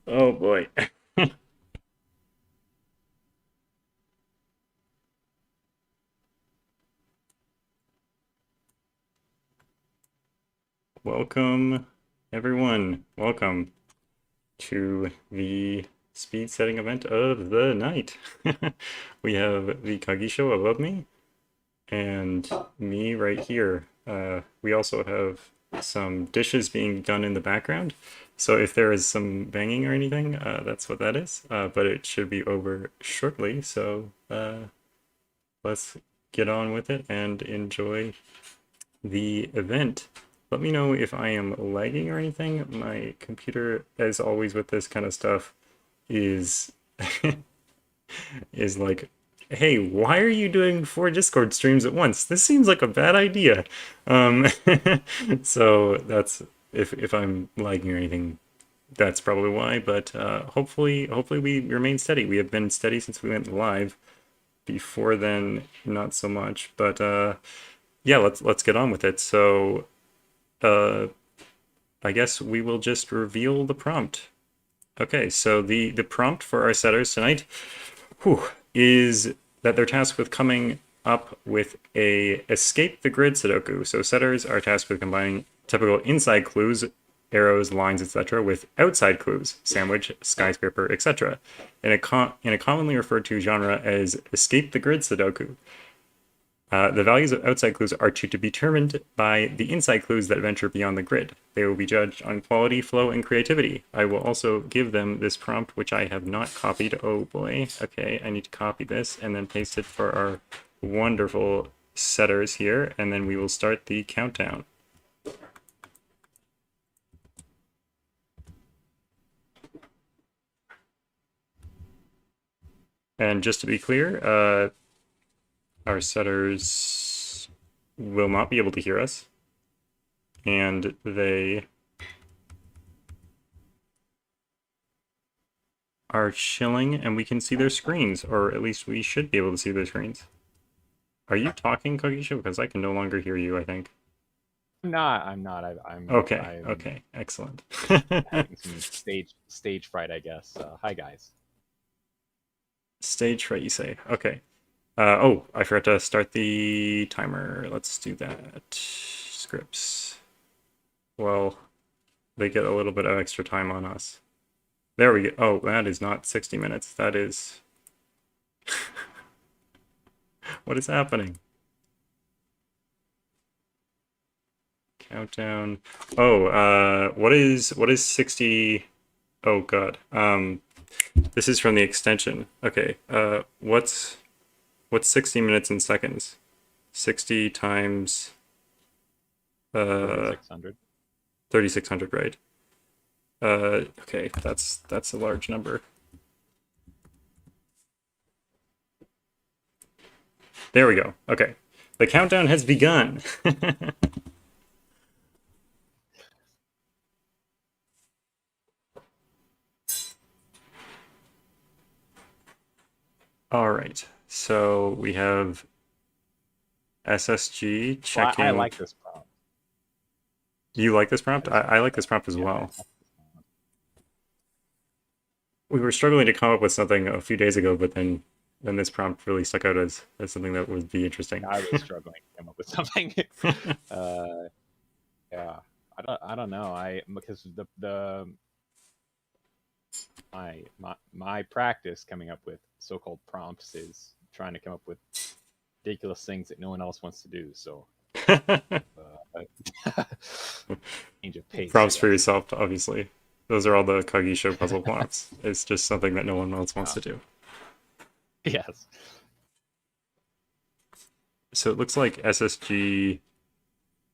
Oh boy. Welcome, everyone. Welcome to the speed setting event of the night. We have the Kagi Show above me and me right here. We also have some dishes being done in the background. So if there is some banging or anything, that's what that is. But it should be over shortly. So let's get on with it and enjoy the event. Let me know if I am lagging or anything. My computer, as always with this kind of stuff, is is like, hey, why are you doing four Discord streams at once? This seems like a bad idea. Um, so that's if I'm lagging or anything, that's probably why. But hopefully we remain steady. We have been steady since we went live. Before then, not so much. But yeah, let's get on with it. So uh, I guess we will just reveal the prompt. Okay, so the prompt for our setters tonight, is that they're tasked with coming up with a escape the grid Sudoku. So setters are tasked with combining typical inside clues, arrows, lines, etc., with outside clues, sandwich, skyscraper, etc., in a commonly referred to genre as escape the grid Sudoku. The values of outside clues are to be determined by the inside clues that venture beyond the grid. They will be judged on quality, flow, and creativity. I will also give them this prompt, which I have not copied. Oh boy. Okay, I need to copy this and then paste it for our wonderful setters here, and then we will start the countdown. And just to be clear, our setters will not be able to hear us, and they are chilling and we can see their screens, or at least we should be able to see their screens. Are you talking, Kogisha? Because I can no longer hear you, I think. I'm not. Okay, I'm okay, excellent. having some stage fright, I guess. Hi guys. Stage fright, you say? Okay. Oh, I forgot to start the timer. Let's do that. Scripts. Well, they get a little bit of extra time on us. There we go. Oh, that is not 60 minutes. That is... What is happening? Countdown. Oh, what is 60? Oh God. This is from the extension. Okay. What's 60 minutes in seconds? 60 times uh 3600. 3600, right? Okay, that's a large number. There we go. Okay. The countdown has begun. All right. So we have SSG Well, I checking. like this prompt. You like this I prompt? just I want to like say, this prompt as yeah, I well. like this prompt. We were struggling to come up with something a few days ago, but then this prompt really stuck out as something that would be interesting. I was struggling to come up with something. uh, yeah, I don't know. I because the my practice coming up with so-called prompts is trying to come up with ridiculous things that no one else wants to do. So change of pace, I Prompts for guess. yourself, obviously. Those are all the Kagisho puzzle prompts. It's just something that no one else wants Uh, to do. yes. So it looks like SSG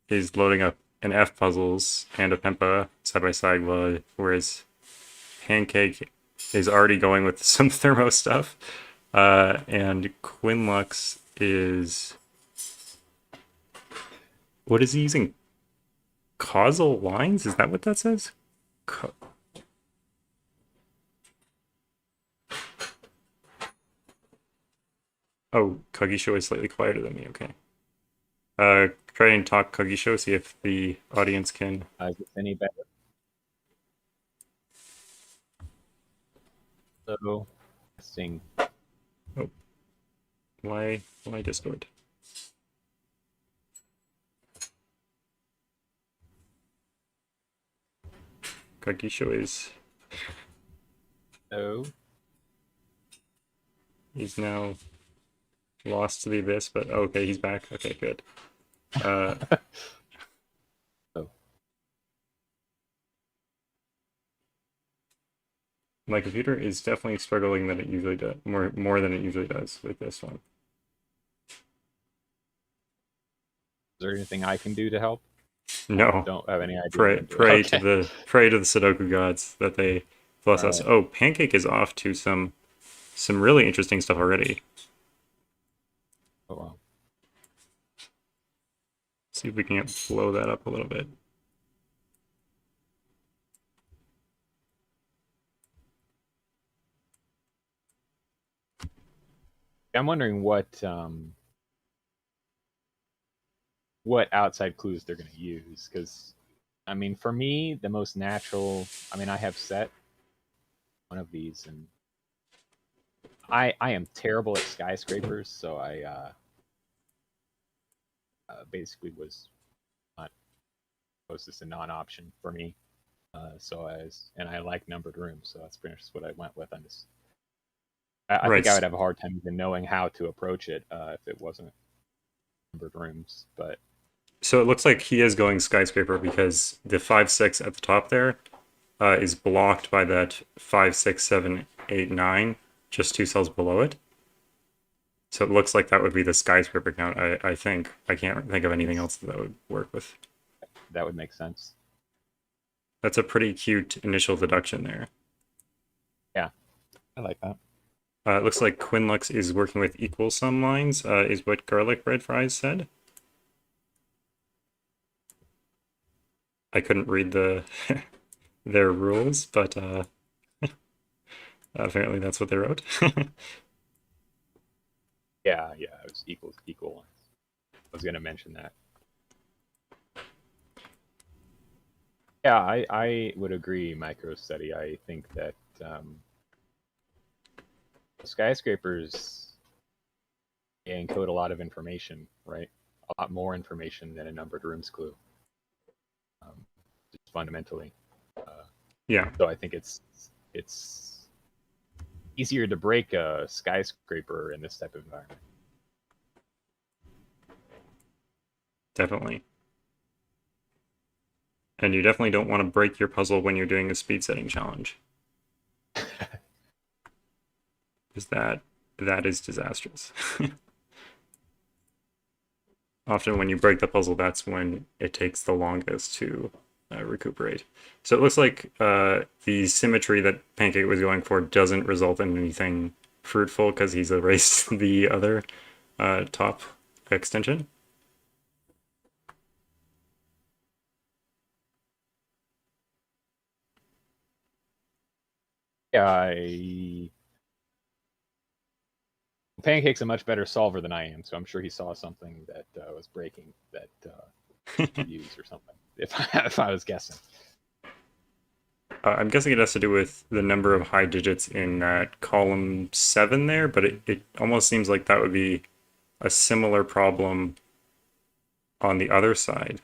is loading up an F puzzles and a Pempa side by side, whereas Pancake is already going with some thermo stuff. And Qinlux is. What is he using? Causal lines? Is that what that says? Ca- oh, Kagisho is slightly quieter than me. Okay. Try and talk Kagisho, see if the audience can. Is this any better? So, testing. Oh, why Discord? Kagisho is Oh, he's now lost to the abyss, but okay, he's back. Okay, good. Uh, oh, my computer is definitely struggling than it usually does, more than it usually does with this one. is there anything I can do to help? No, Don't have any idea what I'm doing. pray Okay. to the Sudoku gods that they bless All us. right. Oh, Pancake is off to some really interesting stuff already. Oh, wow. See if we can blow that up a little bit. I'm wondering what outside clues they're going to use, because I mean, for me, the most natural. I mean, I have set one of these, and I am terrible at skyscrapers, so I basically was just a non-option for me. And I like numbered rooms, so that's pretty much what I went with. I think I Right. would have a hard time even knowing how to approach it if it wasn't numbered rooms. But So it looks like he is going skyscraper because the 5-6 at the top there is blocked by that 5-6-7-8-9, just 2 cells below it. So it looks like that would be the skyscraper count. I think I can't think of anything else that would work with. that would make sense. That's a pretty cute initial deduction there. Yeah, I like that. It looks like Qinlux is working with equal sum lines, is what Garlic Bread Fries said. I couldn't read their rules, but apparently that's what they wrote. Yeah, it was equal. I was going to mention that. Yeah, I would agree, micro study. I think that skyscrapers encode a lot of information, right? A lot more information than a numbered rooms clue, just fundamentally. Uh, Yeah, so I think it's easier to break a skyscraper in this type of environment. definitely. And you definitely don't want to break your puzzle when you're doing a speed setting challenge. Because that is disastrous. Often when you break the puzzle, that's when it takes the longest to recuperate. So it looks like the symmetry that Pancake was going for doesn't result in anything fruitful because he's erased the other top extension. Yeah, Pancake's a much better solver than I am, so I'm sure he saw something that was breaking that to use or something. If I was guessing. I'm guessing it has to do with the number of high digits in that column 7 there, but it almost seems like that would be a similar problem on the other side.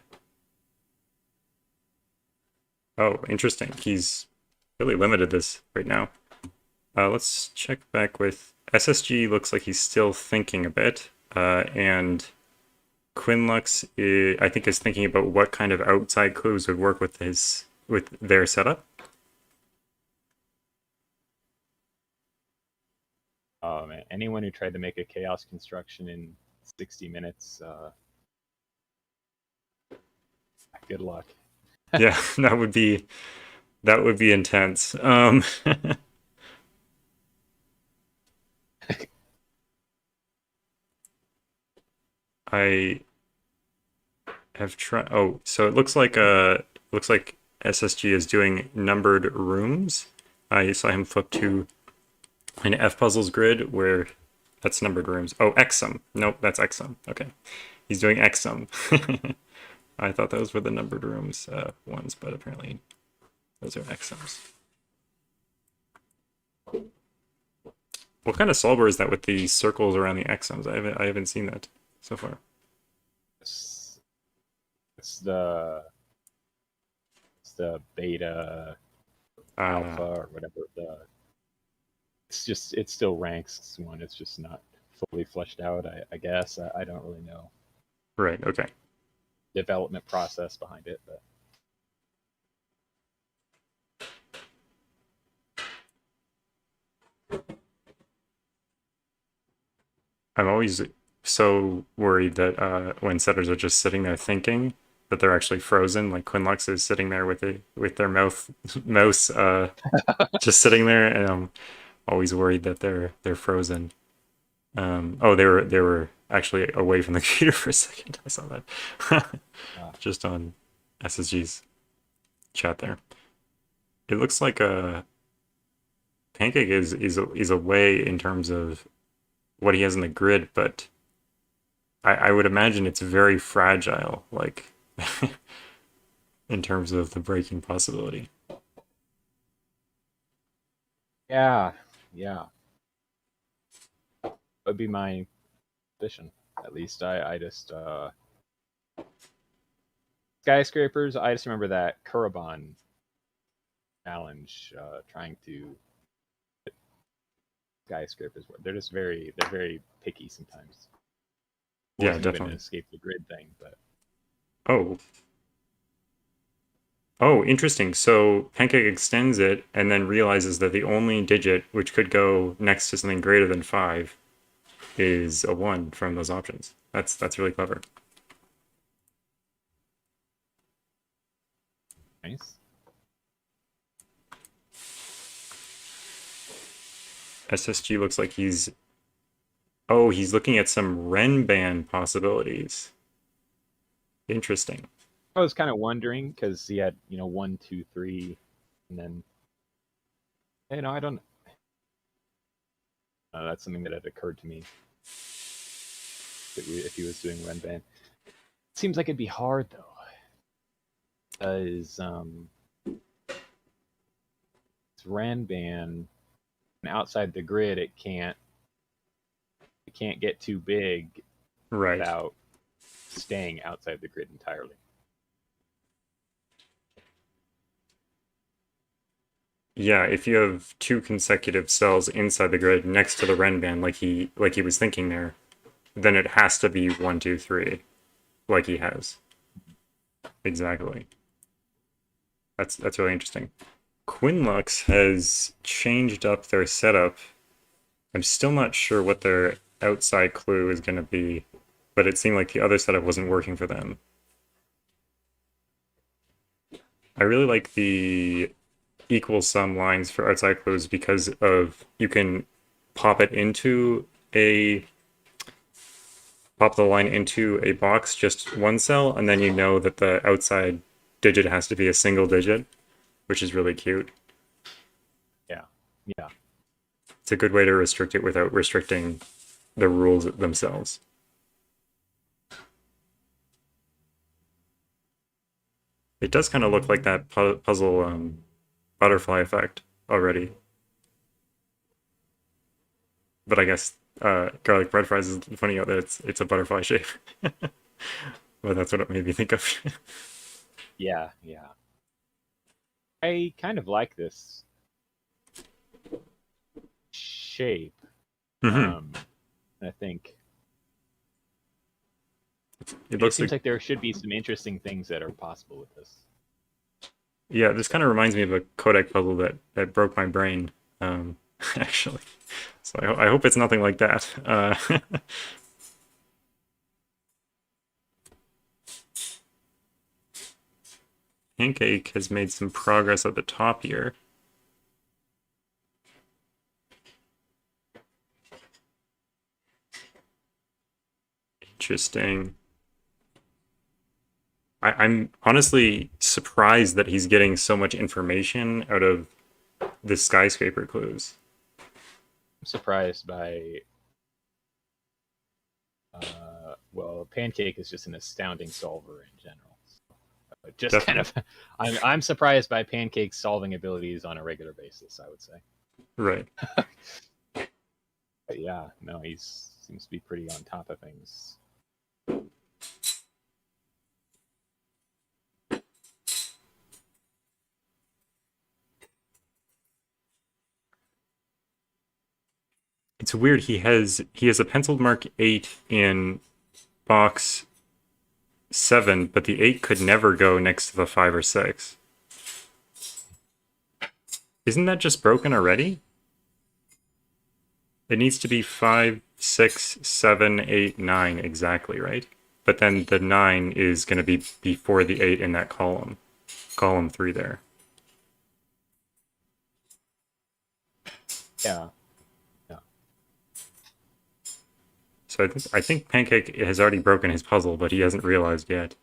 Oh, interesting. He's really limited this right now. Let's check back with SSG. Looks like he's still thinking a bit, and Qinlux, I think, is thinking about what kind of outside clues would work with their setup. Oh man, anyone who tried to make a chaos construction in 60 minutes, good luck. Yeah, that would be intense. I have tried. Oh, so it looks like SSG is doing numbered rooms. I saw him flip to an F puzzles grid where that's numbered rooms. Oh, XSum. Nope, that's XSum. Okay, he's doing XSum. I thought those were the numbered rooms ones, but apparently those are XSums. What kind of solver is that with the circles around the exons? I haven't seen that so far. It's, it's the beta Uh, alpha or whatever. It still ranks one. It's just not fully fleshed out. I guess I don't really know right. Okay. development process behind it, but I'm always so worried that when setters are just sitting there thinking that they're actually frozen, like Qinlux is sitting there with their mouse just sitting there, and I'm always worried that they're frozen. Oh, they were actually away from the computer for a second. I saw that uh, just on SSG's chat there. It looks like a Pancake is away in terms of what he has in the grid, but I would imagine it's very fragile, like in terms of the breaking possibility. yeah, yeah, would be my vision. At least I just skyscrapers. I just remember that Kurabon challenge, trying to skyscrapers. They're very picky sometimes. It Yeah, wasn't even an definitely. escape the grid thing, but Oh, oh, interesting. So Pancake extends it and then realizes that the only digit which could go next to something greater than five is a one from those options. That's really clever. nice. SSG looks like he's looking at some Renban possibilities. Interesting. I was kind of wondering because he had one, two, three, and then I don't. That's something that had occurred to me if he was doing Renban. Seems like it'd be hard though, because it's Renban and outside the grid it can't get too big Right. without staying outside the grid entirely. Yeah, if you have two consecutive cells inside the grid next to the Renban, like he was thinking there, then it has to be one, two, three, like he has. Exactly. That's really interesting. Qinlux has changed up their setup. I'm still not sure what their outside clue is going to be, but it seemed like the other setup wasn't working for them. I really like the equal sum lines for outside clues because of you can pop it into a pop the line into a box, just one cell, and then you know that the outside digit has to be a single digit, which is really cute. Yeah, yeah. It's a good way to restrict it without restricting the rules themselves. It does kind of look like that puzzle butterfly effect already, but I guess garlic bread fries is funny out that it's a butterfly shape. But that's what it made me think of. Yeah, yeah. I kind of like this shape. Hmm. Um, I think It it looks seems like like there should be some interesting things that are possible with this. yeah. This kind of reminds me of a codec puzzle that broke my brain. Actually, so I hope it's nothing like that. Pancake has made some progress at the top here. Interesting. I'm honestly surprised that he's getting so much information out of the skyscraper clues. I'm surprised by well, Pancake is just an astounding solver in general. Just kind Definitely. of, I'm surprised by Pancake's solving abilities on a regular basis. I would say. Right. But yeah, no, he's seems to be pretty on top of things. It's weird. He has a penciled mark 8 in box 7, but the 8 could never go next to the 5 or 6. Isn't that just broken already? It needs to be 5, 6, 7, 8, 9 exactly, right? But then the 9 is going to be before the 8 in that column. Column 3 there. Yeah, yeah. So I think Pancake has already broken his puzzle, but he hasn't realized yet.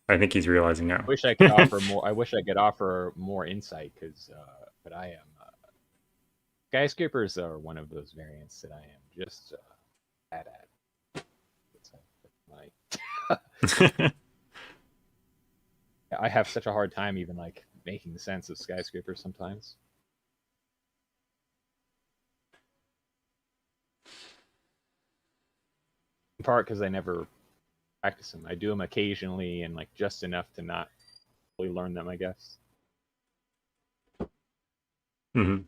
I think he's realizing now. Wish I could offer more. I wish I could offer more insight, because, but I am. Skyscrapers are one of those variants that I am just bad at. My, I have such a hard time even like making sense of skyscrapers sometimes. In part because I never practice them. I do them occasionally and like just enough to not fully learn them, I guess. Mm-hmm.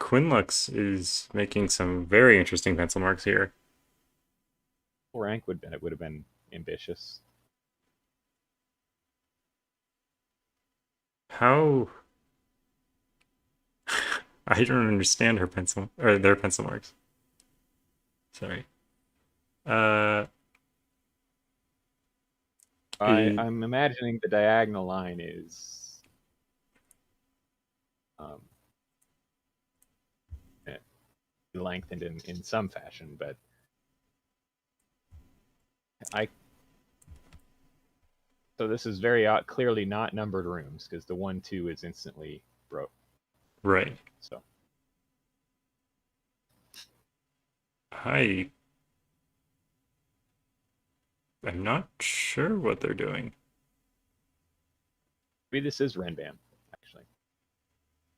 Qinlux is making some very interesting pencil marks here. Full rank would have been ambitious. How? I don't understand her pencil or their pencil marks. Sorry. Uh, I'm imagining the diagonal line is um, eh, lengthened in some fashion, but I so this is very clearly not numbered rooms because the 1-2 is instantly broke. right. So I'm not sure what they're doing. maybe this is Renban, actually.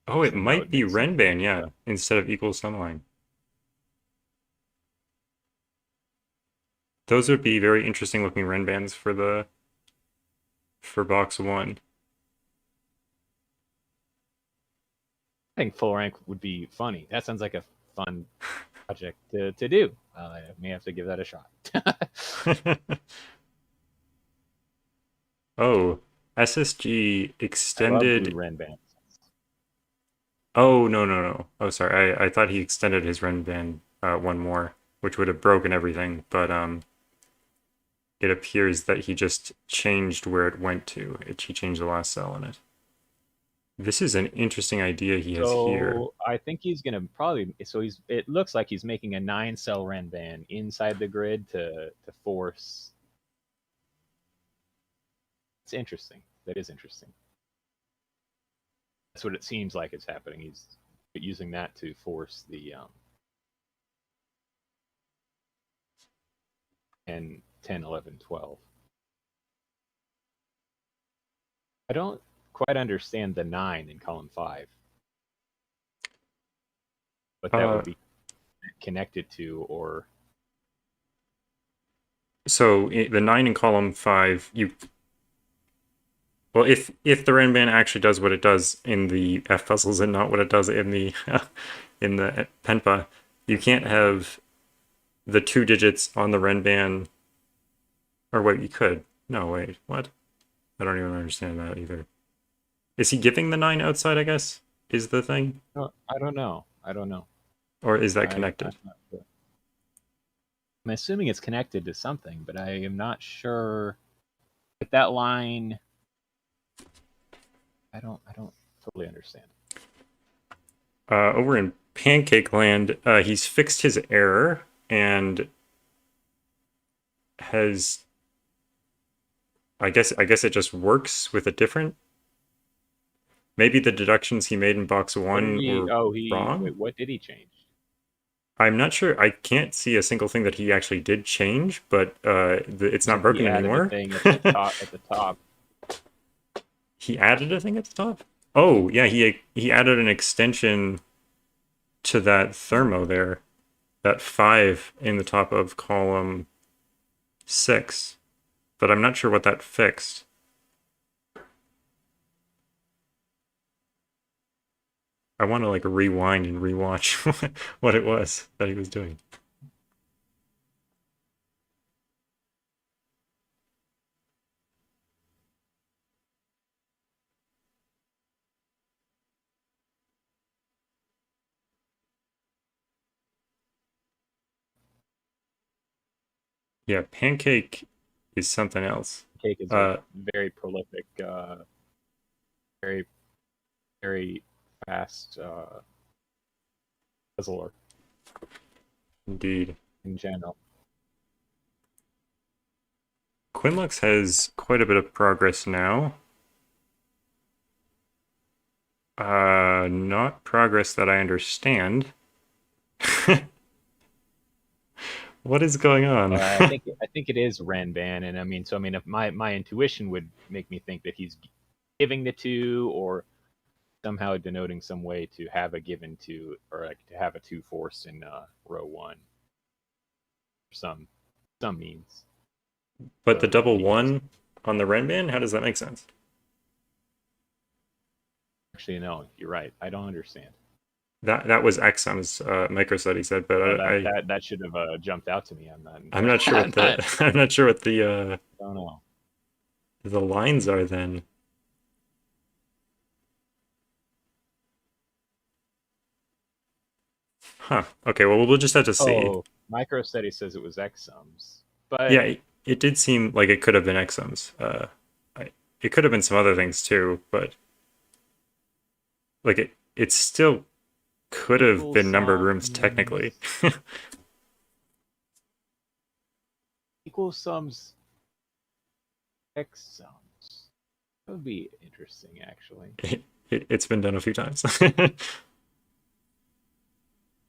Oh, it Then that might would be make sense. Renban, yeah, instead of equals sunline. Those would be very interesting looking Renbans for box 1. I think full rank would be funny. That sounds like a fun project to do. I may have to give that a shot. Oh, SSG I love blue extended. Renban. Oh, no, no, no. Oh, sorry. I thought he extended his Renban one more, which would have broken everything, but it appears that he just changed where it went to. He changed the last cell in it. This is an interesting idea he has here. So I think he's gonna probably. So he's. It looks like he's making a 9-cell Renban inside the grid to force. It's interesting. That is interesting. That's what it seems like is happening. He's using that to force the 10, 11, 12. I don't quite understand the 9 in column 5, but that Uh, would be connected to, or so the 9 in column 5, well, if the Renban actually does what it does in the F puzzles and not what it does in the in the Penpa, you can't have the 2 digits on the Renban. Or wait, you could. No, wait, what? I don't even understand that either. Is he giving the 9 outside, I guess? Is the thing? I don't know. I don't know. Or is that I'm connected? not sure. I'm assuming it's connected to something, but I am not sure. Like that line, I don't totally understand. Over in Pancake Land, he's fixed his error and has I guess it just works with a different. Maybe the deductions he made in box What did 1 he? were Oh, he. wrong. Wait, what did he change? I'm not sure. I can't see a single thing that he actually did change, but it's not He broken added a anymore. thing at the top. At the top, He added a thing at the top. Oh yeah, he added an extension to that thermo there, that 5 in the top of column 6, but I'm not sure what that fixed. I want to like rewind and rewatch what it was that he was doing. Yeah, pancake is something else. Cake is a Uh, very prolific, very very fast puzzler indeed. in general. Qinlux has quite a bit of progress now. Not progress that I understand. What is going on? I think it is Renban, and I mean, if my intuition would make me think that he's giving the two, or somehow denoting some way to have a given two, or like to have a two forced in row one, some means. But the So double he gets one on the Renban, how does that make sense? actually no, you're right. I don't understand. That was Exum's micro study said, but Oh, that should have jumped out to me. I'm not. I'm not sure what I'm not. the I'm not sure what Don't know. the lines are then. Huh. Okay, well we'll just have to see. Oh, MicroStudy says it was exums, but Yeah, it did seem like it could have been Exum's. It could have been some other things too, but like it still could have equal been numbered rooms technically. sums, equal sums, exums. That would be interesting, actually. It's been done a few times.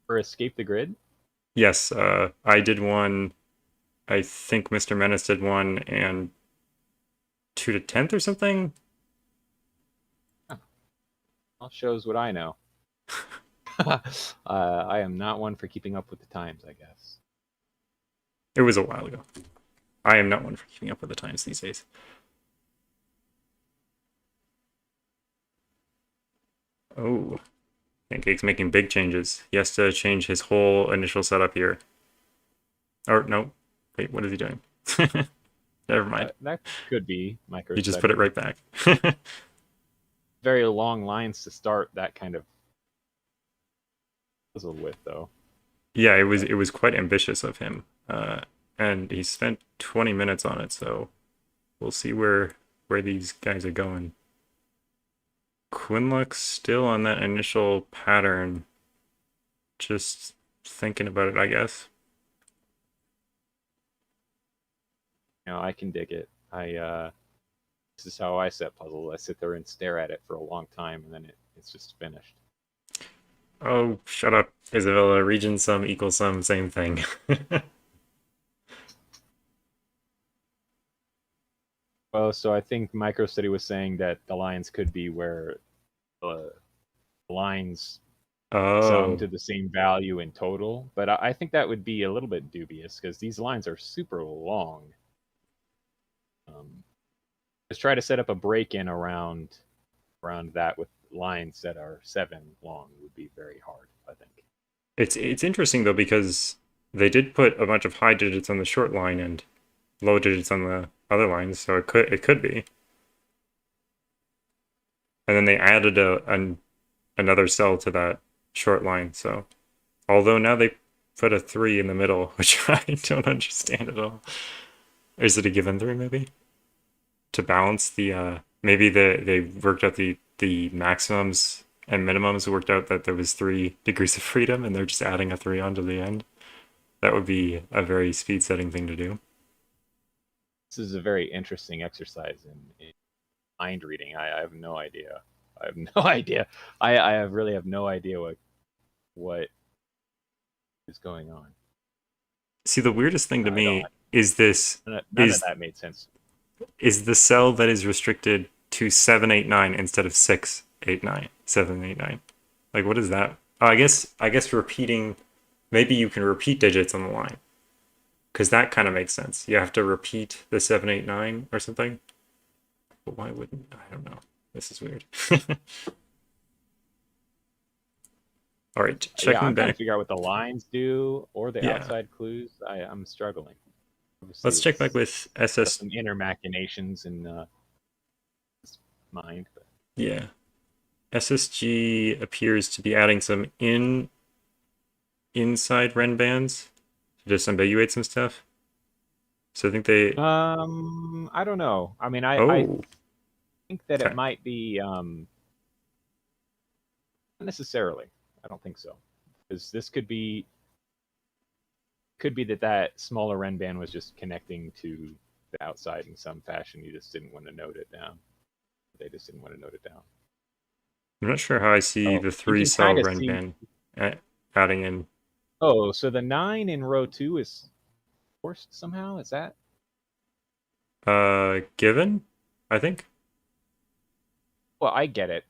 For Escape the Grid. Yes, I did one. I think Mr. Menace did one, and 2 to 10th or something. Huh. Well, shows what I know. I am not one for keeping up with the times, I guess. It was a while ago. I am not one for keeping up with the times these days. Oh, Pancake's making big changes. He has to change his whole initial setup here. Or no, wait, what is he doing? Never mind. That could be micro He just put it study. right back. Very long lines to start that kind of puzzle with, though. Yeah, it was quite ambitious of him, and he spent 20 minutes on it. So we'll see where these guys are going. Qinlux still on that initial pattern. Just thinking about it, I guess. I can dig it. This is how I set puzzles. I sit there and stare at it for a long time, and then it's just finished. Oh, shut up, Isabella. Region sum equal sum, same thing. Well, so I think MicroStudy was saying that the lines could be where the lines sum Oh, to the same value in total, but I think that would be a little bit dubious because these lines are super long. Just try to set up a break-in around that with lines that are 7 long would be very hard, I think. it's interesting though because they did put a bunch of high digits on the short line and low digits on the other lines, so it could be. And then they added another cell to that short line. So although now they put a 3 in the middle, which I don't understand at all. Is it a given 3 maybe? To balance the maybe they worked out the maximums and minimums worked out that there was 3 degrees of freedom and they're just adding a 3 onto the end. That would be a very speed setting thing to do. This is a very interesting exercise in mind reading. I have no idea. I have no idea. I really have no idea what is going on? See, the weirdest thing to I don't. me is this None of is that made sense. is the cell that is restricted to 789 instead of 689, 789. Like, what is that? Oh, I guess repeating. Maybe you can repeat digits on the line because that kind of makes sense. You have to repeat the 789 or something. But why wouldn't I don't know. This is weird. All right, Yeah, checking I'm trying to back. figure out what the lines do or the Yeah, outside clues. I'm struggling. Obviously, let's check back it's with got SS. some inner machinations in his mind. But Yeah, SSG appears to be adding some inside Ren bands to disambiguate some stuff. So I think they. I don't know. I mean, I Oh, think that it okay. might be not necessarily. I don't think so, because this could be that smaller Ren band was just connecting to the outside in some fashion. You just didn't want to note it down. They just didn't want to note it down. I'm not sure how I see Oh, the you three can cell kind of Ren see. band adding in. Oh, so the 9 in row 2 is forced somehow? Is that? Given, I think. Well, I get it.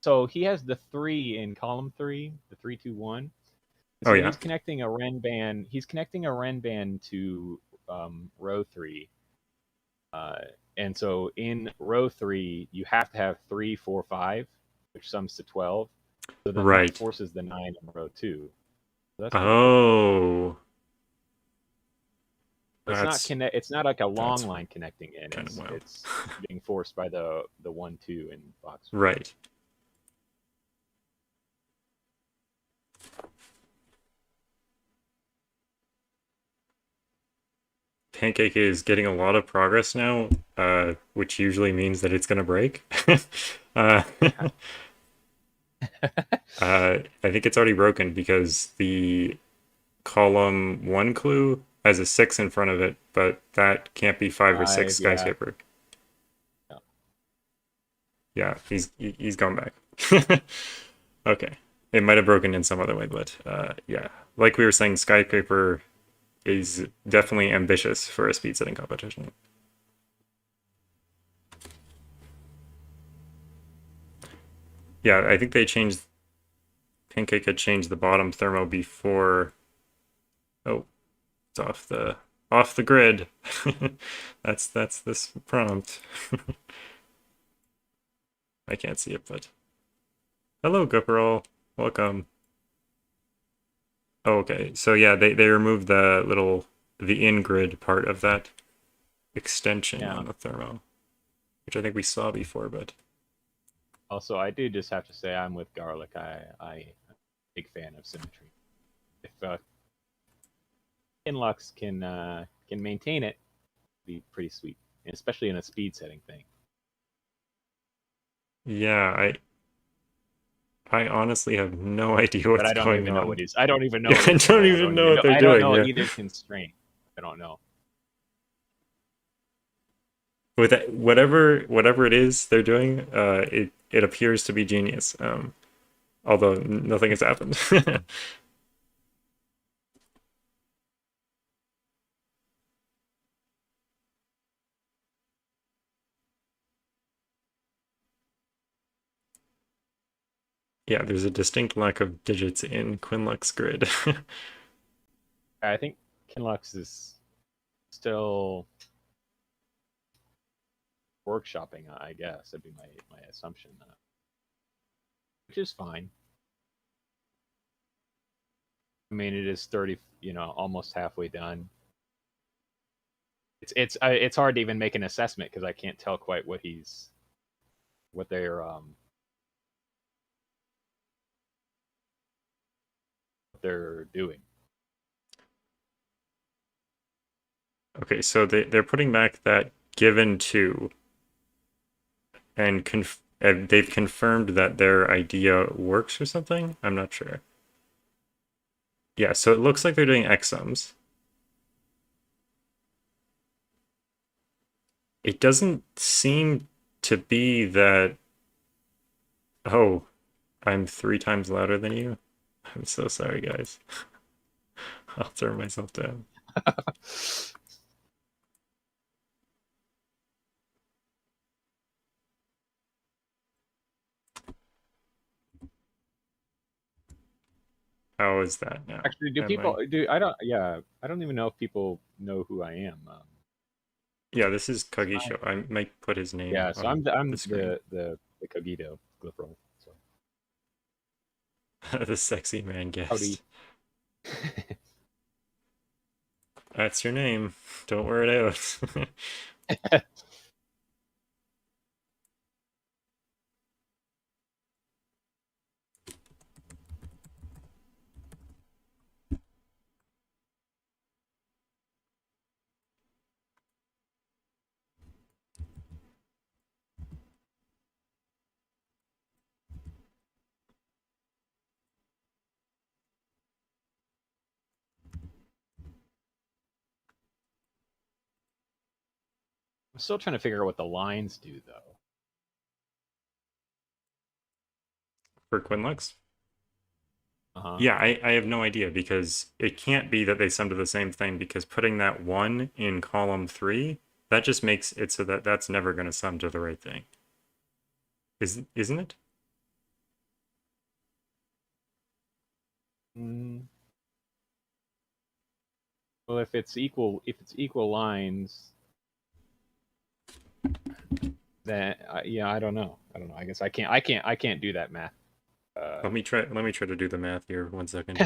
So he has the 3 in column 3, the 3 2 1. Oh So yeah, he's connecting a Ren band. He's connecting a Ren band to row 3. Uh, and so in row 3, you have to have 3 4 5, which sums to 12. So then that right. forces the 9 in row 2. So that's pretty cool. Oh, It's not that's connect. It's not like a long that's line connecting in. kind of It's wild. it's being forced by the 1 2 in box 4. Right. Pancake is getting a lot of progress now, which usually means that it's going to break. uh, I think it's already broken because the column one clue has a 6 in front of it, but that can't be 5 or 6 Yeah. skyscraper. Yeah. Yeah, he's gone back. Okay. It might have broken in some other way, but yeah. Like we were saying, skyscraper is definitely ambitious for a speed setting competition. Yeah, I think they changed. Pancake had changed the bottom thermo before. Oh, it's off the grid. That's this prompt. I can't see it, but hello, Gupperall. Welcome. Oh, okay. So yeah, they removed the in grid part of that extension Yeah. on the thermo, which I think we saw before, but Also, I do just have to say I'm with Garlic. I'm a big fan of symmetry. If Qinlux can maintain it, it'd be pretty sweet, especially in a speed setting thing. yeah, I honestly have no idea But what's I don't going even know on. what he's. I don't even know Yeah, what I he's don't doing. I even don't know even what know. they're I don't doing. know Yeah. either constraint. I don't know. With whatever it is they're doing, it appears to be genius. Although nothing has happened. Yeah, there's a distinct lack of digits in Qinlux grid. I think Qinlux is still workshopping. I guess that'd be my assumption, which is fine. I mean, it is 30. Almost halfway done. It's hard to even make an assessment because I can't tell quite what they're doing. Okay, so they're putting back that given two, and they've confirmed that their idea works or something. I'm not sure. Yeah, so it looks like they're doing exums. It doesn't seem to be that. Oh, I'm 3 times louder than you. I'm so sorry, guys. I'll turn myself down. How is that now? Actually, do Am I? people do? I don't. Yeah, I don't even know if people know who I am. Yeah, this is Kagi I, Show. I might put his name yeah, so on the I'm screen. the Cogito liberal. So The sexy man howdy. guest. That's your name. Don't wear it out. I'm still trying to figure out what the lines do, though. For Quinlux? Uh huh. Yeah, I have no idea because it can't be that they sum to the same thing because putting that 1 in column 3, that just makes it so that that's never going to sum to the right thing. Isn't it? Mm, well, if it's equal lines, then yeah, I don't know. I don't know. I guess I can't do that math. Uh, Let me try to do the math here. 1 second.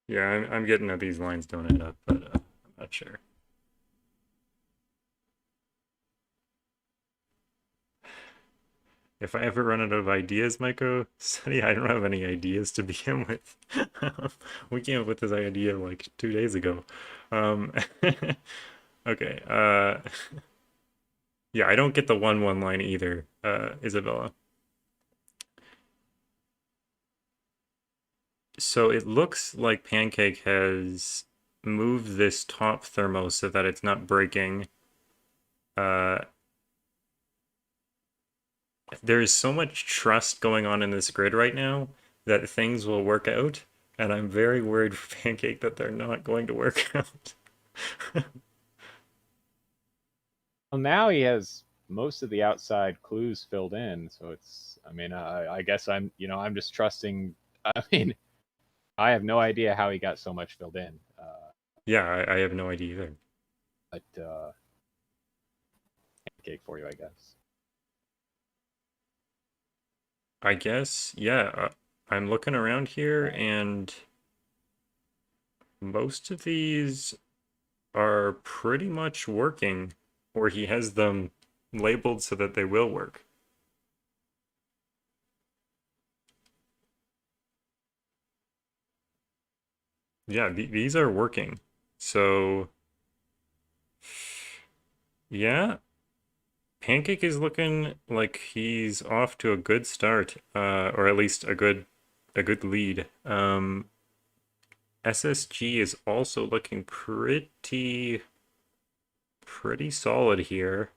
Yeah, I'm getting that these lines don't add up, but I'm not sure. If I ever run out of ideas, Maiko, Sonny, I don't have any ideas to begin with. We came up with this idea like 2 days ago. Um, okay. Yeah, I don't get the 1-1 line either, Isabella. So it looks like Pancake has moved this top thermo so that it's not breaking. Uh, there is so much trust going on in this grid right now that things will work out, and I'm very worried for Pancake that they're not going to work out. well, now he has most of the outside clues filled in, so it's. I mean, I guess I'm just trusting. I mean, I have no idea how he got so much filled in, Yeah, I have no idea either. but cake for you, I guess. I guess, yeah, I'm looking around here and most of these are pretty much working, or he has them labeled so that they will work. Yeah, these are working. So, yeah, Pancake is looking like he's off to a good start, or at least a good lead. SSG is also looking pretty solid here,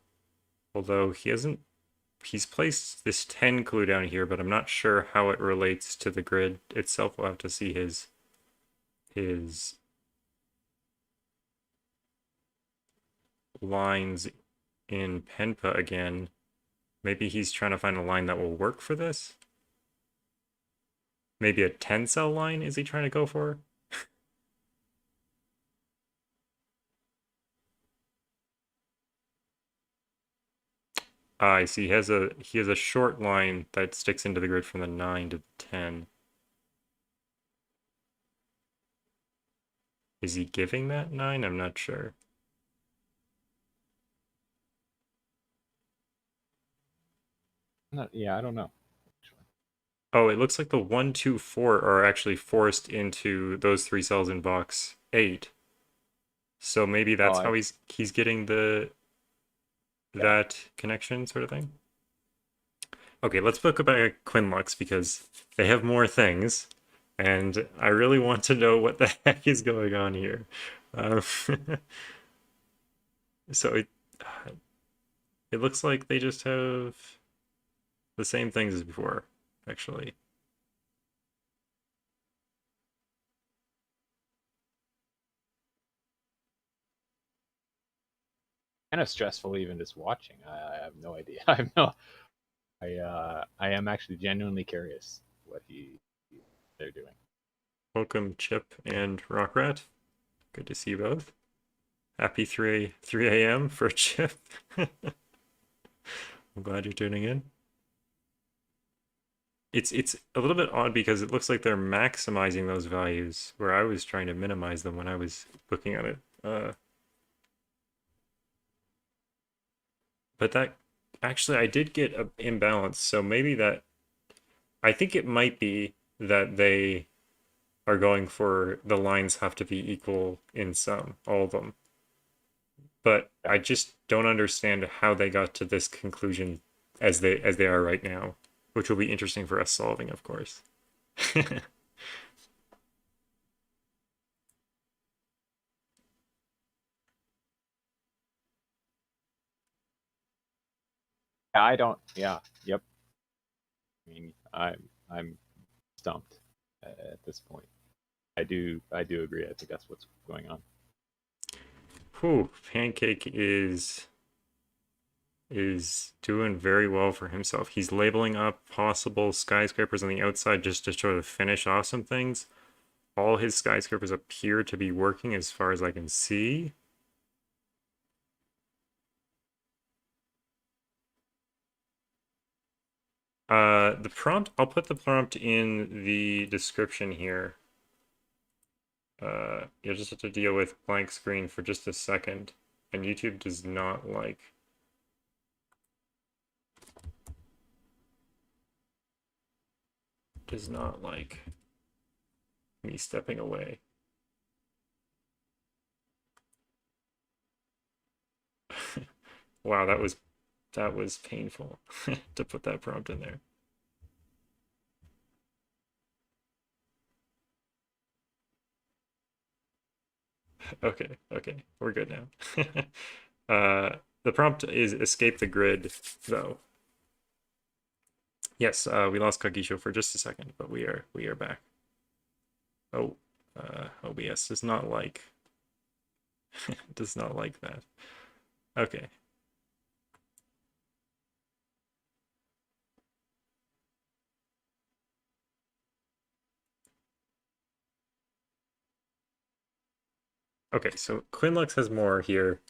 although he's placed this 10 clue down here, but I'm not sure how it relates to the grid itself. We'll have to see his lines in Penpa again. Maybe he's trying to find a line that will work for this. Maybe a 10 cell line is he trying to go for? I see. He has a short line that sticks into the grid from the 9 to the 10. Is he giving that 9? I'm not sure. Yeah, I don't know. Oh, it looks like the 1, 2, 4 are actually forced into those 3 cells in box 8. So maybe Oh, that's how he's getting the yeah. that connection sort of thing. Okay, let's look about Qinlux because they have more things, and I really want to know what the heck is going on here. Uh, so it looks like they just have the same things as before, actually. Kind of stressful even just watching. I have no idea. I have no. I am actually genuinely curious what they're doing. Welcome, Chip and Rockrat. Good to see you both. Happy 3 a.m. for Chip. I'm glad you're tuning in. It's a little bit odd because it looks like they're maximizing those values where I was trying to minimize them when I was looking at it. But that actually I did get an imbalance, so maybe that I think it might be that they are going for the lines have to be equal in sum, all of them. But Yeah. I just don't understand how they got to this conclusion as they are right now, which will be interesting for us solving, of course. I don't. Yeah. Yep. I mean, I'm stumped at this point. I do agree. I think that's what's going on. Whew, Pancake is doing very well for himself. He's labeling up possible skyscrapers on the outside just to sort of finish off some things. All his skyscrapers appear to be working as far as I can see. The prompt, I'll put the prompt in the description here. You'll just have to deal with blank screen for just a second. And YouTube does not like me stepping away. Wow, that was painful to put that prompt in there. Okay, we're good now. The prompt is escape the grid, though. Yes, we lost Kagisho for just a second, but we are back. Oh, OBS does not like that. Okay. Okay, so Qinlux has more here.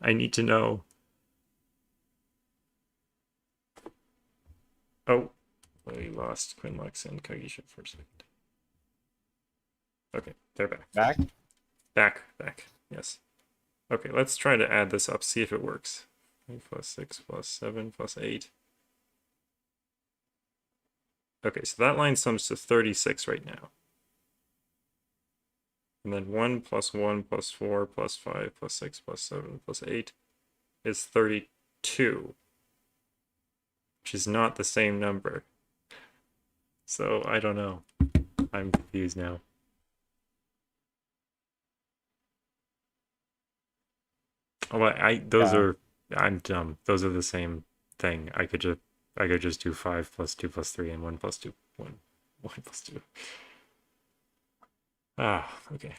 I need to know. Oh, we lost Qinlux and Kagisha for a second. Okay, they're back. Back. Back. Yes. Okay, let's try to add this up, see if it works. 3 plus 6 plus 7 plus 8. Okay, so that line sums to 36 right now. And then 1 plus 1 plus 4 plus 5 plus 6 plus 7 plus 8 is 32, which is not the same number. So I don't know. I'm confused now. Oh, Yeah. I'm dumb. Those are the same thing. I could just do 5 plus 2 plus 3 and 1 plus 2. 1 plus 2. Ah, okay.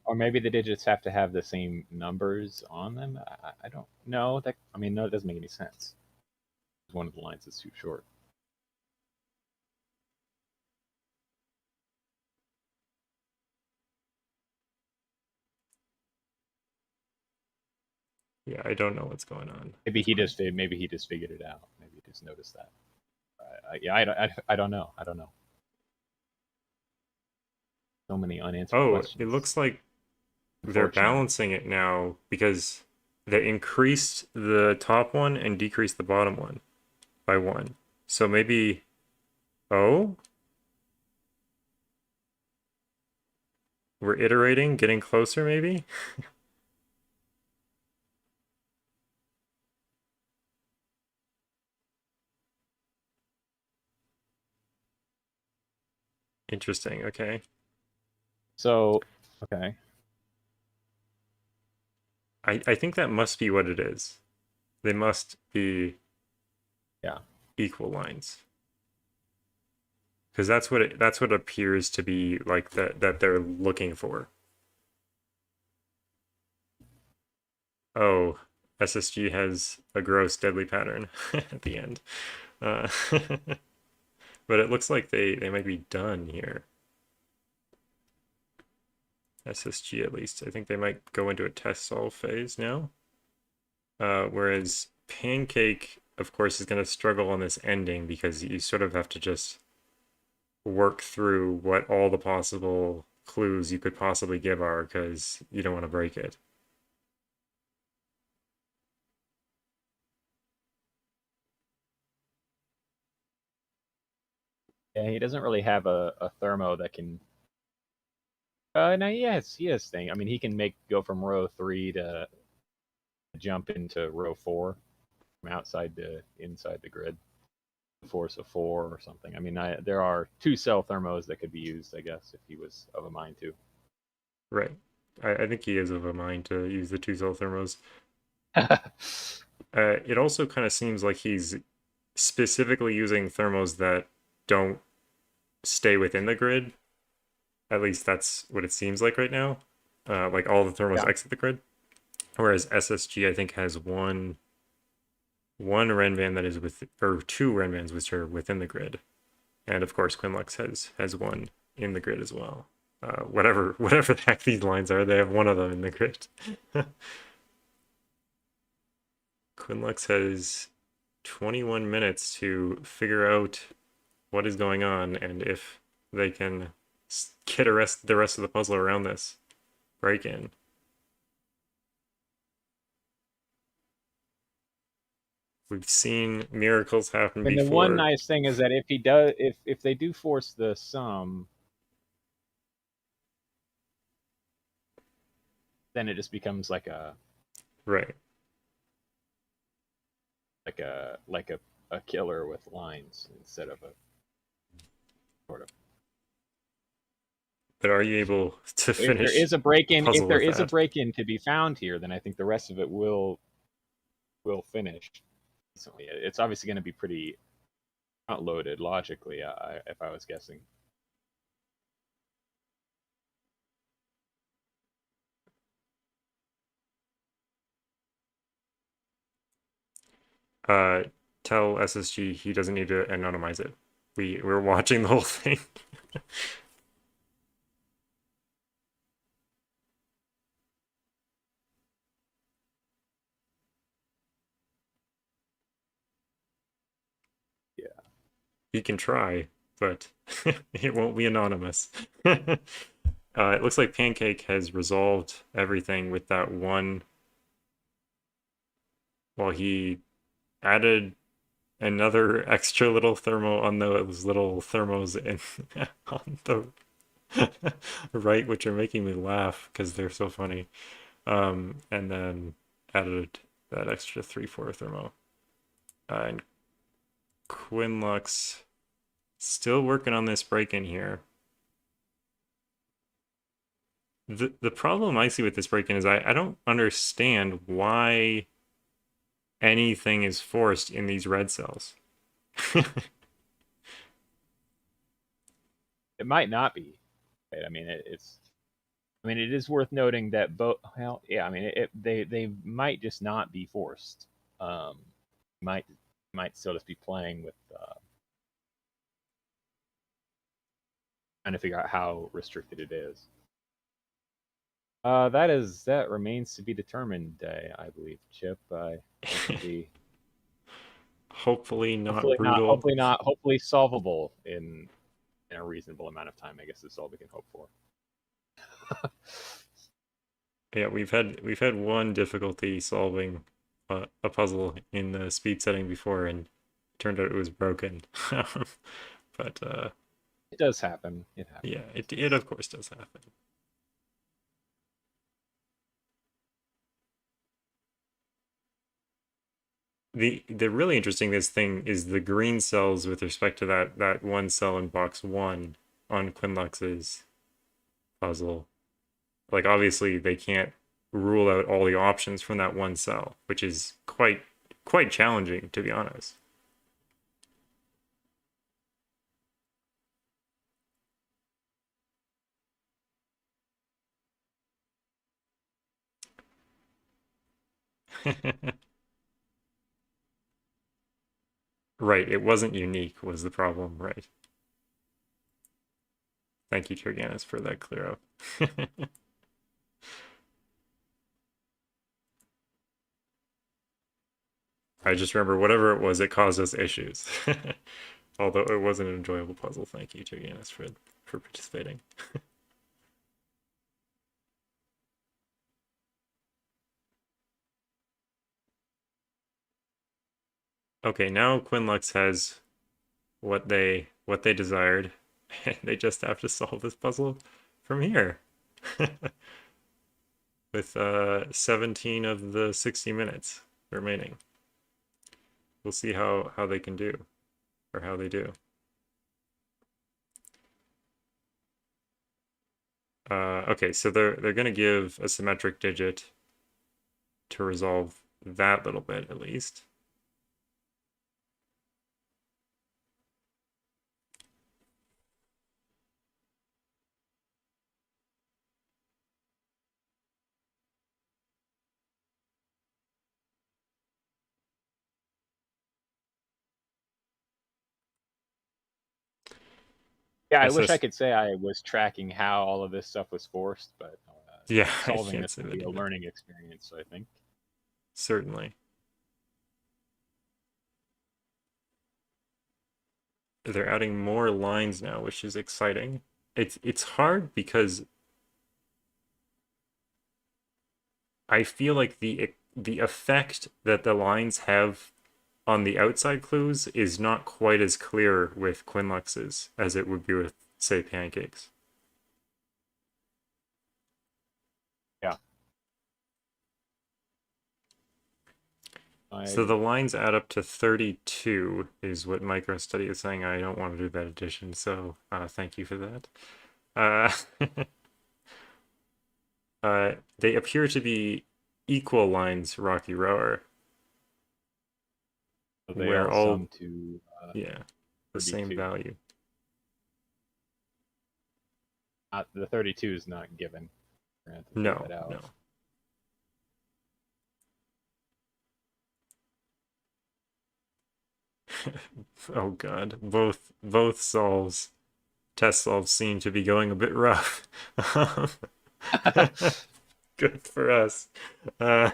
Or maybe the digits have to have the same numbers on them. I don't know. That I mean, no, it doesn't make any sense. One of the lines is too short. Yeah, I don't know what's going on. Maybe he just figured it out. Maybe he just noticed that. Yeah, I don't know. I don't know. So many unanswered Oh, it questions. looks like they're Unfortunately, balancing it now because they increased the top one and decreased the bottom one by 1. So maybe, oh, We're iterating, getting closer, maybe? Interesting, okay. So, okay. I think that must be what it is. They must be Yeah. equal lines. Because that's what appears to be like that they're looking for. Oh, SSG has a gross deadly pattern at the end. Uh, but it looks like they might be done here. SSG at least. I think they might go into a test solve phase now. Whereas Pancake, of course, is going to struggle on this ending because you sort of have to just work through what all the possible clues you could possibly give are because you don't want to break it. Yeah, he doesn't really have a thermo that can. No, he has thing. I mean, he can go from row 3 to jump into row 4 from outside to inside the grid, force of 4 or something. I mean, there are 2 cell thermos that could be used, I guess, if he was of a mind to. Right. I think he is of a mind to use the two cell thermos. It also kind of seems like he's specifically using thermos that don't stay within the grid. At least that's what it seems like right now. Like all the thermos Yeah. exit the grid. Whereas SSG, I think, has one Renvan that is with, or two Renvans which are within the grid, and of course Qinlux has one in the grid as well. Whatever the heck these lines are, they have one of them in the grid. Qinlux has 21 minutes to figure out what is going on and if they can get the rest of the puzzle around this break in. We've seen miracles happen And the one before. nice thing is that if he does, if they do force the sum, then it just becomes Right. like a killer with lines instead of a sort of. But are you able to If there finish is a the break-in, if puzzle there with is a that? break-in to be found here, then I think the rest of it will finish decently. It's obviously going to be pretty front loaded logically, if I was guessing. Uh, Tell SSG he doesn't need to anonymize it. We're watching the whole thing. Yeah. He can try, but it won't be anonymous. It looks like Pancake has resolved everything with that one. Well, he added another extra little thermo on those little thermos in on the right, which are making me laugh because they're so funny. And then added that extra 3-4 thermo. And Qinlux still working on this break in here. The problem I see with this break in is I don't understand why anything is forced in these red cells. It might not be. Right? I mean, it's. I mean, it is worth noting that both. Well, yeah. I mean, they might just not be forced. Um, might still just be playing with trying to figure out how restricted it is. That remains to be determined. I believe, Chip. Hopefully not brutal. Hopefully not. Hopefully solvable in a reasonable amount of time. I guess is all we can hope for. Yeah, we've had one difficulty solving a puzzle in the speed setting before, and it turned out it was broken. But It does happen. It yeah, happens. it of course does happen. the really interesting this thing is the green cells with respect to that one cell in box one on Qinlux's puzzle. Like obviously they can't rule out all the options from that one cell, which is quite challenging to be honest. Right, it wasn't unique was the problem, right? Thank you, Turganis, for that clear up. I just remember whatever it was, it caused us issues. Although it was an enjoyable puzzle. Thank you, Turganis, for participating. Okay, now Qinlux has what they desired. They just have to solve this puzzle from here. With 17 of the 60 minutes remaining. We'll see how they can do, or how they do. Okay, so they're gonna give a symmetric digit to resolve that little bit at least. Yeah, I wish I SS. could say I was tracking how all of this stuff was forced, but Yeah, I solving can't this say will that be a either. learning experience, I think. Certainly. They're adding more lines now, which is exciting. It's hard because I feel like the effect that the lines have on the outside clues is not quite as clear with Quinlux's as it would be with, say, pancakes. Yeah, So I the lines add up to 32 is what MicroStudy is saying. I don't want to do that addition, so thank you for that. Uh, they appear to be equal lines, Rocky Rower, they where all all, sum to yeah, the same 32. value. The 32 is not given. We're going to have to figure No, that no. out. Oh God, both solves, test solves seem to be going a bit rough. Good for us. Uh,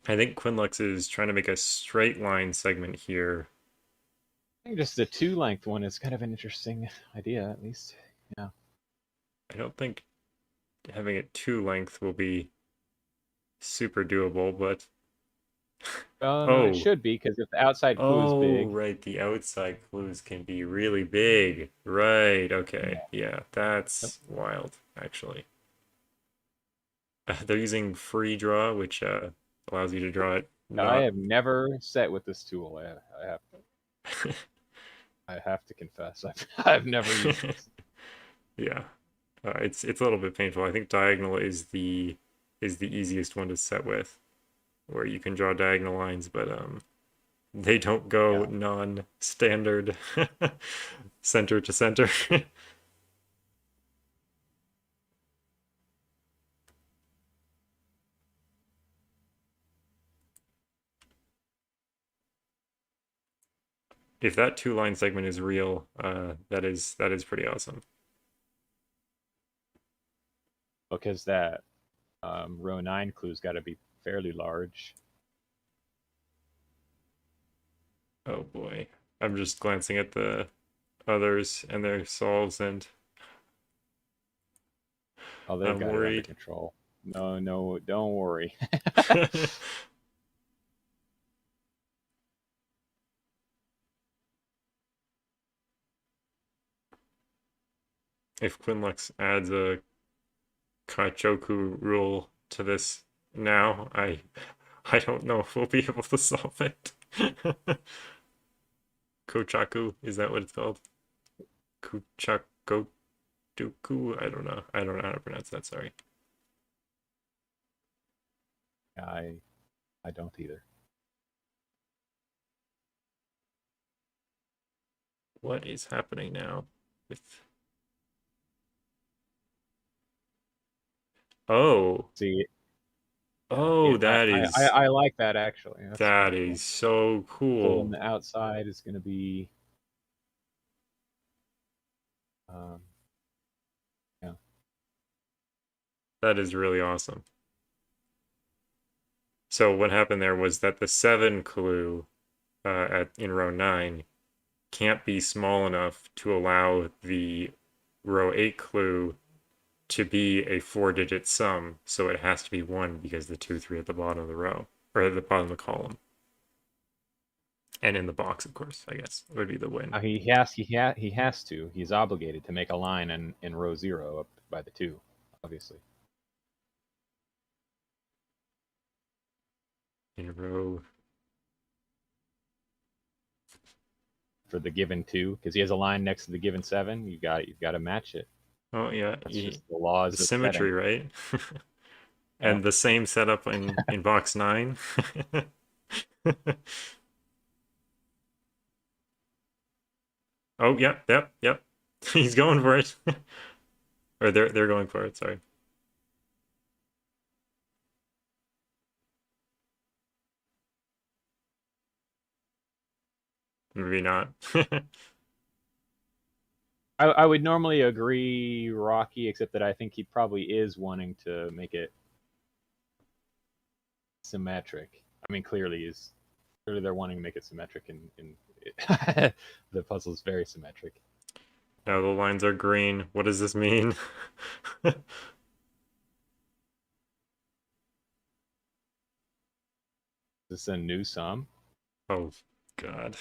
I think Quinlux is trying to make a straight line segment here. I think just the two length one is kind of an interesting idea, at least. Yeah. I don't think having it two length will be super doable, but No, it oh, should be because if the outside clue is oh, big, right, the outside clues can be really big. Right, okay. yeah. Yeah, Yep. that's wild, actually. They're using free draw, which allows you to draw it I not. have never set with this tool. I have to confess, I've never used this. Yeah, it's a little bit painful. I think diagonal is the easiest one to set with, where you can draw diagonal lines, but they don't go Yeah. non-standard center to center. If that two-line segment is real, that is pretty awesome. Because that row 9 clue's got to be fairly large. Oh boy, I'm just glancing at the others and their solves, and Oh, they've I'm got it under worried. control. No, no, don't worry. if Qinlux adds a Kachoku rule to this now, I don't know if we'll be able to solve it. Kochaku, is that what it's called? Kuchakoduku? I don't know. I don't know how to pronounce that, sorry. I don't either. What is happening now with Oh. See, Oh, I like that actually. That's that kind of cool. is so So then cool. the outside is going to be, um, yeah, That is really awesome. So what happened there was that the 7 clue in row 9 can't be small enough to allow the row 8 clue to be a 4-digit sum, so it has to be 1 because the 2, 3 at the bottom of the row, or at the bottom of the column. And in the box, of course, I guess, would be the win. he has to. He's obligated to make a line in row 0 up by the 2, obviously. In row For the given 2, because he has a line next to the given 7. You've got to match it. Oh yeah, That's just the the laws of symmetry, setting. right? Yeah. And the same setup in box 9. Oh, yep, yep, yep. He's going for it. Or they're going for it, sorry. Maybe not. I would normally agree, Rocky, except that I think he probably is wanting to make it symmetric. I mean, clearly they're wanting to make it symmetric, and the puzzle is very symmetric. Now the lines are green. What does this mean? Is this a new sum? Oh, God.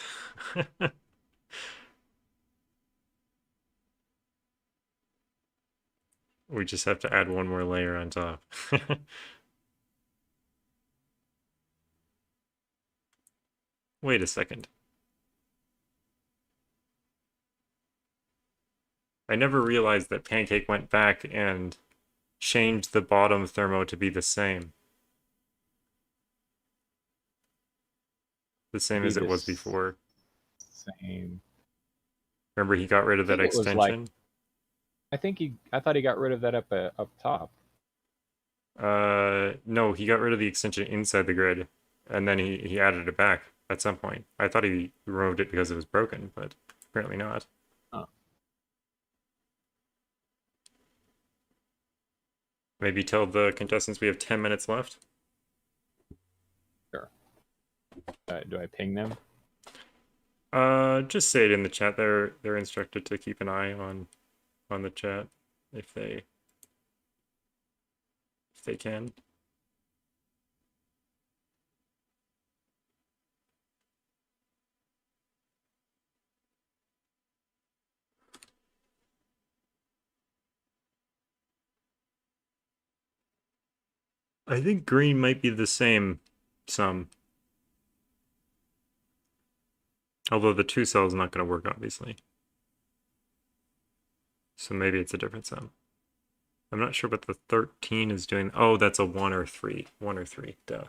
We just have to add one more layer on top. Wait a second. I never realized that Pancake went back and changed the bottom thermo to be the same. The To same be as it was this before. same. Remember he got rid I of that think it was like extension? I thought he got rid of that up top. No, he got rid of the extension inside the grid, and then he added it back at some point. I thought he removed it because it was broken, but apparently not. Oh, Maybe tell the contestants we have 10 minutes left. sure. Do I ping them? Just say it in the chat. They're instructed to keep an eye on the chat if they can. I think green might be the same sum. Although the 2 cell is not going to work, obviously. So maybe it's a different sum. I'm not sure what the 13 is doing. Oh, that's a 1 or 3. 1 or 3. Duh.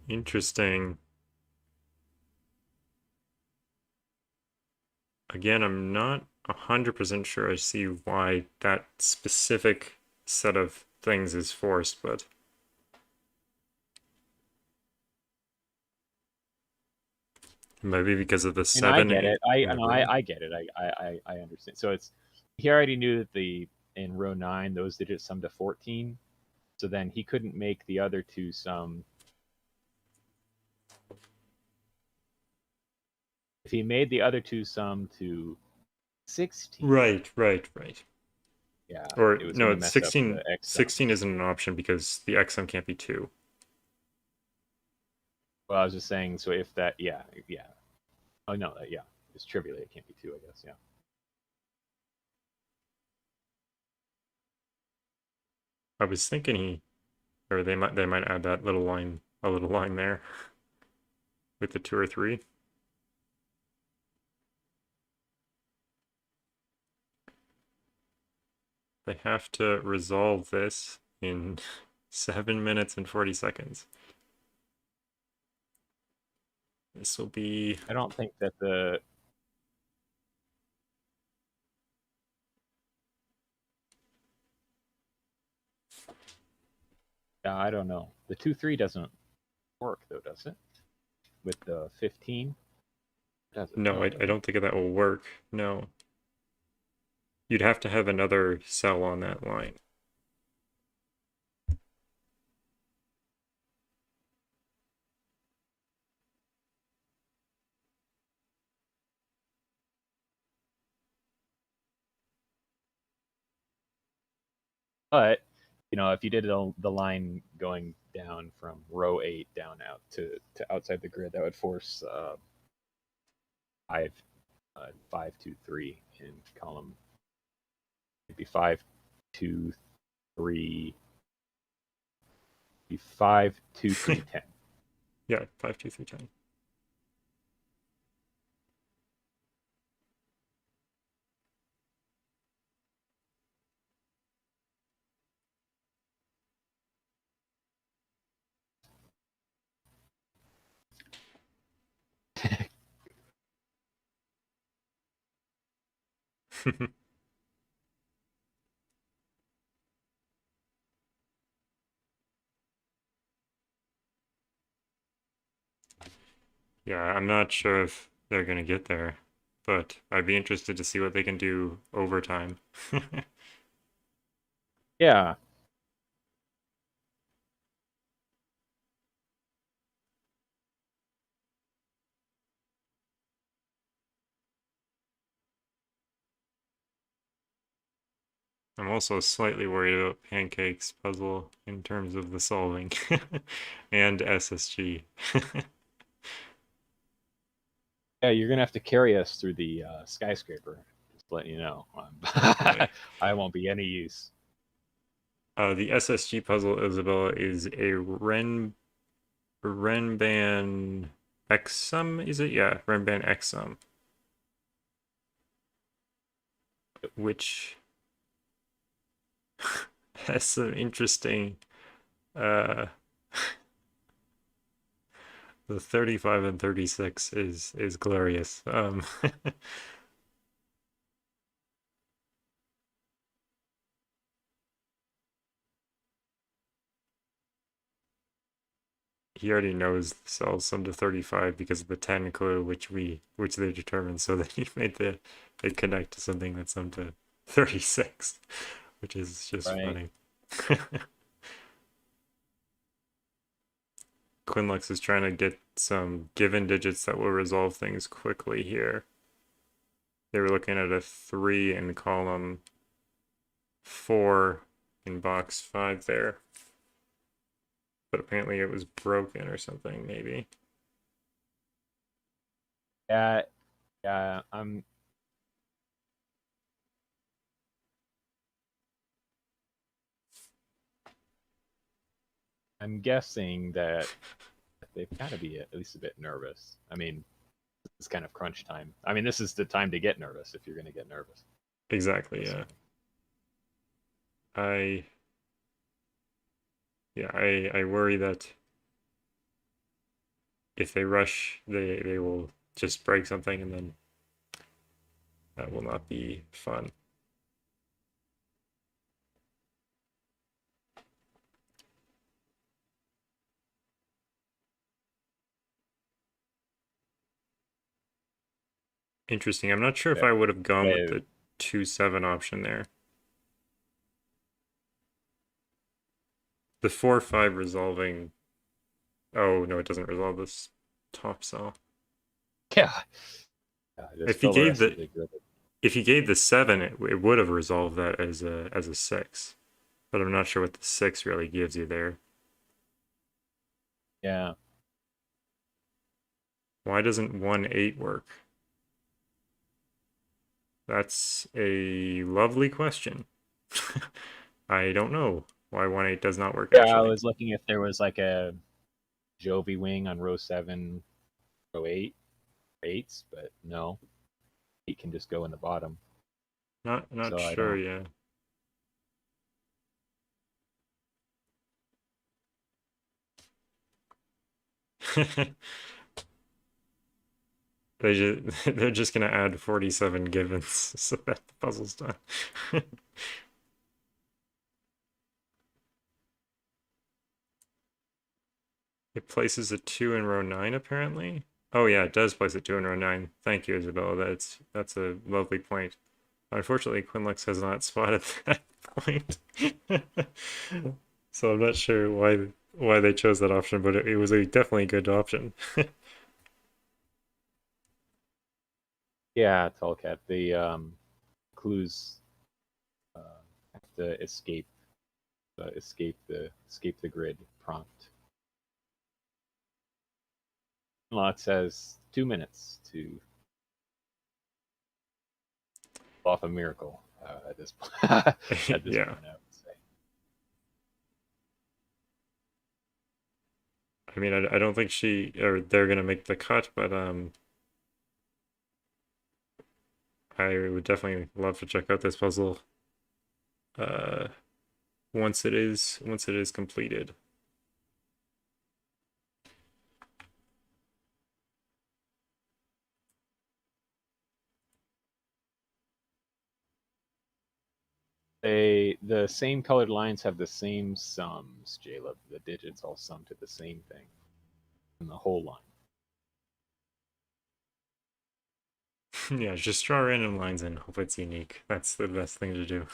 Interesting. Again, I'm not 100% sure I see why that specific set of things is forced, but maybe because of the And I 7 get it. I in the know grid. I get it. I understand. So it's he already knew that the in row 9 those digits sum to 14. So then he couldn't make the other two sum. If he made the other two sum to 16. Right. Yeah, Or it was going no, to mess up 16, the X 16 sums. isn't an option because the XM can't be 2. Well, I was just saying, so if that, yeah. Oh, no, yeah. It's trivially, it can't be 2, I guess, yeah. I was thinking or they might add that little line, a little line there with the 2 or 3. They have to resolve this in 7 minutes and 40 seconds. This will be... I don't think that the... Yeah, I don't know. The 2-3 doesn't work, though, does it? With the 15? Does it? No, No, I it doesn't. don't think that will work. No. You'd have to have another cell on that line. But, if you did the line going down from row 8 down out to outside the grid, that would force 5, 5, 2, 3 in column. It'd be 5, 2, 3, be 5, 2, 3, 10. Yeah, 5, 2, 3, 10. Yeah, I'm not sure if they're gonna get there, but I'd be interested to see what they can do over time. Yeah. I'm also slightly worried about Pancake's puzzle in terms of the solving and SSG. Yeah, you're gonna have to carry us through the skyscraper. Just letting you know, Boy. I won't be any use. The SSG puzzle, Isabella, is a Renban Exum, is it? Yeah, Renban Exum. Which has some interesting uh the 35 and 36 is glorious. He already knows the cells sum to 35 because of the 10 clue which they determined, so that he made it connect to something that's summed to 36, which is just Right. funny. Qinlux is trying to get some given digits that will resolve things quickly here. They were looking at a 3 in column 4 in box 5 there. But apparently it was broken or something, maybe. Yeah, yeah. I'm guessing that they've got to be at least a bit nervous. I mean, it's kind of crunch time. I mean, this is the time to get nervous if you're going to get nervous. Exactly, yeah. I I worry that if they rush, they will just break something, and then that will not be fun. Interesting. I'm not sure if Yeah. I would have gone with Yeah, the 2-7 option there. The 4-5 resolving. Oh no, it doesn't resolve this top cell. yeah. Just If he fill the gave rest of the the grid. if you gave the 7, it would have resolved that as a 6. But I'm not sure what the 6 really gives you there. Yeah. Why doesn't 1-8 work? That's a lovely question. I don't know why 1-8 does not work Yeah, I actually. was looking if there was like a Jovi wing on row 7, row 8, 8s, but no. 8 can just go in the bottom. Not So I sure, don't. yeah. They're just gonna add 47 givens so that the puzzle's done. It places a 2 in row 9 apparently. Oh yeah, it does place a 2 in row 9. Thank you, Isabella. That's a lovely point. Unfortunately, Qinlux has not spotted that point. So I'm not sure why they chose that option, but it was a definitely good option. Yeah, Tallcat. The clues have to escape the grid prompt. Lot says 2 minutes to pull off a miracle at this point. At this Yeah. point, I would say. I mean, I don't think they're gonna make the cut, but I would definitely love to check out this puzzle uh once it is completed. The same colored lines have the same sums, Jaleb. The digits all sum to the same thing in the whole line. Yeah, just draw random lines and hope it's unique. That's the best thing to do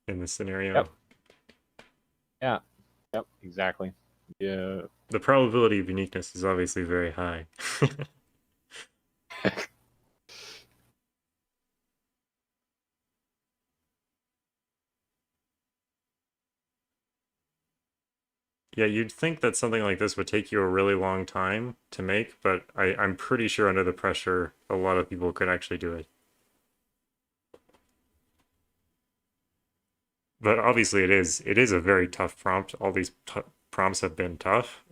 in this scenario. Yep. Yeah. Yep. Exactly. Yeah. The probability of uniqueness is obviously very high. Yeah, you'd think that something like this would take you a really long time to make, but I'm pretty sure under the pressure, a lot of people could actually do it. But obviously, it is a very tough prompt. All these prompts have been tough,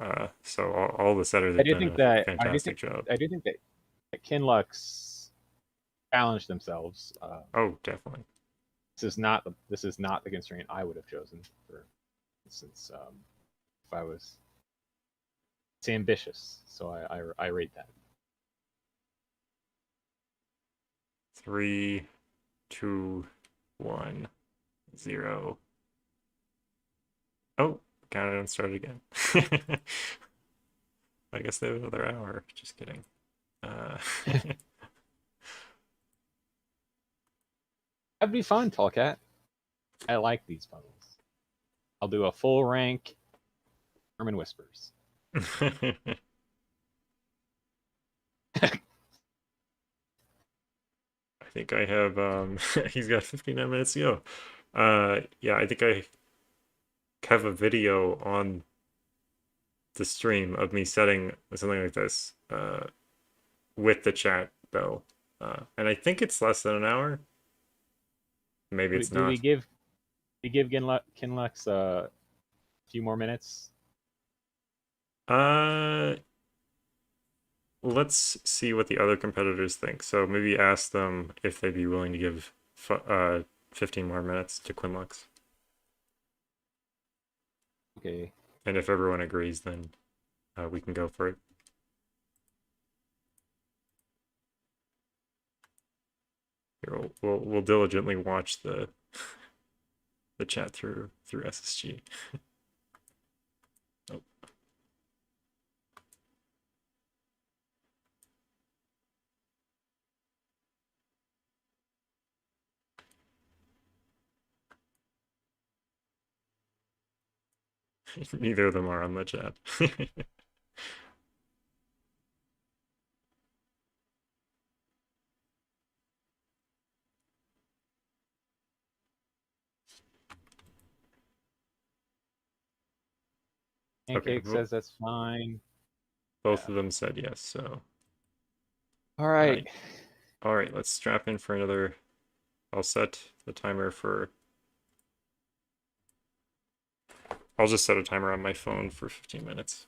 so all the setters I have do done think a that fantastic job. Qinlux challenged themselves. Oh, definitely. This is not the constraint I would have chosen. For instance, if I was, it's ambitious, so I rate that. 3, 2, 1, 0. Oh, countdown started again. I guess they have another hour. Just kidding. Uh, That'd be fun, Tallcat. I like these puzzles. I'll do a full rank Herman Whispers. I think I have he's got 59 minutes to go. Yeah, I think I have a video on the stream of me setting something like this with the chat though. And I think it's less than an hour. Maybe it's Do not. we give Kinlux a few more minutes? Uh let's see what the other competitors think. So maybe ask them if they'd be willing to give 15 more minutes to Qinlux. Okay. And if everyone agrees, then we can go for it. Here, we'll diligently watch the chat through SSG. Oh. Neither of them are on the chat. Okay, Pancake says that's fine. both Yeah. of them said yes, so. All right. All right, let's strap in for another. I'll set the timer for. I'll just set a timer on my phone for 15 minutes.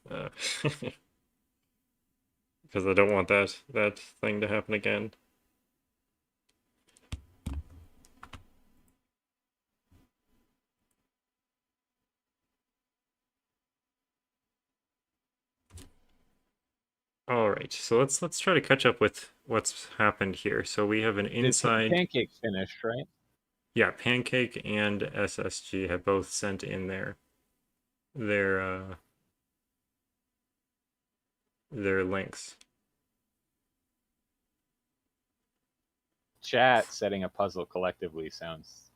Because I don't want that thing to happen again. All right, so let's try to catch up with what's happened here. So we have an inside. Pancake finished, right? Yeah, Pancake and SSG have both sent in their their links. Chat setting a puzzle collectively sounds.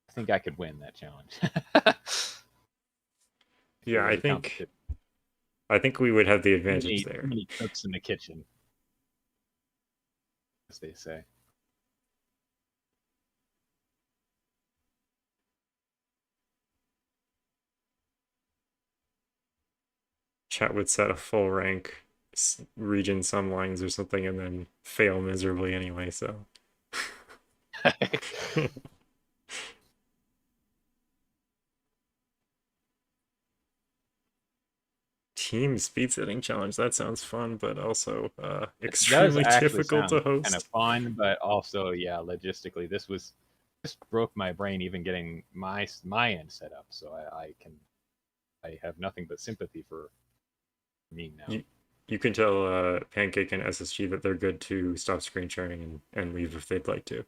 I think I could win that challenge. Yeah, I think we would have the advantage Too there. many cooks in the kitchen, as they say. Chat would set a full rank region some lines or something and then fail miserably anyway, so. Team speed setting challenge. That sounds fun, but also It does extremely actually difficult to sound kind of host. fun, but also, yeah, logistically, this broke my brain even getting my end set up. So I have nothing but sympathy for me now. You can tell Pancake and SSG that they're good to stop screen sharing and leave if they'd like to.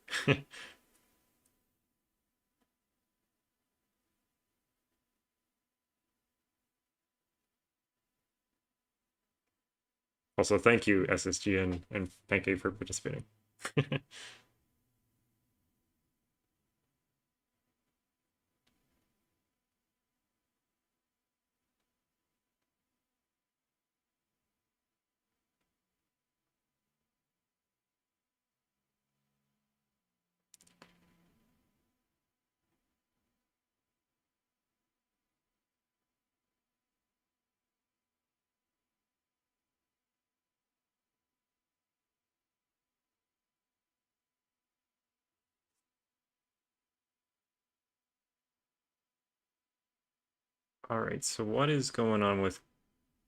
Also, thank you, SSG and Pancake, for participating. All right, so what is going on with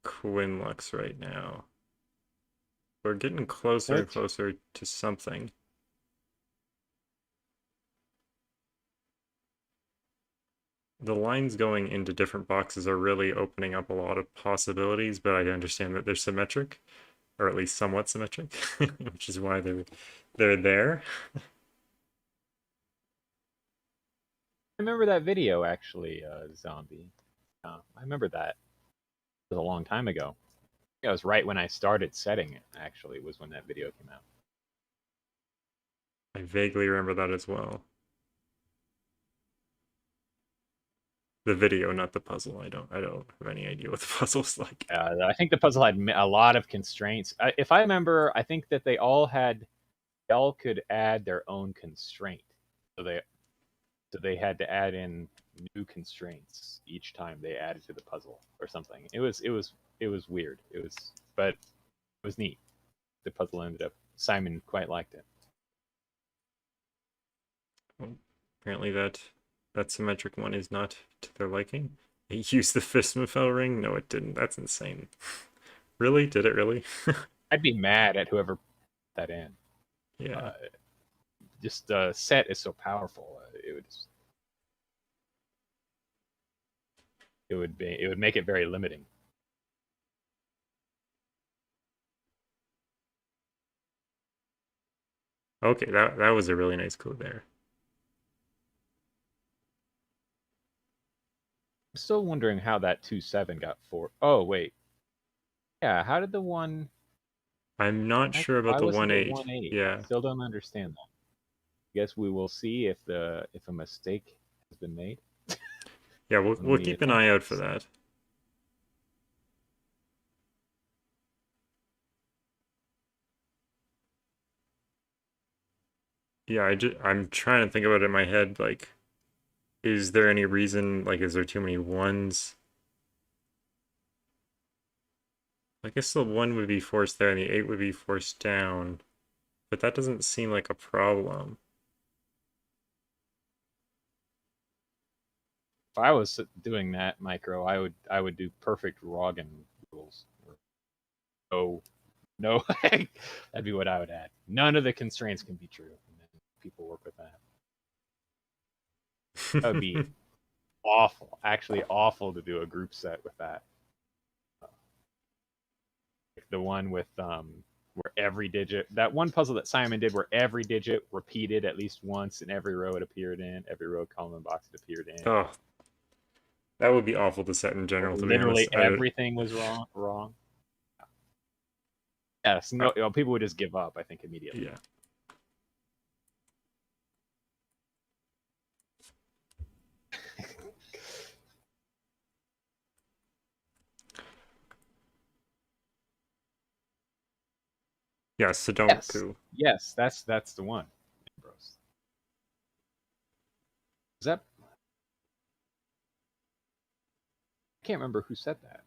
Qinlux right now? We're getting closer and closer to something. The lines going into different boxes are really opening up a lot of possibilities, but I understand that they're symmetric, or at least somewhat symmetric, which is why they're there. I remember that video actually, Zombie. I remember that. It was a long time ago. It was right when I started setting it. Actually, was when that video came out. I vaguely remember that as well. The video, not the puzzle. I don't have any idea what the puzzle's like. I think the puzzle had a lot of constraints. If I remember, I think that they all could add their own constraint. So they had to add in new constraints each time they added to the puzzle or something. It was weird. But it was neat. The puzzle ended up. Simon quite liked it. Well, apparently that symmetric one is not to their liking. It used the Fistmafel ring? No, it didn't. That's insane. Really? Did it really? I'd be mad at whoever put that in. Yeah. Just the set is so powerful. It would make it very limiting. Okay, that was a really nice clue there. I'm still wondering how that 2-7 got 4. Oh wait, yeah. How did the one? I'm not sure about Why the wasn't it 1-8. 1-8? I Yeah. still don't understand that. Guess we will see if a mistake has been made. Yeah, we'll keep an eye out for that. Yeah, I'm trying to think about it in my head, like, is there any reason, like, is there too many ones? I guess the 1 would be forced there and the 8 would be forced down, but that doesn't seem like a problem. If I was doing that micro, I would do perfect Roggen rules. No, no, that'd be what I would add. None of the constraints can be true, and then people work with that. That would be awful, actually awful to do a group set with that. Like the one with where every digit, that one puzzle that Simon did where every digit repeated at least once in every row it appeared in, every row, column, and box it appeared in. Oh, that would be awful to set in general, to be Literally honest. everything was wrong. Yes, no, Uh, people would just give up, I think, immediately. yeah. Yeah, Yes, Sudoku. yes, that's the one. Ambrose. Is that? I can't remember who said that.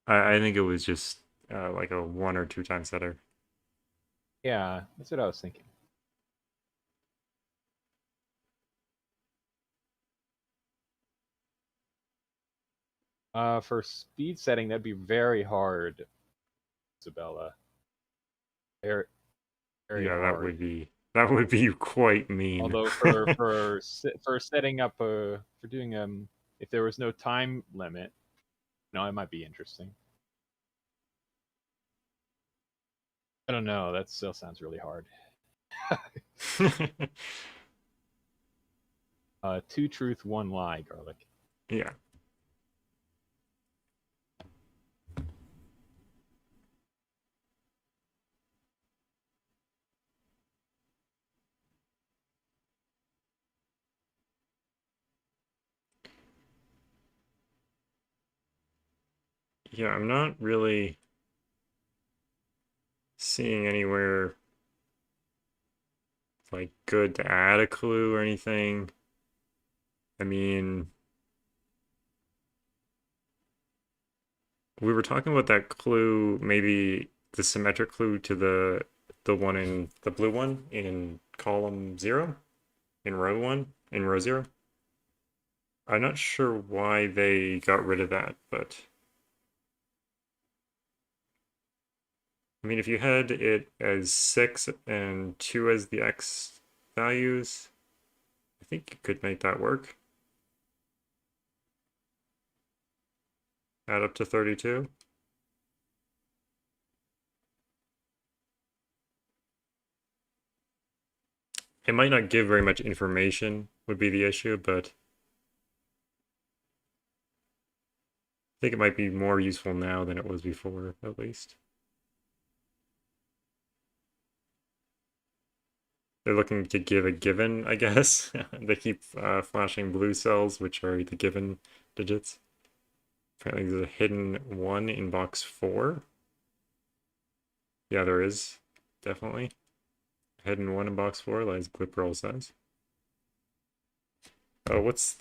I think it was just like a 1 or 2 time setter. Yeah, that's what I was thinking. For speed setting, that'd be very hard, Isabella. Very, very Yeah, hard. that would be quite mean. Although for setting up for doing if there was no time limit, no, it might be interesting. I don't know. That still sounds really hard. Two truth, one lie, garlic. Yeah. Yeah, I'm not really seeing anywhere like good to add a clue or anything. I mean, we were talking about that clue, maybe the symmetric clue to the one in the blue one in column 0, in row 1, in row 0. I'm not sure why they got rid of that, but I mean, if you had it as 6 and 2 as the x values, I think you could make that work. Add up to 32. It might not give very much information, would be the issue, but I think it might be more useful now than it was before, at least. They're looking to give a given, I guess. They keep flashing blue cells, which are the given digits. Apparently there's a hidden 1 in box 4. Yeah, there is, definitely. Hidden 1 in box 4, as Glipperl says. Oh, what's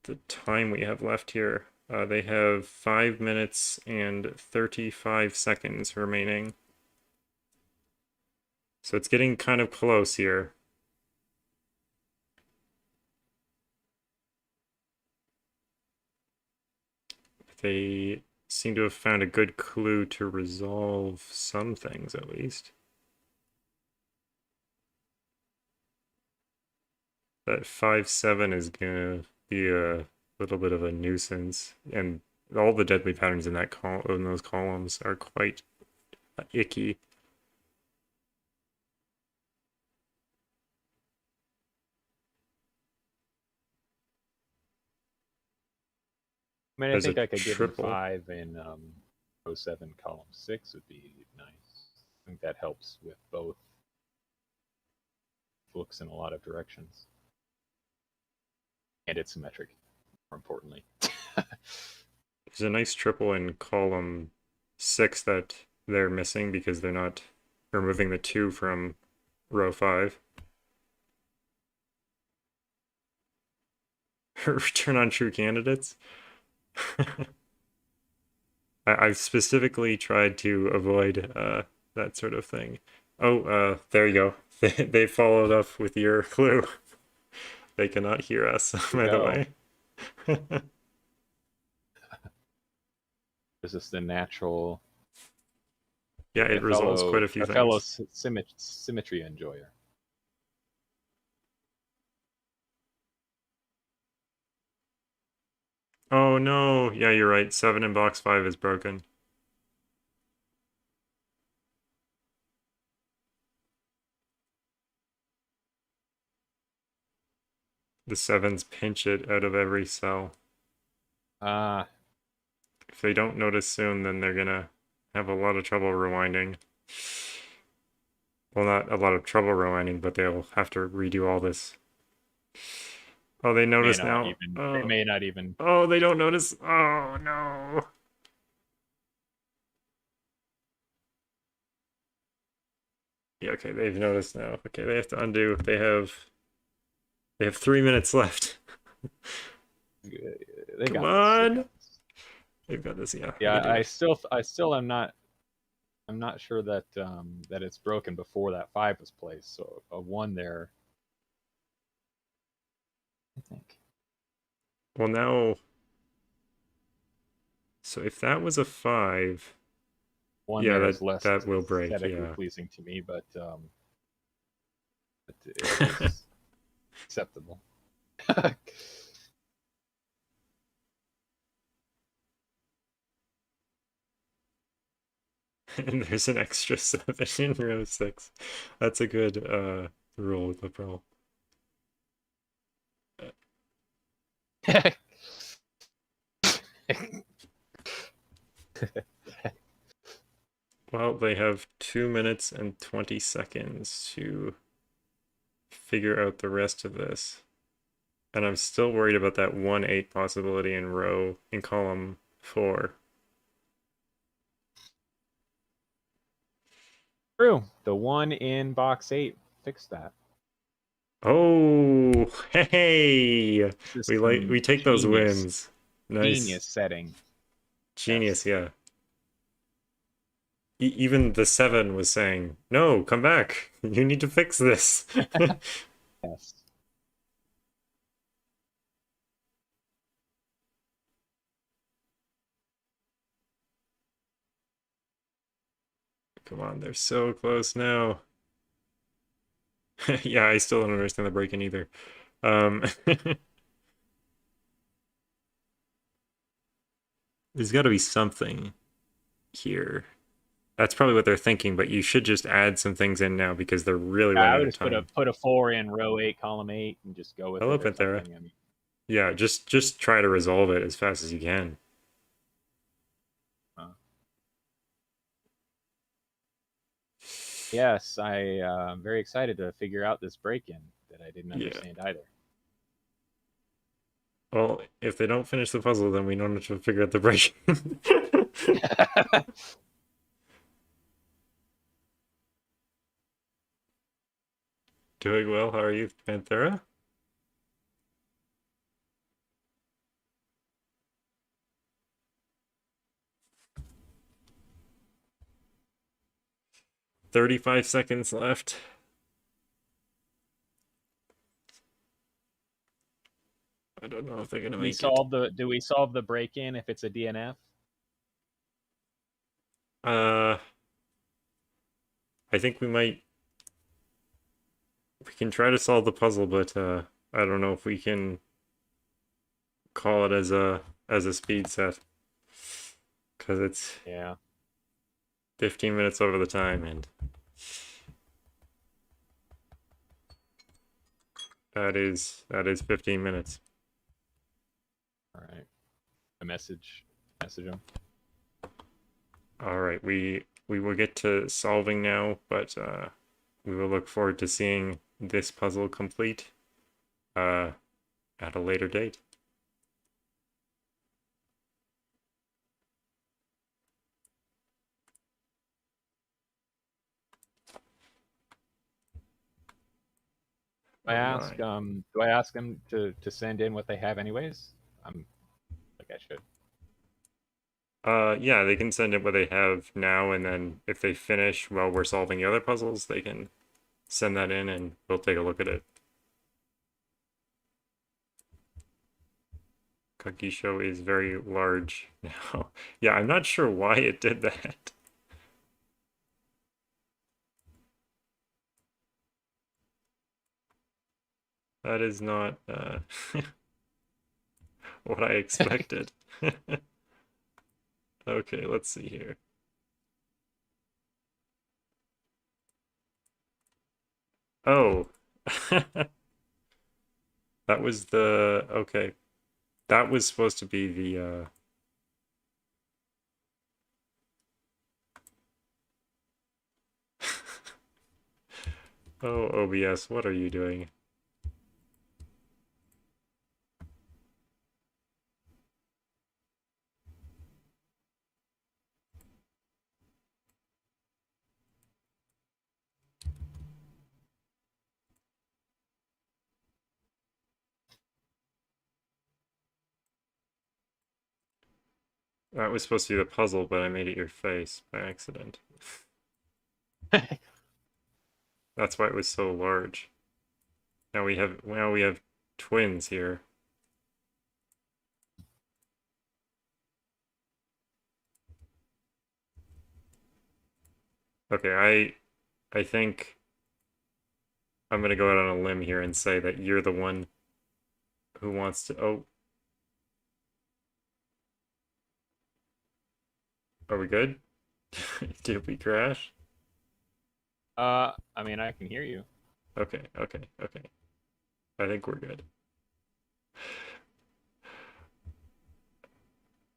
the time we have left here? They have 5 minutes and 35 seconds remaining. So it's getting kind of close here. They seem to have found a good clue to resolve some things, at least. That 5-7 is gonna be a little bit of a nuisance, and all the deadly patterns in in those columns are quite icky. I mean, I There's a think like a given triple. 5 in 07 column 6 would be nice. I think that helps with both. Looks in a lot of directions. And it's symmetric, more importantly. There's a nice triple in column 6 that they're missing because they're not removing the 2 from row 5. Return on true candidates. I've specifically tried to avoid that sort of thing. Oh, there you go. They followed up with your clue. They cannot hear us, Here we by the go. way. This is the natural, Yeah, it resolves quite a few a fellow things. symmetry enjoyer. Oh no, yeah, you're right. 7 in box 5 is broken. The 7s pinch it out of every cell. Ah, If they don't notice soon, then they're gonna have a lot of trouble rewinding. Well, not a lot of trouble rewinding, but they'll have to redo all this. Oh, they may notice not now. even. They Oh, may not even. oh, they don't notice. Oh no. Yeah, okay, they've noticed now. Okay, they have to undo. They have 3 minutes left. They Come got this. They got on. this. They've got this. Yeah, we Yeah, can do it. I still am not. I'm not sure that that it's broken before that 5 was placed. So a 1 there, I think. Well, now, so if that was a 5, 1 yeah, there that is less that will break. aesthetically Yeah. pleasing to me, but it is acceptable. And there's an extra 7 in row 6. That's a good rule with the pro. Well, they have 2 minutes and 20 seconds to figure out the rest of this. And I'm still worried about that 1-8 possibility in column 4. True. The 1 in box 8 fixed that. Oh, hey! This is We some take those wins. Nice. genius setting. Genius, Yes. yeah. Even the 7 was saying, "No, come back. You need to fix this." Yes. Come on, they're so close now. Yeah, I still don't understand the break-in either. There's got to be something here. That's probably what they're thinking, but you should just add some things in now because they're really I running would out of just time. put a 4 in row 8, column 8, and just go with Hello, it or Panthera. something. I mean, Yeah, just try to resolve it as fast as you can. uh, yes, I'm very excited to figure out this break-in that I didn't Yeah. understand either. Well, if they don't finish the puzzle, then we don't have to figure out the break. Doing well. How are you, Panthera? $35 seconds left. I don't know if they're gonna make it. Do we solve the break-in if it's a DNF? Uh, I think we can try to solve the puzzle, but I don't know if we can call it as a speed set because it's Yeah. 15 minutes over the time, and that is 15 minutes. All right. A message them. All right, we will get to solving now, but we will look forward to seeing this puzzle complete uh, at a later date. All right. Do I ask them to send in what they have anyways? I'm like I should. Yeah, they can send in what they have now, and then if they finish while we're solving the other puzzles, they can send that in and we'll take a look at it. Kagisho is very large now. Yeah, I'm not sure why it did that. That is not what I expected. Okay, let's see here. Oh, that was the okay. That was supposed to be the Oh, OBS, what are you doing? That was supposed to be the puzzle, but I made it your face by accident. That's why it was so large. Now we have twins here. Okay, I think I'm gonna go out on a limb here and say that you're the one who wants to. Oh, are we good? Did we crash? I mean, I can hear you. Okay, okay, okay. I think we're good.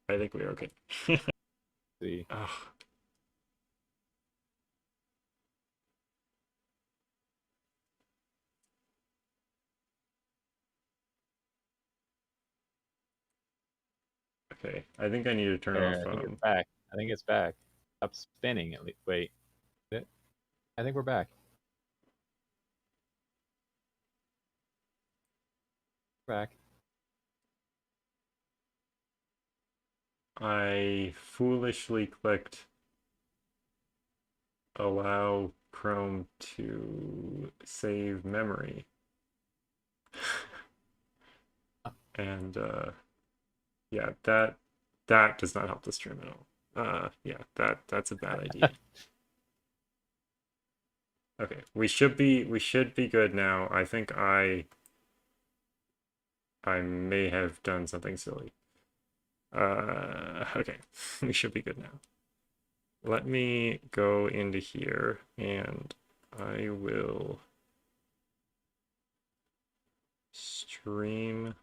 I think we're okay. See. Oh, okay. I think I need to turn There, off. I think it's back. I think it's back. Stop spinning at least. Wait. Is it? I think we're back. Back. I foolishly clicked allow Chrome to save memory. And yeah, that does not help the stream at all. Yeah, that's a bad idea. Okay, we should be good now. I think I may have done something silly. Okay, we should be good now. Let me go into here and I will stream.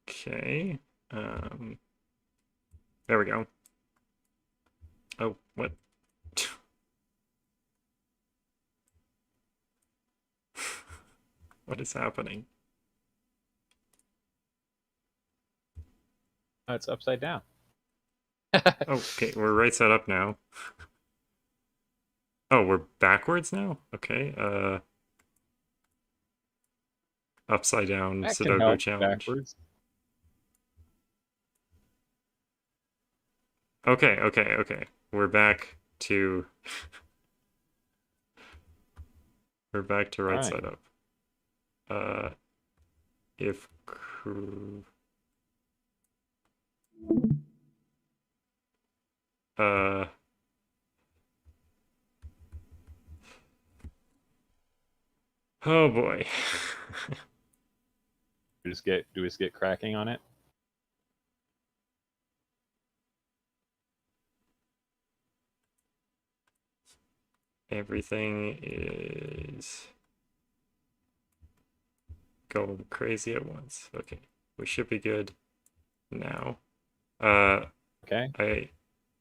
Okay. Um, there we go. Oh, what? What is happening? Oh, it's upside down. Okay, we're right side up now. Oh, we're backwards now? Okay. Upside down That can Sudoku help challenge. backwards. Okay, okay, okay. We're back to we're back to All right right. side up. Uh if uh oh boy. Do we just get cracking on it? Everything is going crazy at once. Okay. We should be good now. Uh Okay.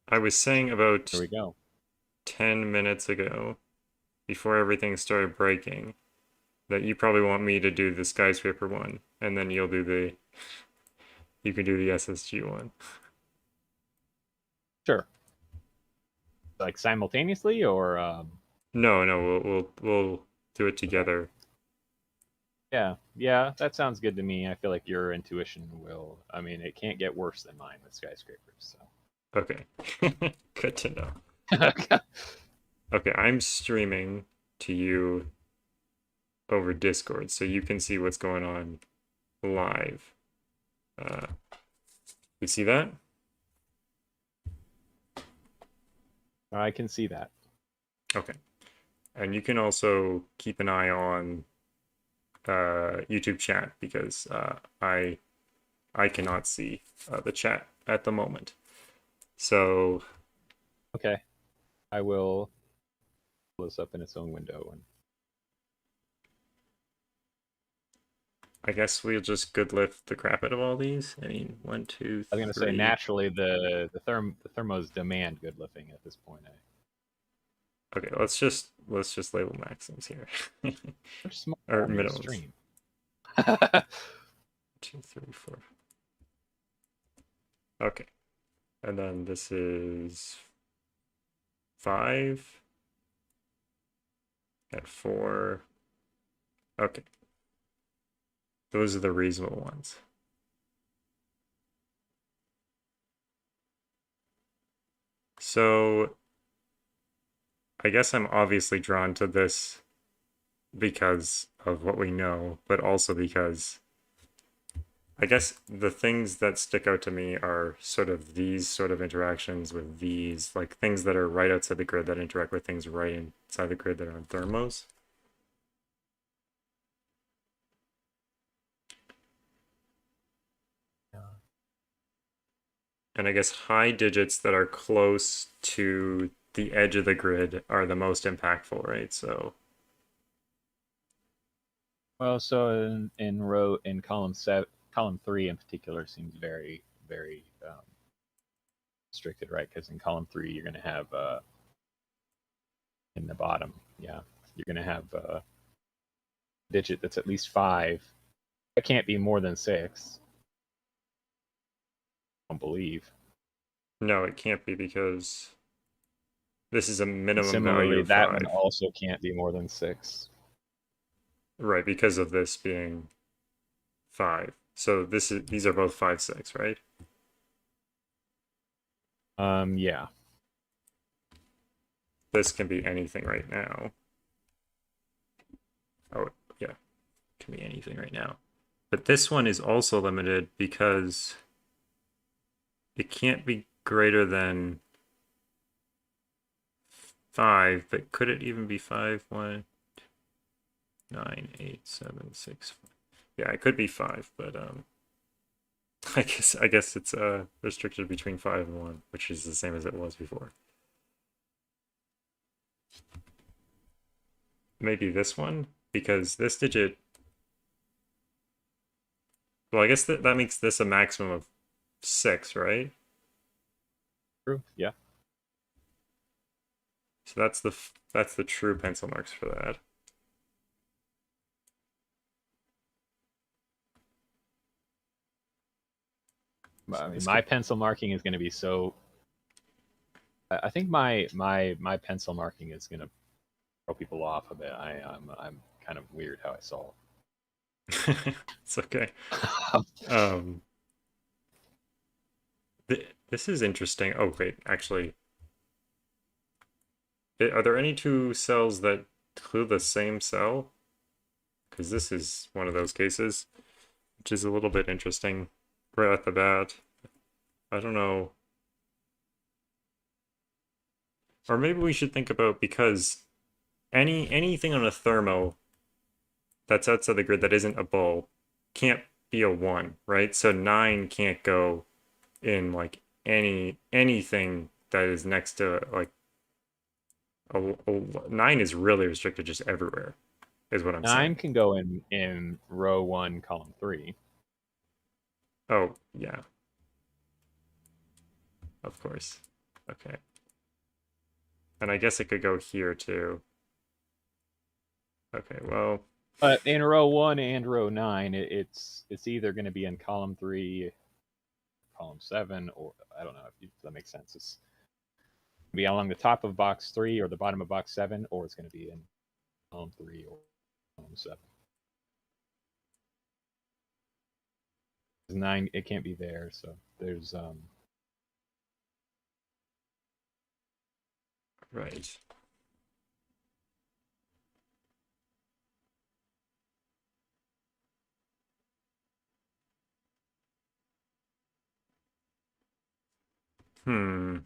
I was saying about Here we go. 10 minutes ago, before everything started breaking, that you probably want me to do the skyscraper one, and then you can do the SSG one. Sure. Like simultaneously, or No, no, we'll do it together. yeah, that sounds good to me. I feel like your intuition will. I mean, it can't get worse than mine with skyscrapers. So. Okay. Good to know. Okay, I'm streaming to you over Discord, so you can see what's going on live. You see that? I can see that. Okay. And you can also keep an eye on YouTube chat because I cannot see the chat at the moment. So Okay, I will pull this up in its own window. And I guess we'll just good lift the crap out of all these. I mean, one, two, I was gonna say, three. naturally, the thermos demand good lifting at this point. Okay, let's just label maxims here. We're small Or on the minimums. stream. 2, 3, 4. Okay. And then this is 5 at 4. Okay. Those are the reasonable ones. So I guess I'm obviously drawn to this because of what we know, but also because I guess the things that stick out to me are sort of these sort of interactions with these, like things that are right outside the grid that interact with things right inside the grid that are on thermos. And I guess high digits that are close to the edge of the grid are the most impactful, right? So Well, so in column 3 in particular seems very restricted, right? Because in column 3 you're going to have in the bottom, yeah, you're going to have a digit that's at least 5. It can't be more than 6. I don't believe. no, it can't be because this is a And minimum value similarly, of that one 5. also can't be more than 6. Right, because of this being 5. So these are both 5, 6, right? Yeah. This can be anything right now. Oh, yeah, can be anything right now. But this one is also limited because it can't be greater than 5, but could it even be 5? 1, 9, 8, 7, 6. 5. Yeah, it could be 5, but I guess it's restricted between 5 and 1, which is the same as it was before. Maybe this one, because this digit. Well, I guess that makes this a maximum of 6, right? True. Yeah. So that's the true pencil marks for that. So I mean, this my could pencil marking is going to be so. I think my pencil marking is going to throw people off a bit. I'm kind of weird how I solve. it's okay. Um, this is interesting. Oh wait, actually, are there any two cells that clue the same cell? Because this is one of those cases, which is a little bit interesting right off the bat. I don't know. Or maybe we should think about because anything on a thermo that's outside the grid that isn't a bulb can't be a 1, right? So 9 can't go in like anything that is next to like a 9 is really restricted just everywhere, is what I'm 9 saying. can go in row 1, column 3. Oh, yeah. Of course. Okay. And I guess it could go here too. Okay, well, But in row 1 and row 9, it's either going to be in column 3, column 7, or I don't know if that makes sense. It's going to be along the top of box 3 or the bottom of box 7, or it's going to be in column 3 or column 7. 9, it can't be there, so there's right. Hmm.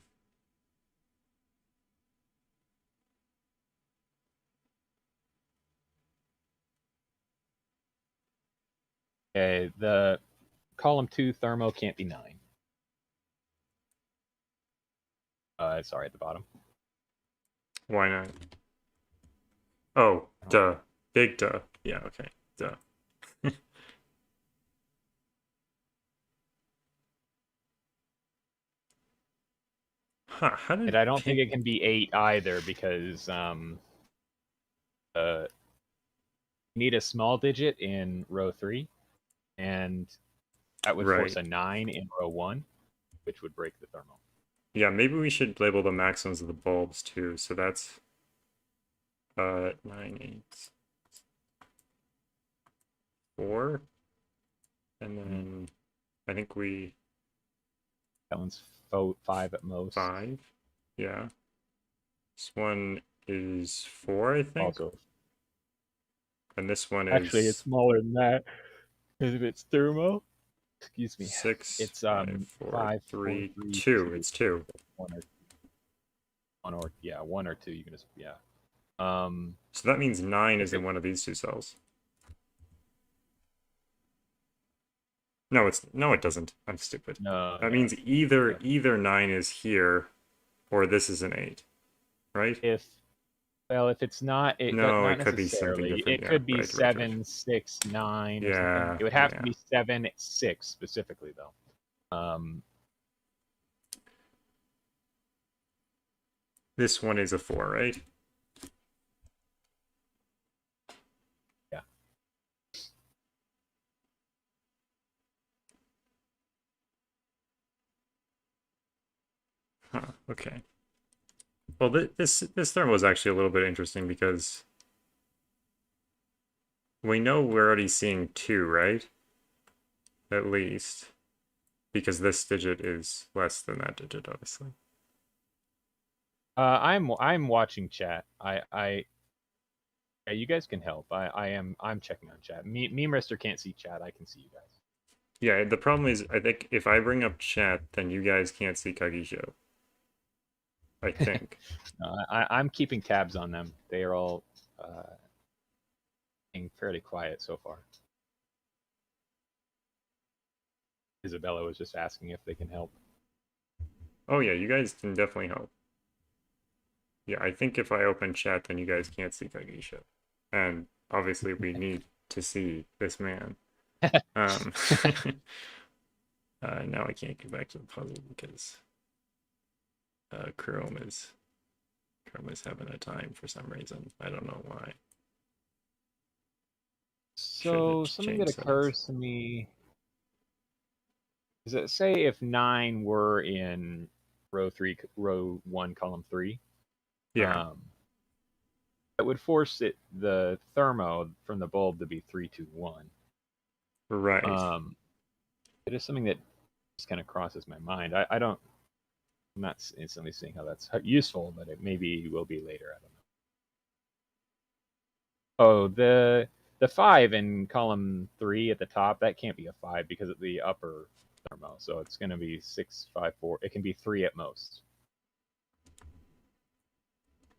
okay, the column 2 thermo can't be 9. Sorry, at the bottom. Why not? Oh, duh. Big duh. Yeah, okay. Duh. Huh, how And did I don't think pink... it can be 8 either because you need a small digit in row 3, and that would force Right. a 9 in row 1, which would break the thermal. Yeah, maybe we should label the maxims of the bulbs too. So that's 9, 8, 4. And then I think we That one's 5 at most. 5. Yeah. This one is 4, I think. Also, And this one actually, it's is smaller than that because if it's thermo, excuse me, 6, it's 5, 4, 5, 4, 3, 3, 2. 2, It's 2. 1 or yeah, 1 or 2. You can just So that means 9 if is in it one of these two cells. No, it doesn't. I'm stupid. no That no means either 9 is here or this is an 8, right? if if it's not No, not it could be something necessarily, different. it Yeah, could be right. 7, 6, 9 or something. Yeah, It would have to yeah. be 7, 6 specifically though. This one is a 4, right? Yeah. Huh, okay. Well, this thermal is actually a little bit interesting because we know we're already seeing 2, right? At least. Because this digit is less than that digit, obviously. I'm watching chat. Yeah, you guys can help. I'm checking on chat. Me Mister can't see chat. I can see you guys. Yeah, the problem is, I think if I bring up chat, then you guys can't see Kagisho. I think. I'm keeping tabs on them. They are all being fairly quiet so far. Isabella was just asking if they can help. Oh yeah, you guys can definitely help. Yeah, I think if I open chat, then you guys can't see Kagisho. And obviously we need to see this man. Um, now I can't get back to the puzzle because Chrome is having a time for some reason. I don't know why. So Should something that change settings. occurs to me is that say if 9 were in row 1, column 3, Yeah, that would force the thermo from the bulb to be 3, 2, 1. right. It is something that just kind of crosses my mind. I'm not instantly seeing how that's useful, but it maybe will be later. I don't know. Oh, the 5 in column 3 at the top, that can't be a 5 because of the upper thermo. So it's going to be 6, 5, 4. It can be 3 at most.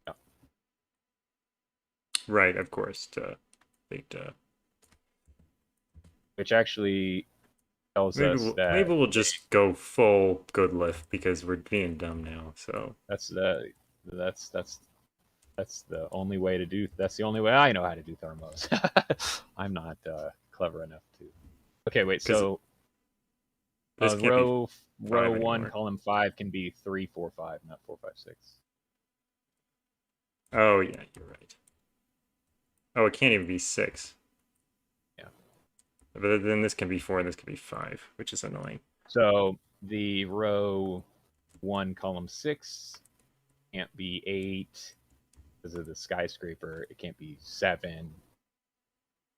Yeah. Right, of course. Big Which actually tells us maybe that we'll just go full good lift because we're being dumb now. So that's the that's that's that's the only way to do. That's the only way I know how to do thermos. I'm not clever enough to. Okay, wait. because So this can't be row 5 1, anymore. column 5 can be 3, 4, 5, not 4, 5, 6. Oh, yeah, you're right. Oh, it can't even be 6. Yeah. But then this can be 4 and this can be 5, which is annoying. So the row 1, column 6 can't be 8 because of the skyscraper. It can't be 7.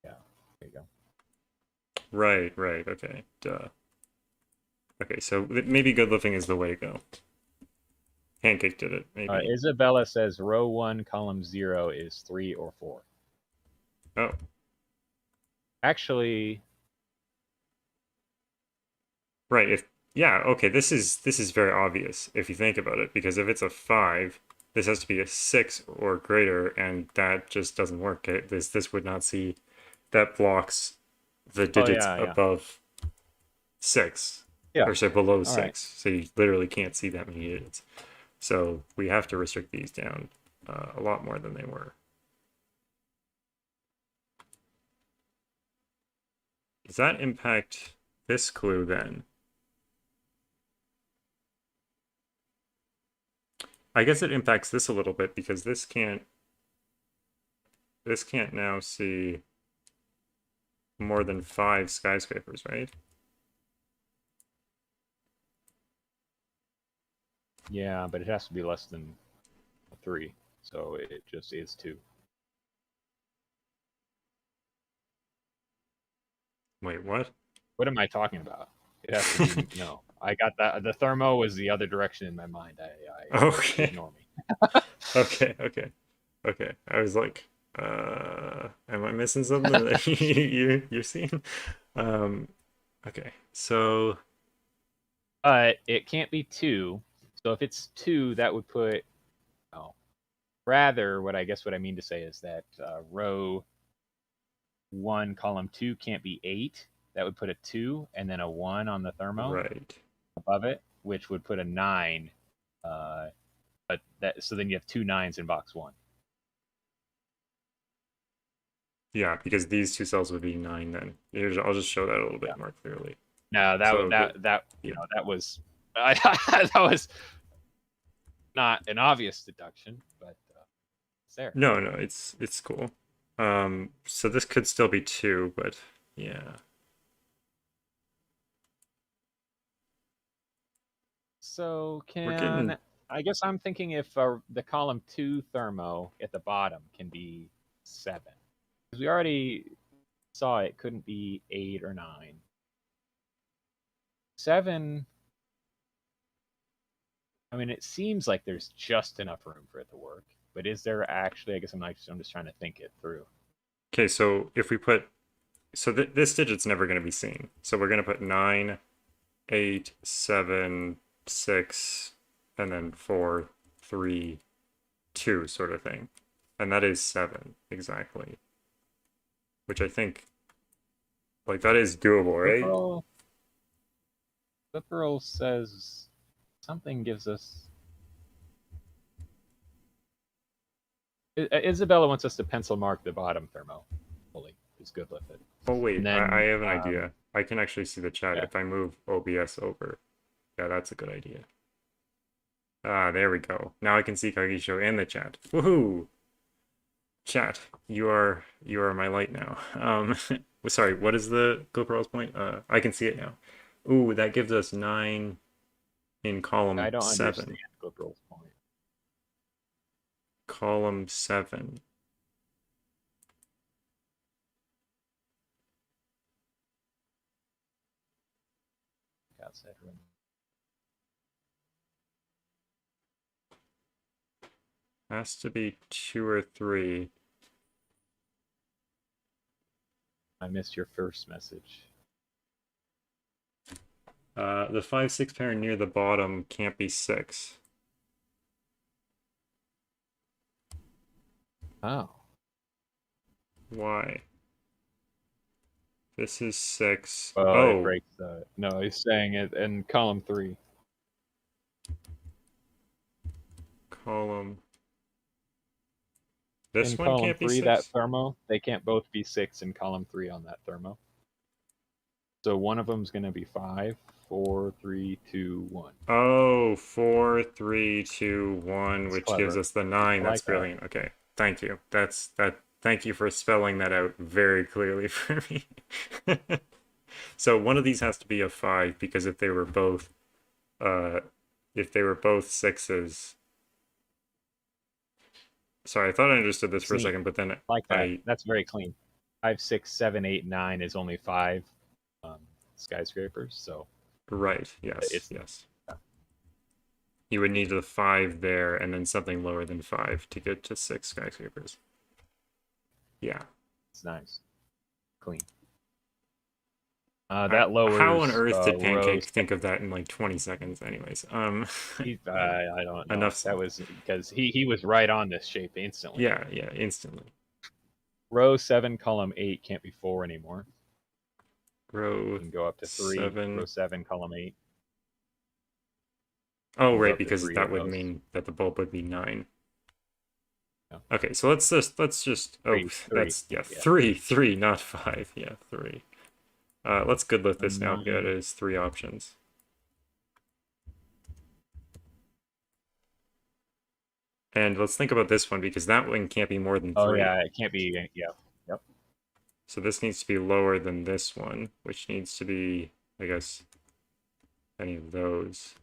Yeah, there you go. Right, right, okay. Duh. Okay, so maybe good living is the way to go. Pancake did it, maybe. Isabella says row 1, column 0 is 3 or 4. Oh, Actually, right. If yeah, okay, this is very obvious if you think about it, because if it's a 5, this has to be a 6 or greater, and that just doesn't work. This would not see that blocks the oh digits yeah, yeah, above 6, yeah. or say below All right. 6. So you literally can't see that many digits. So we have to restrict these down a lot more than they were. Does that impact this clue then? I guess it impacts this a little bit because this can't now see more than 5 skyscrapers, right? Yeah, but it has to be less than 3, so it just is 2. Wait, what? What am I talking about? It has to be no. I got that. The thermo was the other direction in my mind. I Okay. ignore me. Okay, okay. Okay. I was like, am I missing something that you're seeing? Um, okay. So, But it can't be 2. So if it's 2, that would put. Oh, rather, what I mean to say is that row 1, column 2 can't be 8. That would put a 2 and then a 1 on the thermo right. above it, which would put a 9. Uh, but that so then you have 2 9s in box 1. Yeah, because these two cells would be 9 then. I'll just show that a little Yeah. bit more clearly. No, So that yeah. that was that was not an obvious deduction, but it's there. No, no, it's cool. So this could still be 2, but yeah. So We're getting I guess I'm thinking if the column 2 thermo at the bottom can be 7, because we already saw it couldn't be 8 or 9. 7. I mean, it seems like there's just enough room for it to work, but is there actually? I guess I'm just trying to think it through. okay, so if we put so this digit's never going to be seen. So we're going to put 9, 8, 7, 6, and then 4, 3, 2 sort of thing. And that is 7 exactly. Which I think like that is doable, right? Flipperl says something gives us. Isabella wants us to pencil mark the bottom thermo fully. Is good with it. Oh And wait, I then, have an idea. I can actually see the chat yeah. if I move OBS over. Yeah, that's a good idea. Ah, there we go. Now I can see Kagisho in the chat. Woohoo! Chat, you are my light now. Sorry, what is the GoPro's point? I can see it now. Ooh, that gives us 9 in I column don't 7. understand Flipperl's point. Column 7. Outside room. Has to be 2 or 3. I missed your first message. The 5-6 pair near the bottom can't be 6. Oh. Why? This is 6. Well, it Oh, breaks the. No, he's saying it in column 3. column. This In one column can't be 3, that 6? thermo, they can't both be 6 in column 3 on that thermo. So one of them's going to be 5, 4, 3, 2, 1. Oh, 4, 3, 2, 1, It's which gives clever. us the 9. I That's like that. brilliant. Okay, thank you. Thank you for spelling that out very clearly for me. So one of these has to be a 5 because uh if they were both 6s. Sorry, I thought I understood this for a Clean. second, but then I like that. I That's very clean. 5, 6, 7, 8, 9 is only 5 skyscrapers. So right, yes, it's yes. You would need the 5 there and then something lower than 5 to get to 6 skyscrapers. Yeah. nice. Clean. That How on lowers earth did row. Pancake think of that in like 20 seconds anyways? I don't know. Enough. That was because he was right on this shape instantly. Yeah, yeah, instantly. Row 7, column 8 can't be 4 anymore. Row You can go up to 3. Row 7. 7, column 8. Oh, You can go right, up to because 3 that of would those. mean that the bulb would be 9. No, Okay, so let's just oh, 3, 3. that's yeah, Yeah. 3, not 5. Yeah, 3. Let's good lift A this now. That 9. is 3 options. And let's think about this one because that one can't be more than Oh 3. yeah, it can't be. Yeah. Yep. So this needs to be lower than this one, which needs to be, I guess, any of those.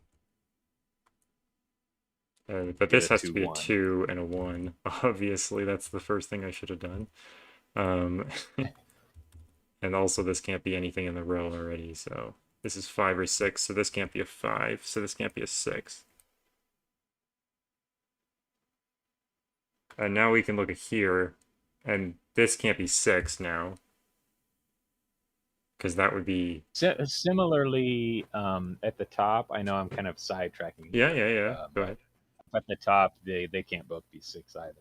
But Get this a has to 2, be a 1. 2 and a 1. Obviously, that's the first thing I should have done. Um, and also, this can't be anything in the row already. So this is 5 or 6. So this can't be a 5. So this can't be a 6. And now we can look at here. And this can't be 6 now. Because that would be... Similarly, at the top, I know I'm kind of sidetracking Yeah, here, yeah, yeah. Go but ahead. at the top, they can't both be 6 either.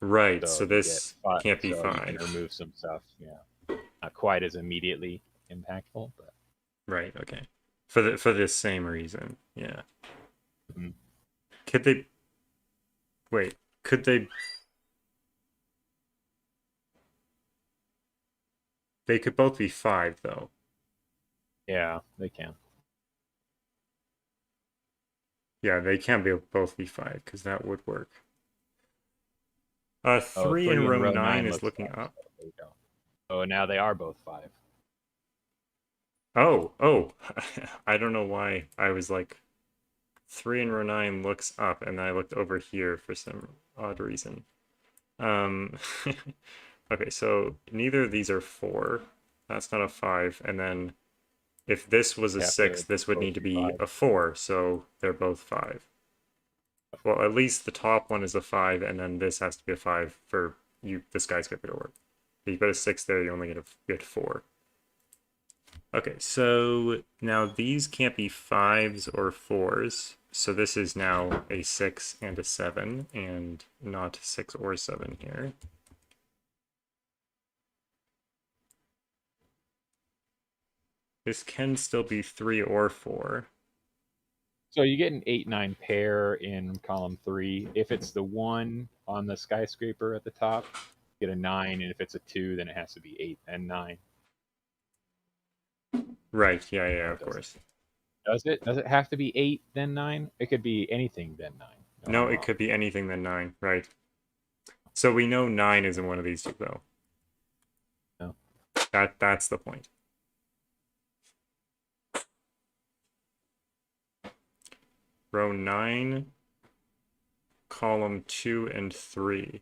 Right. So So you get this 5. can't be So you can 5. remove some stuff. Yeah, not quite as immediately impactful, but Right. Okay. For this same reason. Yeah. Mhm. Could they... Wait. Could they... They could both be 5, though. Yeah, they can. Yeah, they can both be 5, because that would work. Oh, 3 in 3 in row row 9 9 is looks looking up. up. So there you go. Oh, now they are both 5. Oh. I don't know why I was like, 3 in row 9 looks up, and I looked over here for some odd reason. Um, okay, so neither of these are 4. That's not a 5. And then if this was a They have 6, to this would both need to be be 5. a 4, so they're both 5. Well, at least the top one is a 5, and then this has to be a 5 for the skyscraper to work. If you put a 6 there, you only get 4. Okay, so now these can't be 5s or 4s. So this is now a 6 and a 7, and not 6 or 7 here. This can still be 3 or 4. So you get an 8, 9 pair in column 3. If it's the 1 on the skyscraper at the top, you get a 9, and if it's a 2, then it has to be 8 and 9. Right, yeah, No, of it doesn't. course. Does it? Does it have to be 8 then 9? It could be anything then 9. No, No, I'm it wrong. could be anything than 9, right. So we know 9 isn't one of these two, though. No. That's the point. Row 9, column 2 and 3.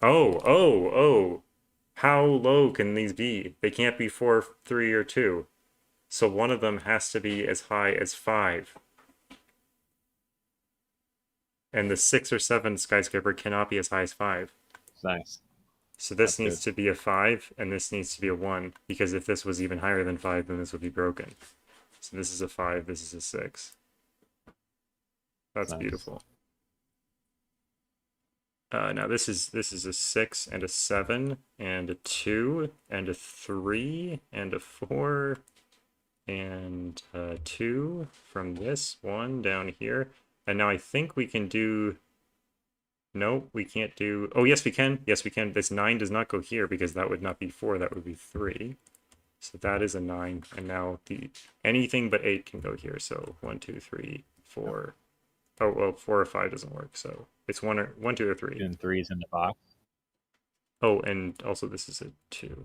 Oh. How low can these be? They can't be 4, 3, or 2. So one of them has to be as high as 5. And the 6 or 7 skyscraper cannot be as high as 5. It's nice. So this That's needs good. to be a 5, and this needs to be a 1, because if this was even higher than 5, then this would be broken. So this is a 5, this is a 6. That's Nice. beautiful. Now this is a 6 and a 7 and a 2 and a 3 and a 4 and 2 from this one down here. And now I think we can do No, we can't do. Oh, yes, we can. Yes, we can. This 9 does not go here because that would not be 4. That would be 3. So that is a 9. And now the anything but 8 can go here. So 1, 2, 3, No. 4. Oh, well, 4 or 5 doesn't work. So it's 1, 2, or 3. 2 and 3 is in the box. Oh, and also this is a 2.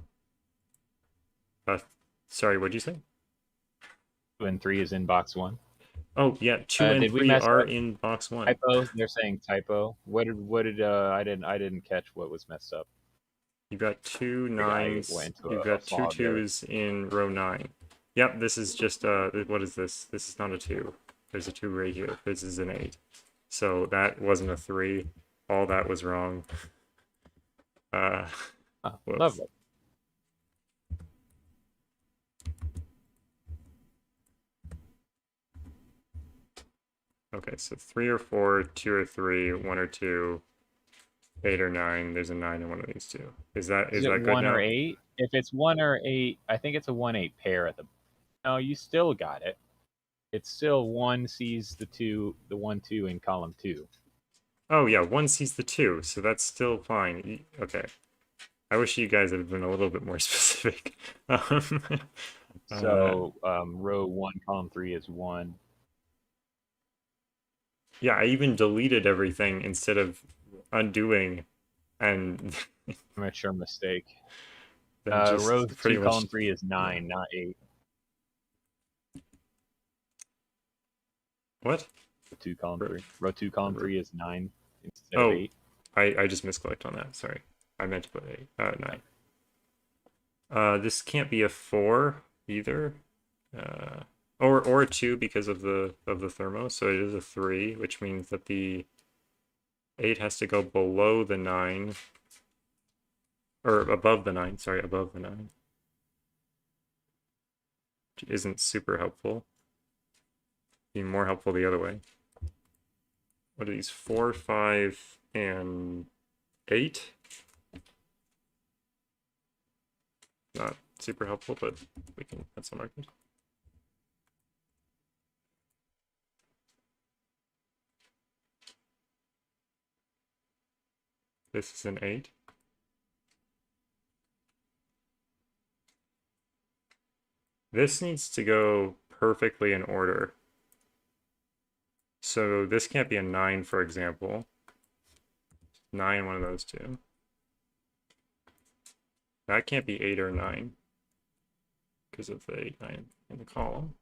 Uh, sorry, what'd you say? 2 and 3 is in box 1. Oh, yeah, 2 and Did we 3 mess are up? in box 1. Typo? They're saying typo. What did I didn't catch what was messed up. You've got two The guy nines. went into You've a got two fog there. twos in row 9. Yep, this is just, what is this? This is not a 2. There's a 2 right here. This is an 8. So that wasn't a 3. All that was wrong. Oh, Whoops. lovely. Okay, so 3 or 4, 2 or 3, 1 or 2, 8 or 9. There's a 9 in one of these two. Is that Is it good 1 or now? 8? If it's 1 or 8, I think it's a 1-8 pair at the. No, you still got it. It's still 1 sees the 1 2 in column 2. Oh yeah, 1 sees the 2, so that's still fine. Okay. I wish you guys had been a little bit more specific. Uh, So row 1, column 3 is 1. yeah, I even deleted everything instead of undoing and Amateur mistake. then Row just pretty 2, much, column 3 is yeah. 9, not 8. What? Row 2, column R- 3. Row 2, column r- 3 is 9 instead of Oh, 8. I just misclicked on that. Sorry. I meant to put 8. 9. This can't be a 4 either. Uh, or a 2 because of the thermo, so it is a 3, which means that the 8 has to go below the 9 or above the 9, sorry, above the 9. Which isn't super helpful. Be more helpful the other way. What are these? 4, 5, and 8? Not super helpful, but we can add some markers. This is an 8. This needs to go perfectly in order. So this can't be a 9, for example. 9, one of those two. That can't be 8 or 9 because of the 8, 9 in the column.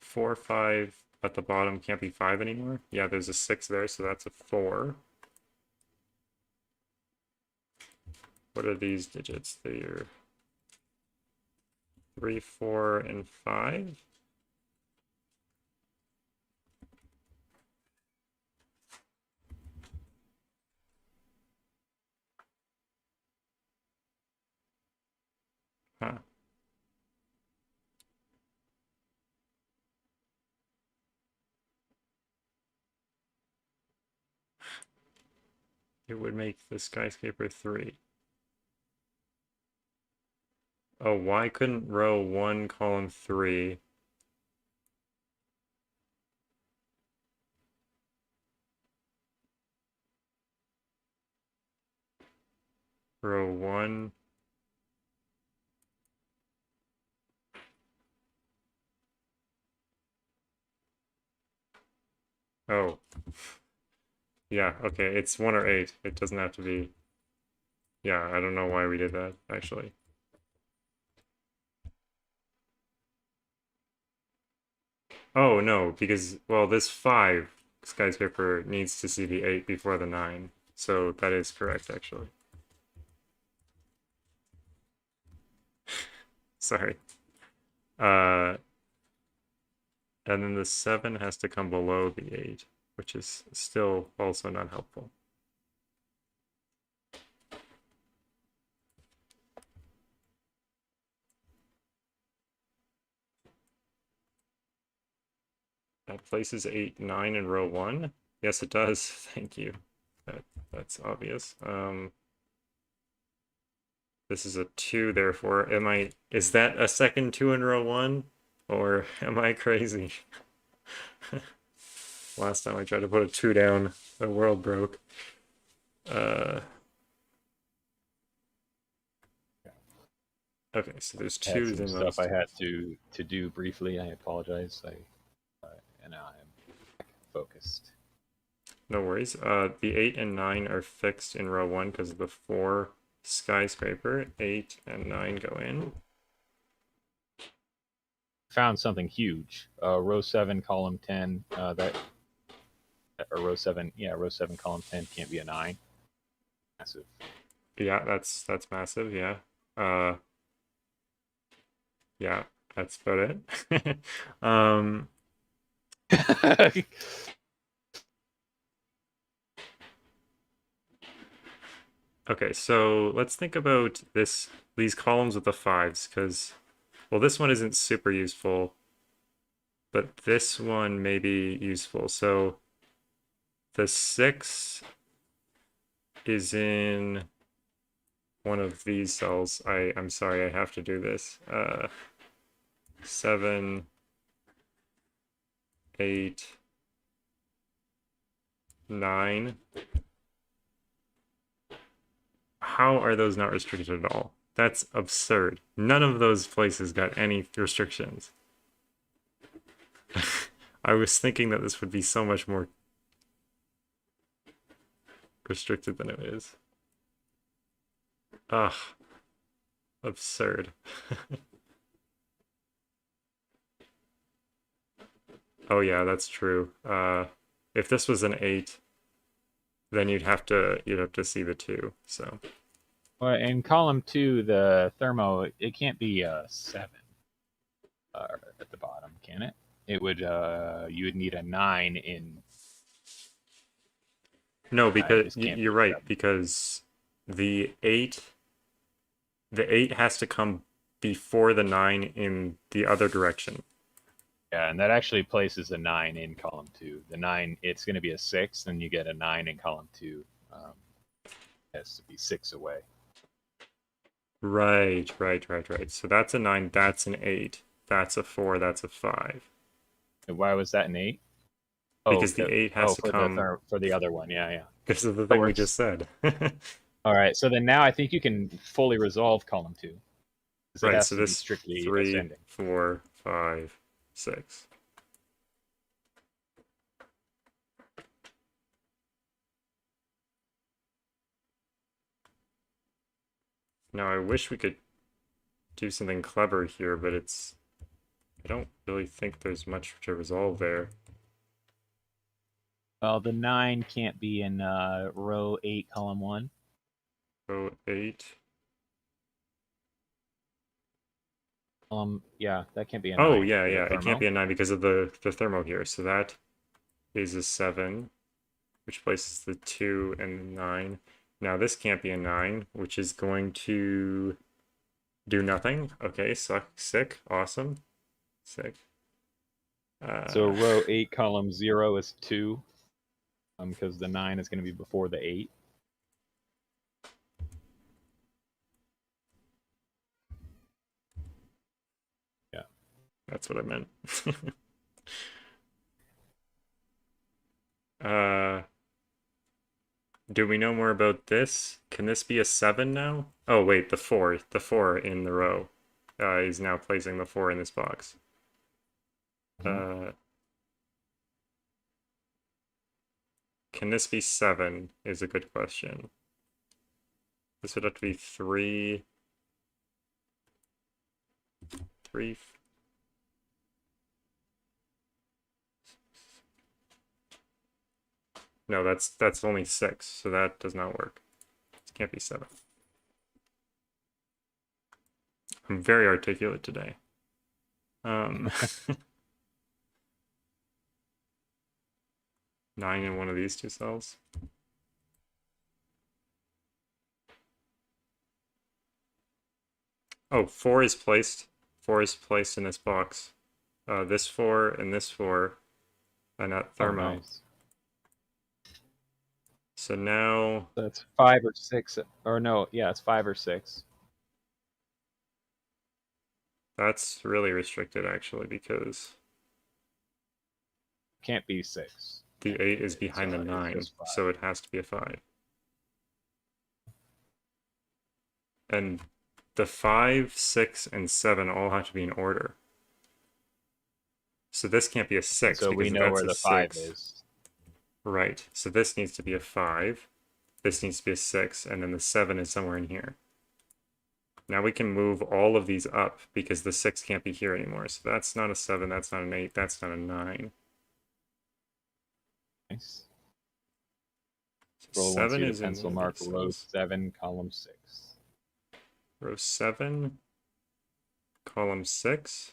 4, 5 at the bottom can't be 5 anymore. Yeah, there's a 6 there, so that's a 4. What are these digits? They're 3, 4, and 5. Huh. It would make the skyscraper 3. Oh, why couldn't row 1, column 3? Row 1. Oh. Yeah, okay, it's 1 or 8. It doesn't have to be. Yeah, I don't know why we did that, actually. Oh, no, because, well, this 5 skyscraper needs to see the 8 before the 9. So that is correct, actually. Sorry. Uh, and then the 7 has to come below the 8, which is still also not helpful. That places 8, 9 in row 1. Yes, it does. Thank you. That's obvious. This is a 2, therefore. Is that a second 2 in row 1? Or am I crazy? Last time I tried to put a 2 down, the world broke. Uh, okay, so there's I had twos some in stuff those I two. had to do briefly. I apologize. And now I'm focused. No worries. The 8 and 9 are fixed in row 1 because of the 4 skyscraper. 8 and 9 go in. Found something huge. Row 7, column 10. Or row 7, yeah, row 7, column 10 can't be a 9. Massive. Yeah, that's massive, yeah. Uh, yeah, that's about it. um, okay, so let's think about these columns with the 5s, because, well, this one isn't super useful, but this one may be useful. So the 6 is in one of these cells. I'm sorry, I have to do this. 7, 8, 9. How are those not restricted at all? That's absurd. None of those places got any restrictions. I was thinking that this would be so much more restricted than it is. Ugh, absurd. Oh yeah, that's true. If this was an 8, then you'd have to see the 2. So Well, in column 2, the thermo, it can't be a 7 at the bottom, can it? It would, you would need a 9 in. no, It because just can't be you're a right, 7. because the 8 the 8 has to come before the 9 in the other direction. Yeah, and that actually places a 9 in column 2. The 9, it's going to be a 6, then you get a 9 in column 2. It has to be 6 away. Right. So that's a 9, that's an 8, that's a 4, that's a 5. And why was that an 8? Oh, Because the 8 has to for the come for the other one. Yeah, yeah. because of the That thing we works. just said. All right, so then now I think you can fully resolve column 2 because it Right, has so to be this strictly 3, ascending. 4, 5, 6. Now I wish we could do something clever here, but I don't really think there's much to resolve there. Well, the 9 can't be in row 8, column 1. Row 8. Yeah, that can't be a Oh 9. yeah, The yeah. It can't thermo. be a 9 because of the thermo here. So that is a 7, which places the 2 and the 9. Now this can't be a 9, which is going to do nothing. Okay, sick, awesome, sick. So Uh, row 8, column 0 is 2, because the 9 is going to be before the 8. Yeah. that's what I meant. uh, do we know more about this? Can this be a 7 now? Oh wait, the 4 in the row. He's now placing the 4 in this box. Mhm. Uh, can this be 7 is a good question. This would have to be 3, 3. No, that's only 6, so that does not work. It can't be 7. I'm very articulate today. Um, 9 in one of these two cells. Oh, 4 is placed. 4 is placed in this box. This 4 and this 4 are not Oh, thermo. nice. So now, That's 5 or 6. Or no, yeah, it's 5 or 6. that's really restricted actually because Can't be 6. The 8 is behind the It's 9, just 5. so it has to be a 5. And the 5, 6, and 7 all have to be in order. So this can't be a 6 So we because know that's where a the 5 6. is. Right. So this needs to be a 5. This needs to be a 6, and then the 7 is somewhere in here. Now we can move all of these up because the 6 can't be here anymore. So that's not a 7, that's not an 8, that's not a 9. Nice. So Roll wants 7 you to is in pencil one of mark these row cells. 7, column 6. Row 7, column 6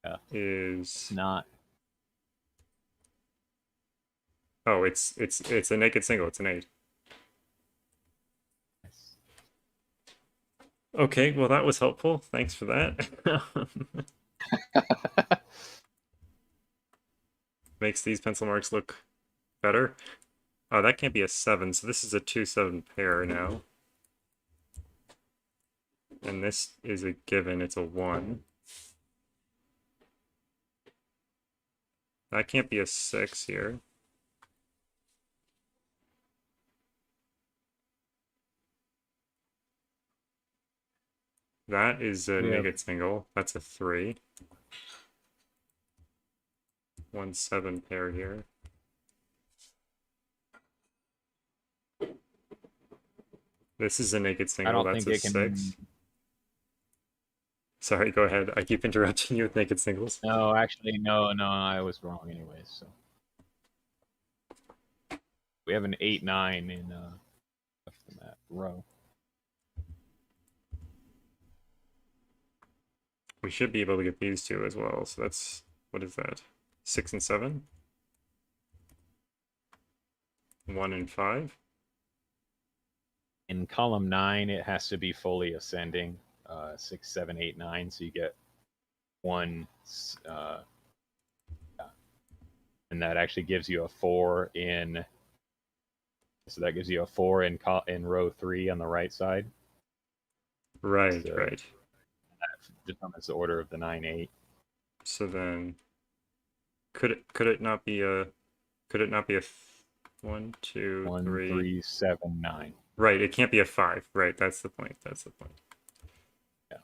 Yeah. is... It's not. Oh, it's a naked single. It's an 8. Nice. Okay, well that was helpful. Thanks for that. Makes these pencil marks look better. Oh, that can't be a 7, so this is a 2-7 pair now. And this is a given, it's a 1. That can't be a 6 here. That is a naked single. That's a 3. 1-7 pair here. This is a naked I single. don't That's think a it can. 6. Sorry, go ahead. I keep interrupting you with naked singles. No, actually, no, I was wrong anyway. So we have an 8-9 in that row. We should be able to get these two as well. So that's, what is that? 6 and 7? 1 and 5? In column 9, it has to be fully ascending. 6, 7, 8, 9. So you get 1, and that actually gives you a 4 in. So that gives you a 4 in row 3 on the right side. Right, So right. that determines the order of the 9, 8. So then, could it not be a 1, 2, 1, 3? 3, 7, 9. Right, it can't be a 5. Right, that's the point. That's the point. Yeah.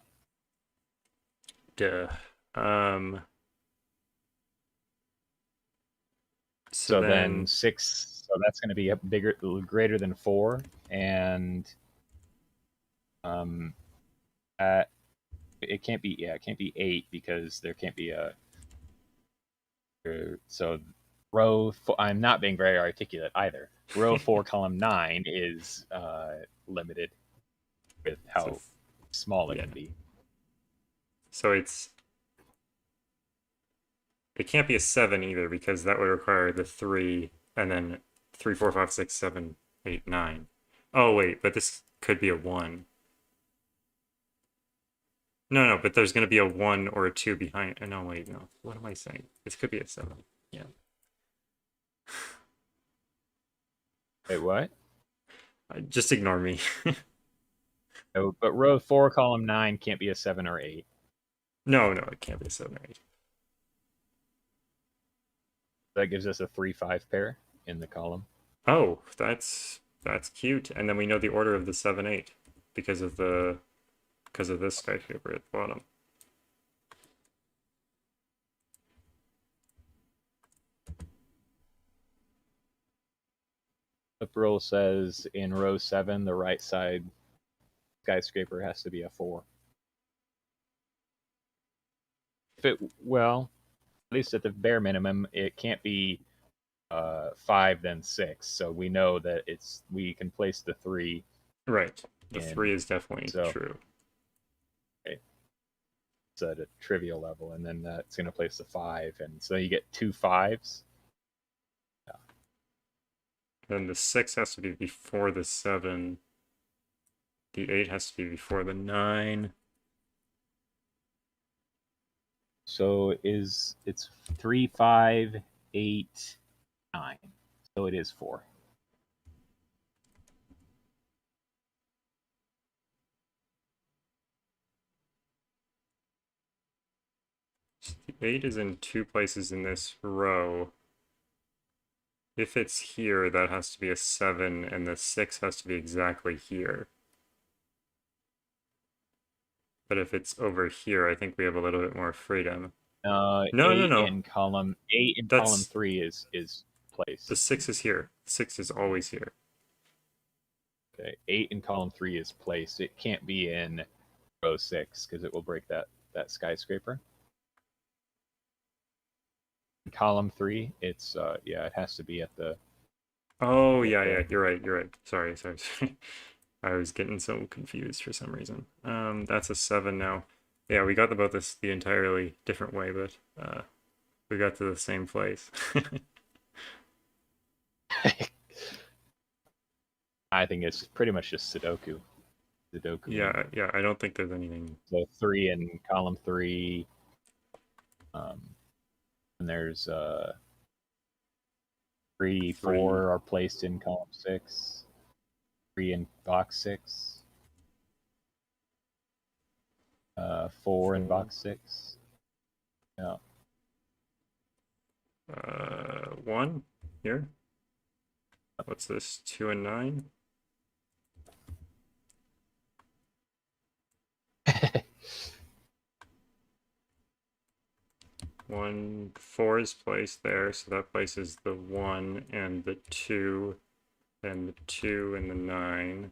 Duh. So then 6. So that's going to be a greater than 4, and it can't be. Yeah, it can't be 8 because there can't be a. So row. I'm not being very articulate either. Row 4, column 9 is limited with how small it yeah. can be. So it can't be a 7 either because that would require the 3 and then 3, 4, 5, 6, 7, 8, 9. Oh wait, but this could be a 1. No, but there's going to be a 1 or a 2 behind. No, wait, no. What am I saying? This could be a 7. Yeah. Wait, what? Just ignore me. Oh, but row 4, column 9 can't be a 7 or 8. No, it can't be a 7 or 8. That gives us a 3, 5 pair in the column. Oh, that's cute. And then we know the order of the 7, 8 because of this skyscraper at the bottom. Flip rule says in row 7, the right side skyscraper has to be a 4. Well, at least at the bare minimum, it can't be 5 then 6. So we know that we can place the 3. Right. The 3 is definitely true. Okay. It's at a trivial level, and then that's going to place the 5, and so you get 2 5s. Yeah. Then the 6 has to be before the 7. The 8 has to be before the 9. So it's 3, 5, 8, 9. So it is 4. The 8 is in 2 places in this row. If it's here, that has to be a 7, and the 6 has to be exactly here. But if it's over here, I think we have a little bit more freedom. No, no, Eight no. in column That's 3 is the place. 6 is here. 6 is always here. Okay, 8 in column 3 is place. It can't be in row 6 because it will break that skyscraper. In column 3, it's yeah, it has to be at the. Oh, At yeah, the yeah, you're right, you're right. Sorry, sorry, sorry. I was getting so confused for some reason. That's a 7 now. Yeah, we got about this the entirely different way, but we got to the same place. I think it's pretty much just Sudoku. Sudoku. Yeah, yeah, I don't think there's anything. So 3 in column 3. And there's 3, 3. 4 are placed in column 6. 3 in box 6. 4 in 4. box 6. Yeah. 1 here. What's this? 2 and 9. 1, 4 is placed there, so that places the 1 and the 2, and the 2 and the 9,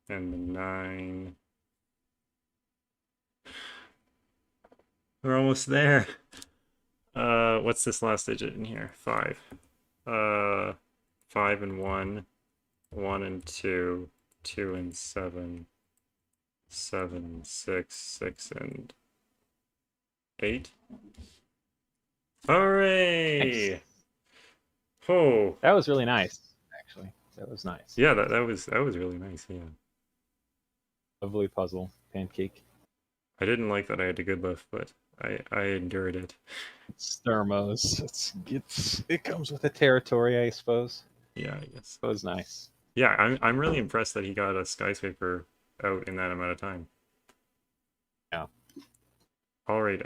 and the 9. We're almost there. What's this last digit in here? 5. 5 and 1, 1 and 2, 2 and 7, 7, 6, 6 and 8. Nice. Hooray! Oh, That was really nice, actually. That was nice. yeah, that was really nice. Yeah, Lovely puzzle. Pancake. I didn't like that I had a good lift, but I endured it. It's thermos. It comes with the territory, I suppose. Yeah, I guess. It was nice. Yeah, I'm really impressed that he got a skyscraper out in that amount of time. Yeah. All right,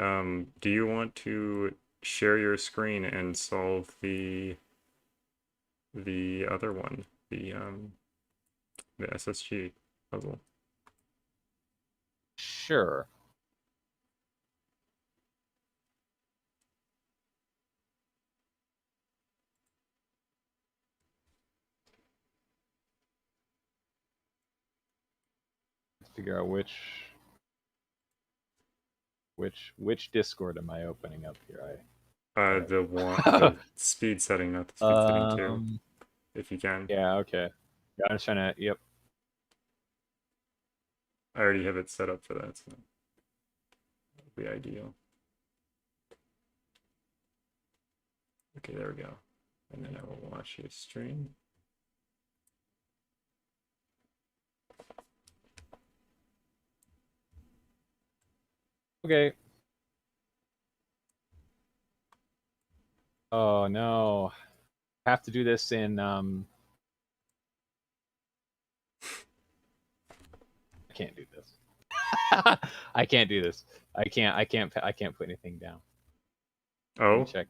do you want to share your screen and solve the other one, the SSG puzzle? Sure. Let's figure out which Discord am I opening up here? The one, the speed setting, not the speed setting two, Um. if you can. Yeah. Okay. Yeah, I'm just trying to. Yep. I already have it set up for that, so that'll be ideal. Okay, there we go. And then I will watch your stream. Okay. Oh no. Have to do this in I can't do this. I can't do this. I can't put anything down. Let me Oh, check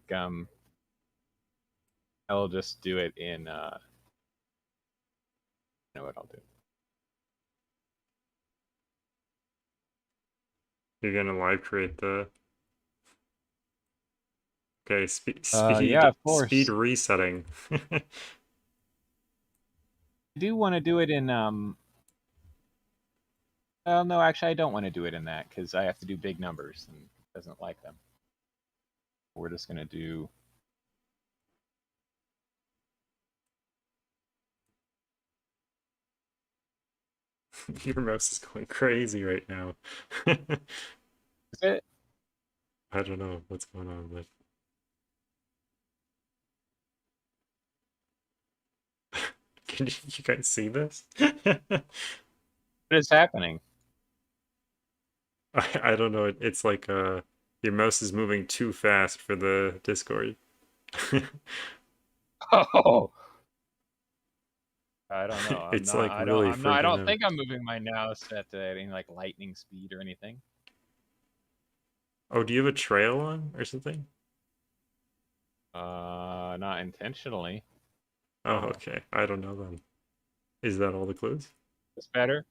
I'll just do it in you know what I'll do. you're gonna live create the. Okay, Yeah, of speed course. resetting. I do want to do it in well, no, actually I don't want to do it in that because I have to do big numbers and it doesn't like them. We're just gonna do Your mouse is going crazy right now. is it? I don't know what's going on, but can you guys see this? What is happening? I don't know. It's like your mouse is moving too fast for the Discord. Oh, I don't know. I'm It's not. like really I freaking don't out. think I'm moving my mouse at any like lightning speed or anything. Oh, do you have a trail on or something? Not intentionally. Oh, okay. I don't know then. Is that all the clues? It's better.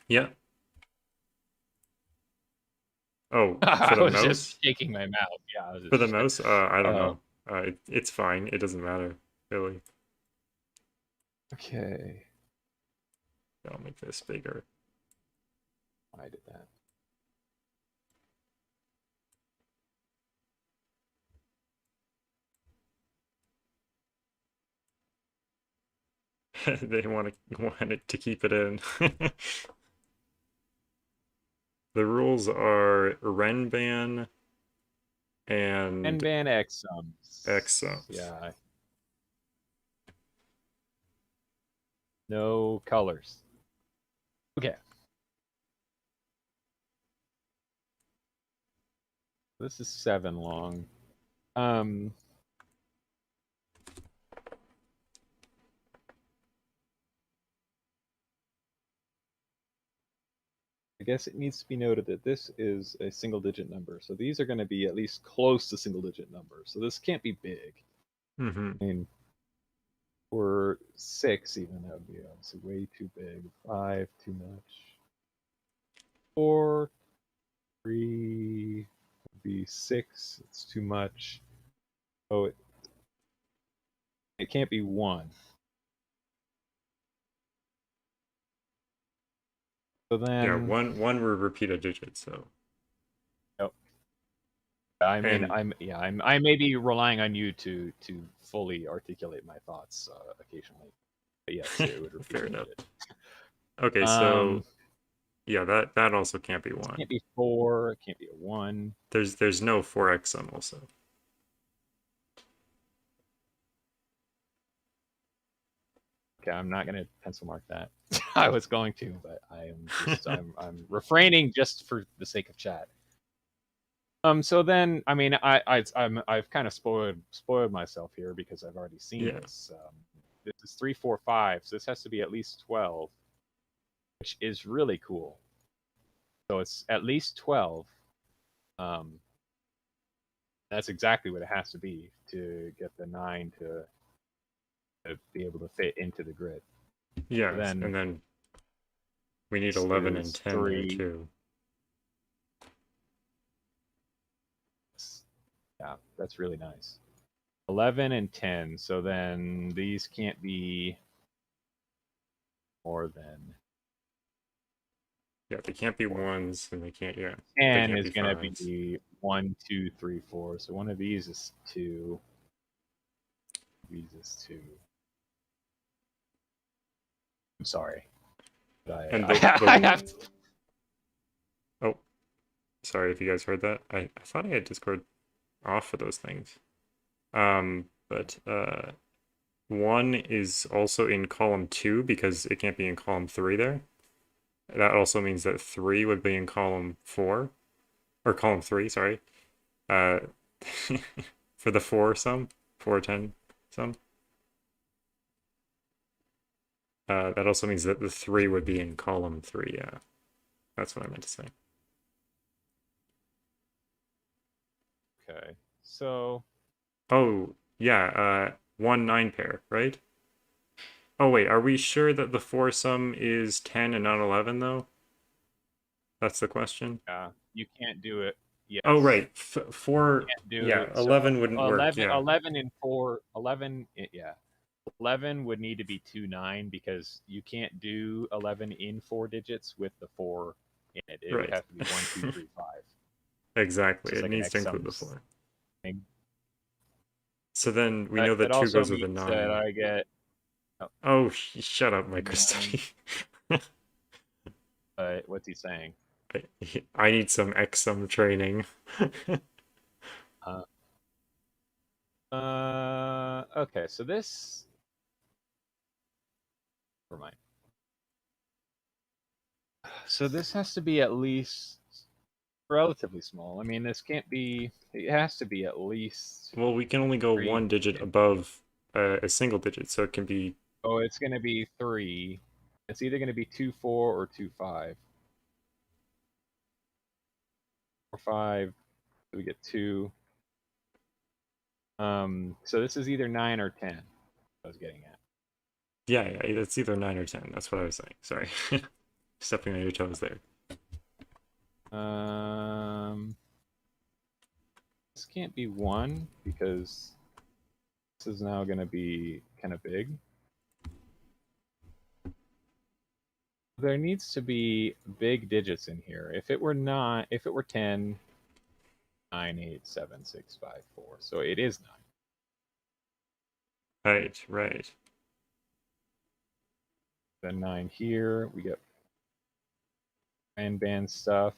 Yeah. Oh, for I the was just mouse? shaking my mouth. Yeah, I was For the just. mouse? I don't Uh, know. It's fine. It doesn't matter, really. okay. I'll make this bigger. I did that. They want it to keep it in. The rules are Renban and N-band exums. exums. Yeah. No colors. Okay. This is 7 long. Um, I guess it needs to be noted that this is a single digit number. So these are going to be at least close to single digit numbers. So this can't be big. Mm-hmm. I mean, for 6, even, that would be obviously way too big. 5, too much. 4, 3 would be 6. It's too much. Oh, it can't be 1. So Yeah, then, one would repeat a digit, so. oh, I mean, And I may be relying on you to fully articulate my thoughts occasionally. But yes, it would repeat fair a enough. digit. Okay, Um, so yeah, that also can't be this one. can't be 4. It can't be a 1. There's no 4x also. Okay, I'm not gonna pencil mark that. I was going to, but I am just I'm refraining just for the sake of chat. So then, I mean, I've kind of spoiled myself here because I've already seen Yeah. this. This is 3, 4, 5, so this has to be at least 12, which is really cool. So it's at least 12. Um, that's exactly what it has to be to get the 9 to be able to fit into the grid. Yes, Then and then we need this 11 and is 10 there 3. too. Yeah, that's really nice. 11 and 10. So then these can't be more than Yeah, they can't be 4. ones, and they can't, yeah, they 10 can't is be going to fives. be 1, 2, 3, 4. So one of these is 2. These is 2. I'm sorry. But And I have to. oh, sorry if you guys heard that. I thought I had Discord off for those things. But one is also in column 2 because it can't be in column 3 there. That also means that 3 would be in column 4, or column 3, sorry. Uh, for the 4 sum, 410 sum. That also means that the 3 would be in column 3, yeah. That's what I meant to say. Okay. So Oh, yeah, 1 9 pair, right? Oh, wait, are we sure that the 4 sum is 10 and not 11, though? That's the question. you can't do it. Oh, Yes. right. Four, Can't do yeah, it. So 11 wouldn't work. 11, Yeah, 11 and 4. 11, yeah. 11 would need to be 2, 9 because you can't do 11 in 4 digits with the 4 in it. It would right. have to be 1, 2, 3, 5. Exactly. Just It like an needs to X include the sums 4. thing. So then we know But that that 2 also goes with a means that 9. I get Oh, shut up, 9. MicroStudy. What's he saying? I need some XSum training. Uh, okay, so this. Never mind. So this has to be at least relatively small. I mean, this can't be. It has to be at least Well, we can only go 3. one digit above a single digit, so it can be. Oh, it's going to be 3. It's either going to be 2, 4 or 2, 5. 4, 5. So we get 2. So this is either 9 or 10. I was getting at. Yeah, it's either 9 or 10. That's what I was saying. Sorry. Stepping on your toes there. This can't be 1 because this is now going to be kind of big. There needs to be big digits in here. If it were 10, 9, 8, 7, 6, 5, 4. So it is 9. Right, right. Then 9 here. We get band stuff.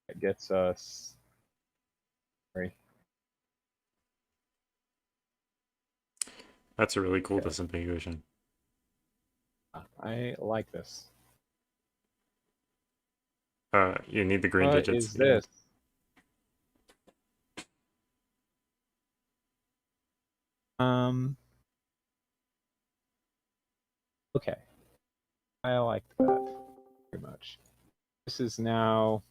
That gets us. Sorry. That's a really cool Okay. disambiguation. I like this. You need the green What digits. is Yeah. this? Okay. I like that very much. This is now.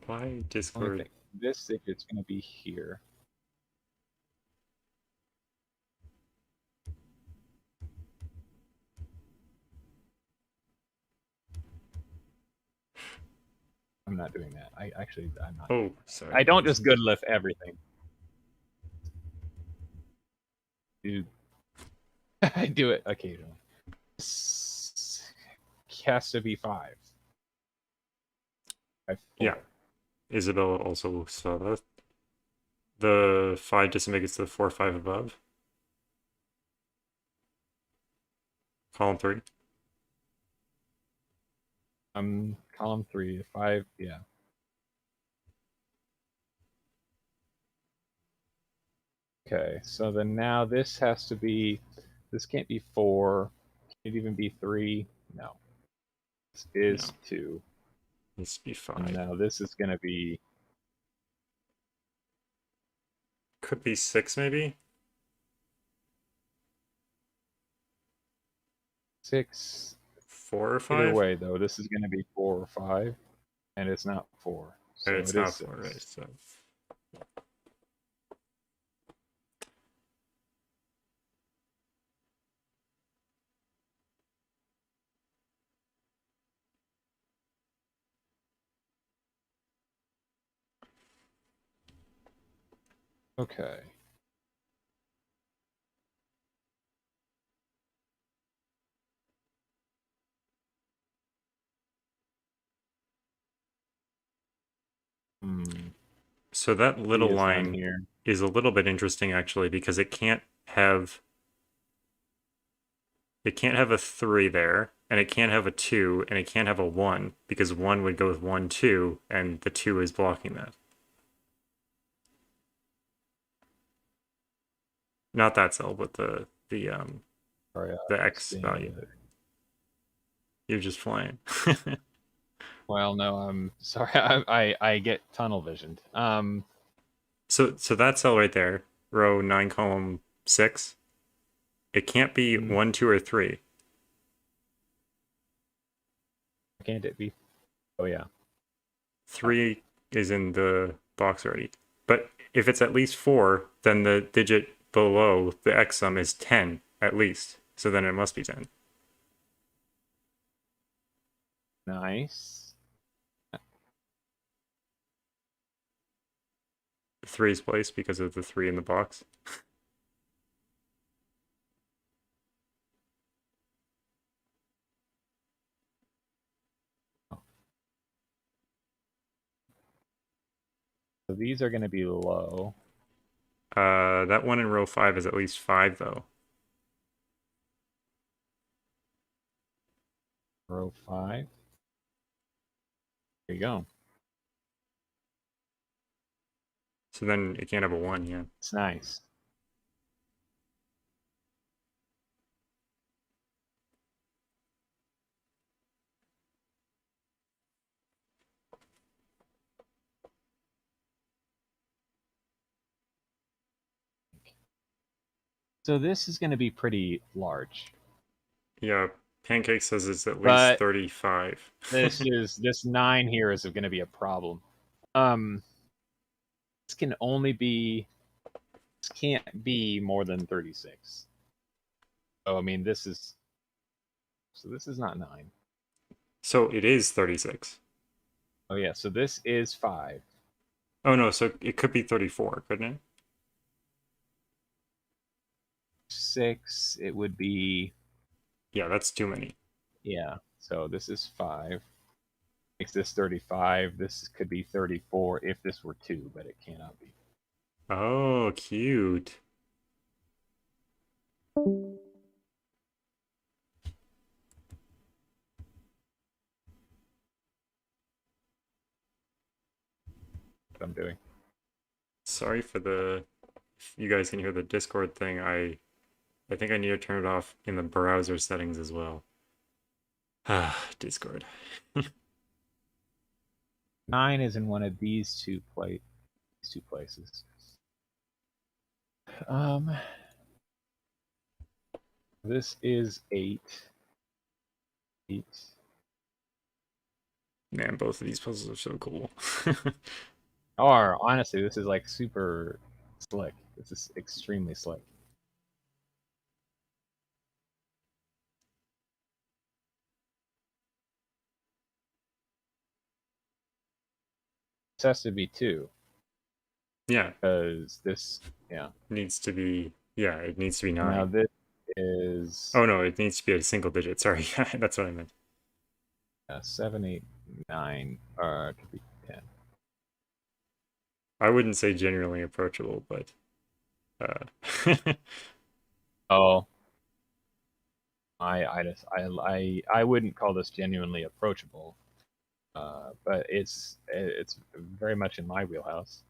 Why Let me Discord? think. This digit's going to be here. I'm not doing that. I'm not. Oh, sorry. I don't just good lift everything. Dude, I do it occasionally. This has to be 5. 5, 4. Yeah. Isabella also saw that. The 5 disambigates to the 4, 5 above. Column 3. Column 3, 5. Yeah. Okay, so then now this has to be. This can't be 4. Can't even be 3. No. This is No. 2. Needs to be And 5. now this is going to be. Could be 6, maybe? 6. 4 or Either 5? way, though, this is going to be 4 or 5, and it's not 4. And So it's it is not 4, right? 6. So. Okay. Hmm. So that He little is done line here. is a little bit interesting actually because it can't have a 3 there, and it can't have a 2, and it can't have a 1 because 1 would go with 1 2 and the 2 is blocking that. Not that cell, but Sorry, the I'm X seeing value. it. You're just flying. Well, no, I'm sorry. I get tunnel visioned. So that cell right there, row 9, column 6, it can't be mm, 1 2 or 3. can't it be? Oh yeah. 3 is in the box already. But if it's at least 4, then the digit below the X sum is 10 at least. So then it must be 10. Nice. 3 is placed because of the 3 in the box. So these are going to be low. That one in row 5 is at least 5 though. Row 5. There you go. So then it can't have a 1, yeah. It's nice. So this is going to be pretty large. Yeah, Pancake says it's at least But 35. this 9 here is going to be a problem. Um This can only be. This can't be more than 36. So I mean, this is. So this is not 9. So it is 36. Oh yeah. So this is 5. Oh no, so it could be 34, couldn't it? 6. It would be. Yeah, that's too many. Yeah. So this is 5. Makes this 35. This could be 34 if this were 2, but it cannot be. Oh, cute. What I'm doing. Sorry for the if you guys can hear the Discord thing. I think I need to turn it off in the browser settings as well. Ah, Discord. 9 is in one of these two places. Um, this is 8. 8. Man, both of these puzzles are so cool. Or honestly, this is like super slick. This is extremely slick. This has to be 2 Yeah, because this, yeah. needs to be, yeah, it needs to be Now 9. this is Oh no, it needs to be a single digit. Sorry, that's what I meant. 7, 8, 9. It could be 10. I wouldn't say genuinely approachable, but Oh, I wouldn't call this genuinely approachable, but it's very much in my wheelhouse.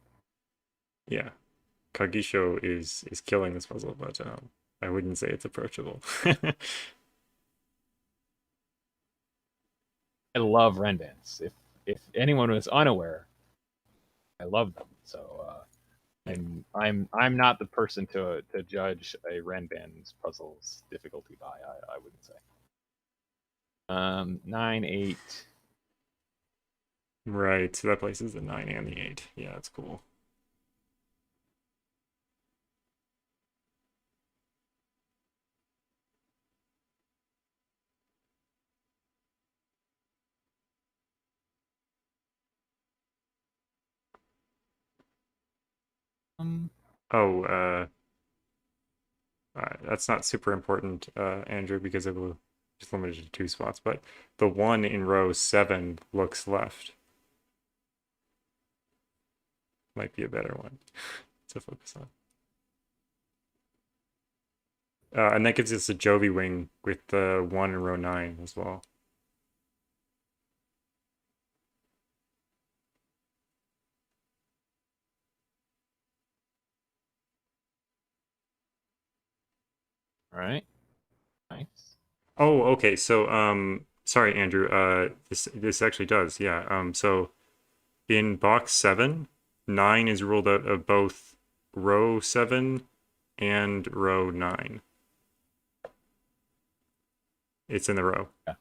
yeah, Kagisho is killing this puzzle, but I wouldn't say it's approachable. I love Renbans. If anyone was unaware, I love them. So I'm not the person to judge a Renban's puzzle's difficulty by. I wouldn't say. 9, 8. Right, so that places the 9 and the 8. Yeah, that's cool. Oh, that's not super important, Andrew, because it will just limited to 2 spots. But the one in row 7 looks left. Might be a better one to focus on. And that gives us a Jovi wing with the 1 in row 9 as well. All right. Nice. Oh, okay. So, sorry, Andrew. This actually does. Yeah. So in box 7, 9 is ruled out of both row 7 and row 9. It's in the row. Yeah.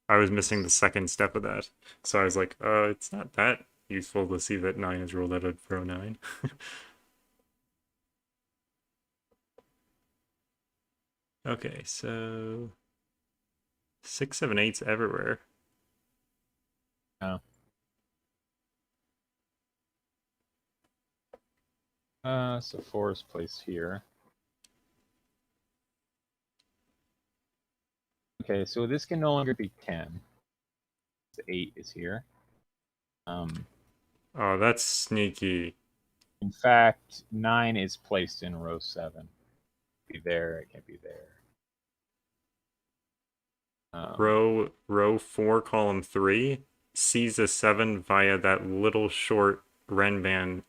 I was missing the second step of that. So I was like, it's not that useful to see that 9 is ruled out of row 9. Okay, so 6, 7, 8's everywhere. Oh. So 4 is placed here. Okay, so this can no longer be 10. The 8 is here. Oh, that's sneaky. In fact, 9 is placed in row 7. Be there, it can't be there. Row 4, column 3 sees a 7 via that little short Renban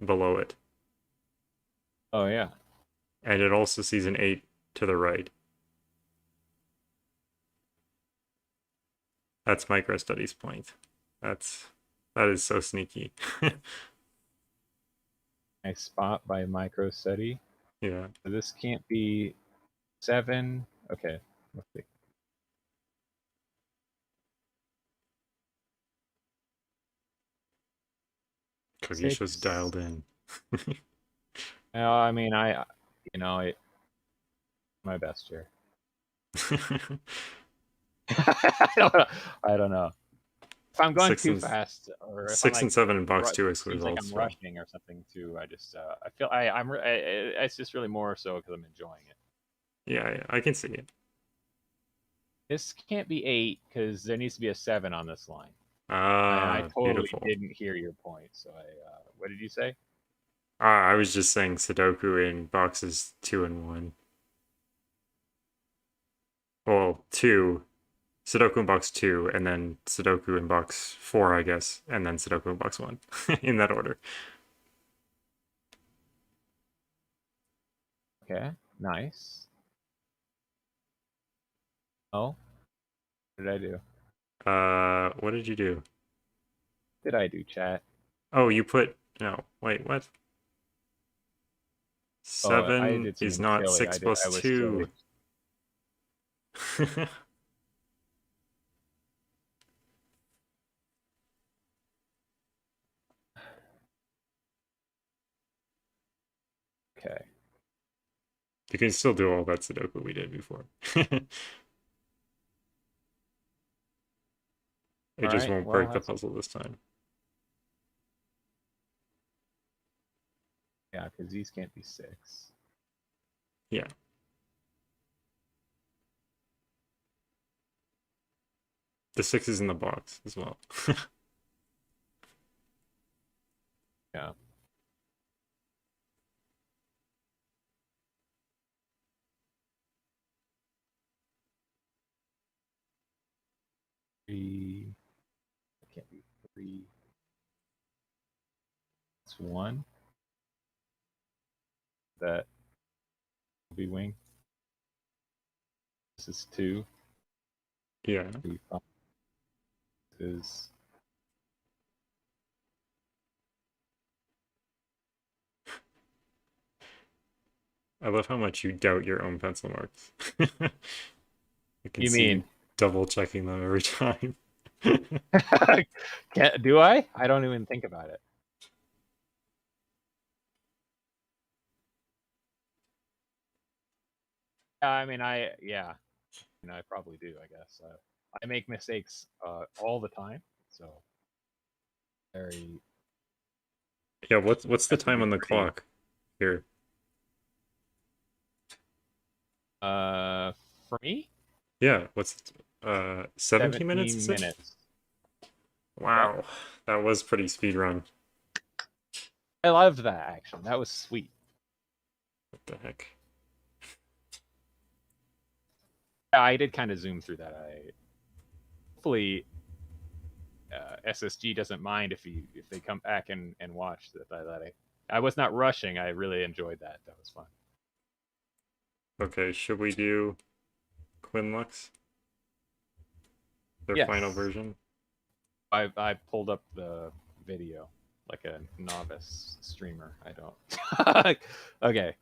below it. Oh yeah. And it also sees an 8 to the right. That's micro studies point. That is so sneaky. Nice spot by micro study. Yeah. So this can't be 7. Okay, let's see. Togisho's 6. dialed in. I mean, my best here. I don't know. If I'm going Six too and fast, or if I'm six and like, seven in box two as seems like results. I'm So rushing or something too, I just I feel it's just really more so because I'm enjoying it. yeah, I can see it. This can't be 8 because there needs to be a 7 on this line. I Ah, totally beautiful. didn't hear your point. So what did you say? I was just saying Sudoku in boxes 2 and 1. Well, two. Sudoku in box 2, and then Sudoku in box 4, I guess, and then Sudoku in box 1, in that order. Okay, nice. Oh, what did I do? What did you do? Did I do chat? Oh, you put no. Wait, what? Oh, I 7 did is something not silly. 6 plus I was silly. 2. Okay. You can still do all that Sudoku we did before. It All just right. won't Well, break the that's puzzle this time. yeah, because these can't be 6. Yeah. The 6 is in the box as well. Yeah. Three. It can't be 3. It's 1. That will be wing. This is 2. Yeah. 3, 5 is I love how much you doubt your own pencil marks. I can you see you mean? double checking them every time. Do I? I don't even think about it. I mean, I probably do. I guess I make mistakes all the time, so very Yeah, what's the have to time be on the pretty. clock here? Uh, for me, Yeah, what's 17 minutes, you 17 said? minutes. Yep, Wow. That was pretty speed run. I loved that action. That was sweet. What the heck? Yeah, I did kind of zoom through that. Hopefully SSG doesn't mind if they come back and watch that. I was not rushing. I really enjoyed that. That was fun. Okay, should we do Qinlux? Their final Yes, version? I pulled up the video like a novice streamer. I don't. Okay.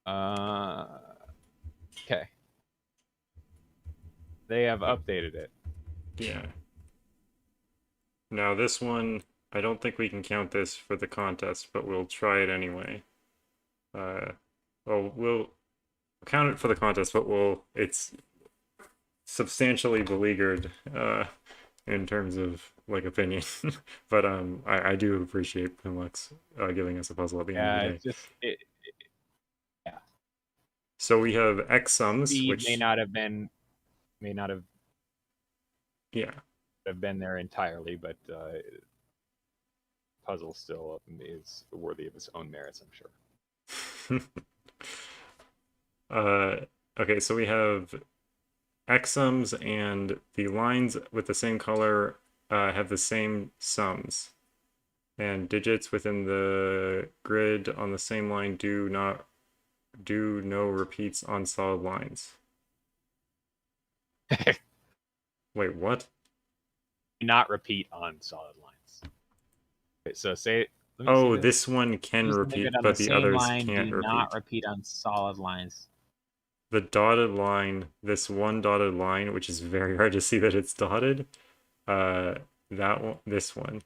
Uh, okay. They have updated it. Yeah. Now this one, I don't think we can count this for the contest, but we'll try it anyway. Uh, well, we'll count it for the contest, but it's substantially beleaguered in terms of like opinion. But I do appreciate Pinlux giving us a puzzle at the end of the Yeah, day. it's just yeah. So we have X sums, Speed which may not yeah, have been there entirely, but puzzle still is worthy of its own merits, I'm sure. okay, so we have X sums and the lines with the same color have the same sums. And digits within the grid on the same line do no repeats on solid lines. Wait, what? Not repeat on solid lines. Okay, so let me see Oh, this. this one can Use the digit repeat, on the but the same others line. can't Do not repeat. repeat on solid lines. The dotted line, this one dotted line, which is very hard to see that it's dotted, uh, that one, this one.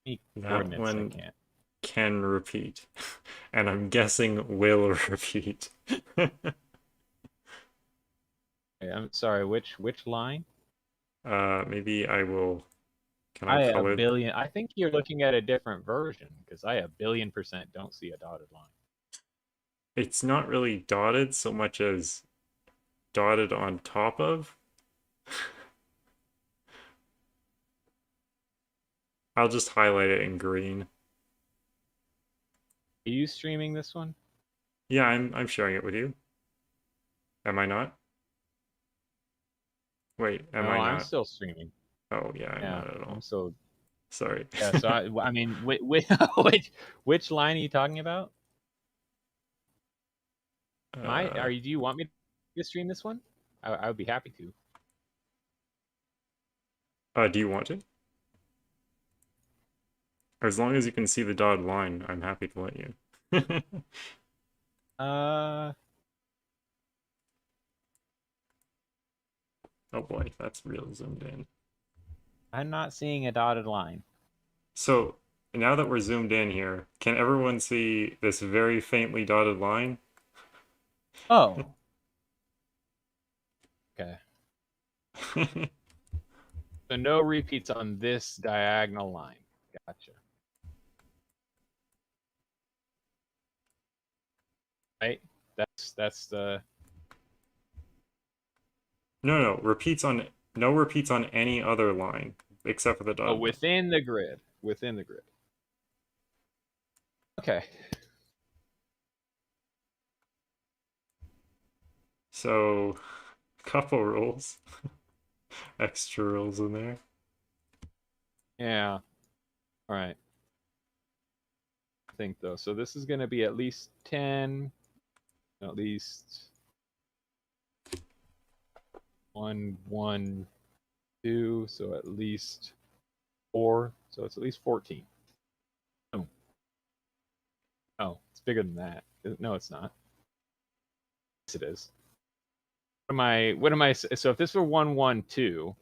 Any That coordinates I one can't. can repeat. And I'm guessing will repeat. Okay, I'm sorry. Which line? Maybe I will. Can I I a color? billion. I think you're looking at a different version because I a billion% don't see a dotted line. It's not really dotted so much as dotted on top of. I'll just highlight it in green. Are you streaming this one? Yeah, I'm sharing it with you. Am I not? Wait, am No, I I'm not? still streaming. Oh yeah, I'm Yeah, not at I'm all. so Sorry. yeah. So I mean, which line are you talking about? My uh, are you? Do you want me to stream this one? I would be happy to. do you want to? As long as you can see the dotted line, I'm happy to let you. Uh, Oh boy, that's real zoomed in. I'm not seeing a dotted line. So now that we're zoomed in here, can everyone see this very faintly dotted line? Oh, okay. So no repeats on this diagonal line. Gotcha. Right. That's the No, repeats on no repeats on any other line except for the oh dotted line. within the grid. Within the grid. Okay. So, couple rules, extra rules in there. Yeah. All right. I think though. So this is going to be at least 10, at least 1, 1, 2. So at least 4. So it's at least 14. Oh, oh, it's bigger than that. No, it's not. Yes, it is. What am I? So if this were 1, 1, 2,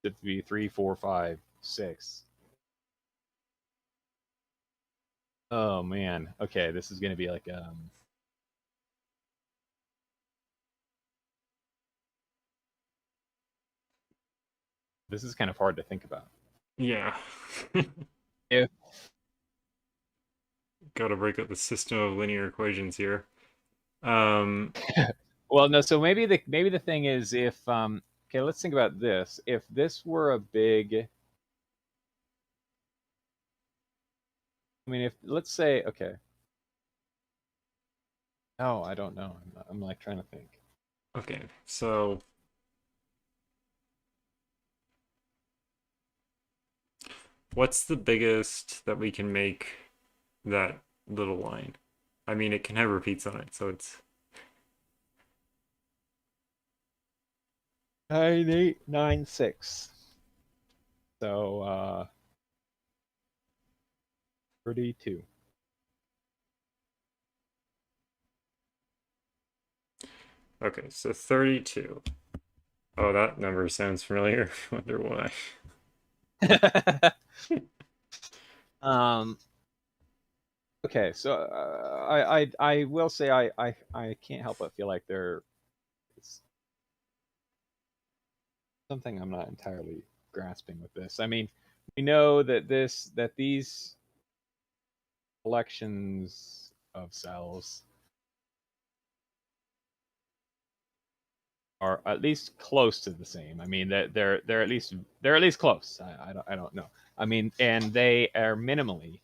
it'd be 3, 4, 5, 6. Oh man. Okay, this is gonna be like this is kind of hard to think about. Yeah. If Gotta break up the system of linear equations here. Um, well, no. So maybe the thing is if okay, let's think about this. If this were a big, I mean, if let's say okay. Oh, I don't know. I'm like trying to think. okay, so what's the biggest that we can make that little line? I mean, it can have repeats on it, so it's 9896. So 32. okay, so 32. Oh, that number sounds familiar. Wonder why. um. Okay, so I will say I can't help but feel like there is something I'm not entirely grasping with this. I mean, we know that these collections of cells are at least close to the same. I mean, that they're at least close. I don't know. I mean, and they are minimally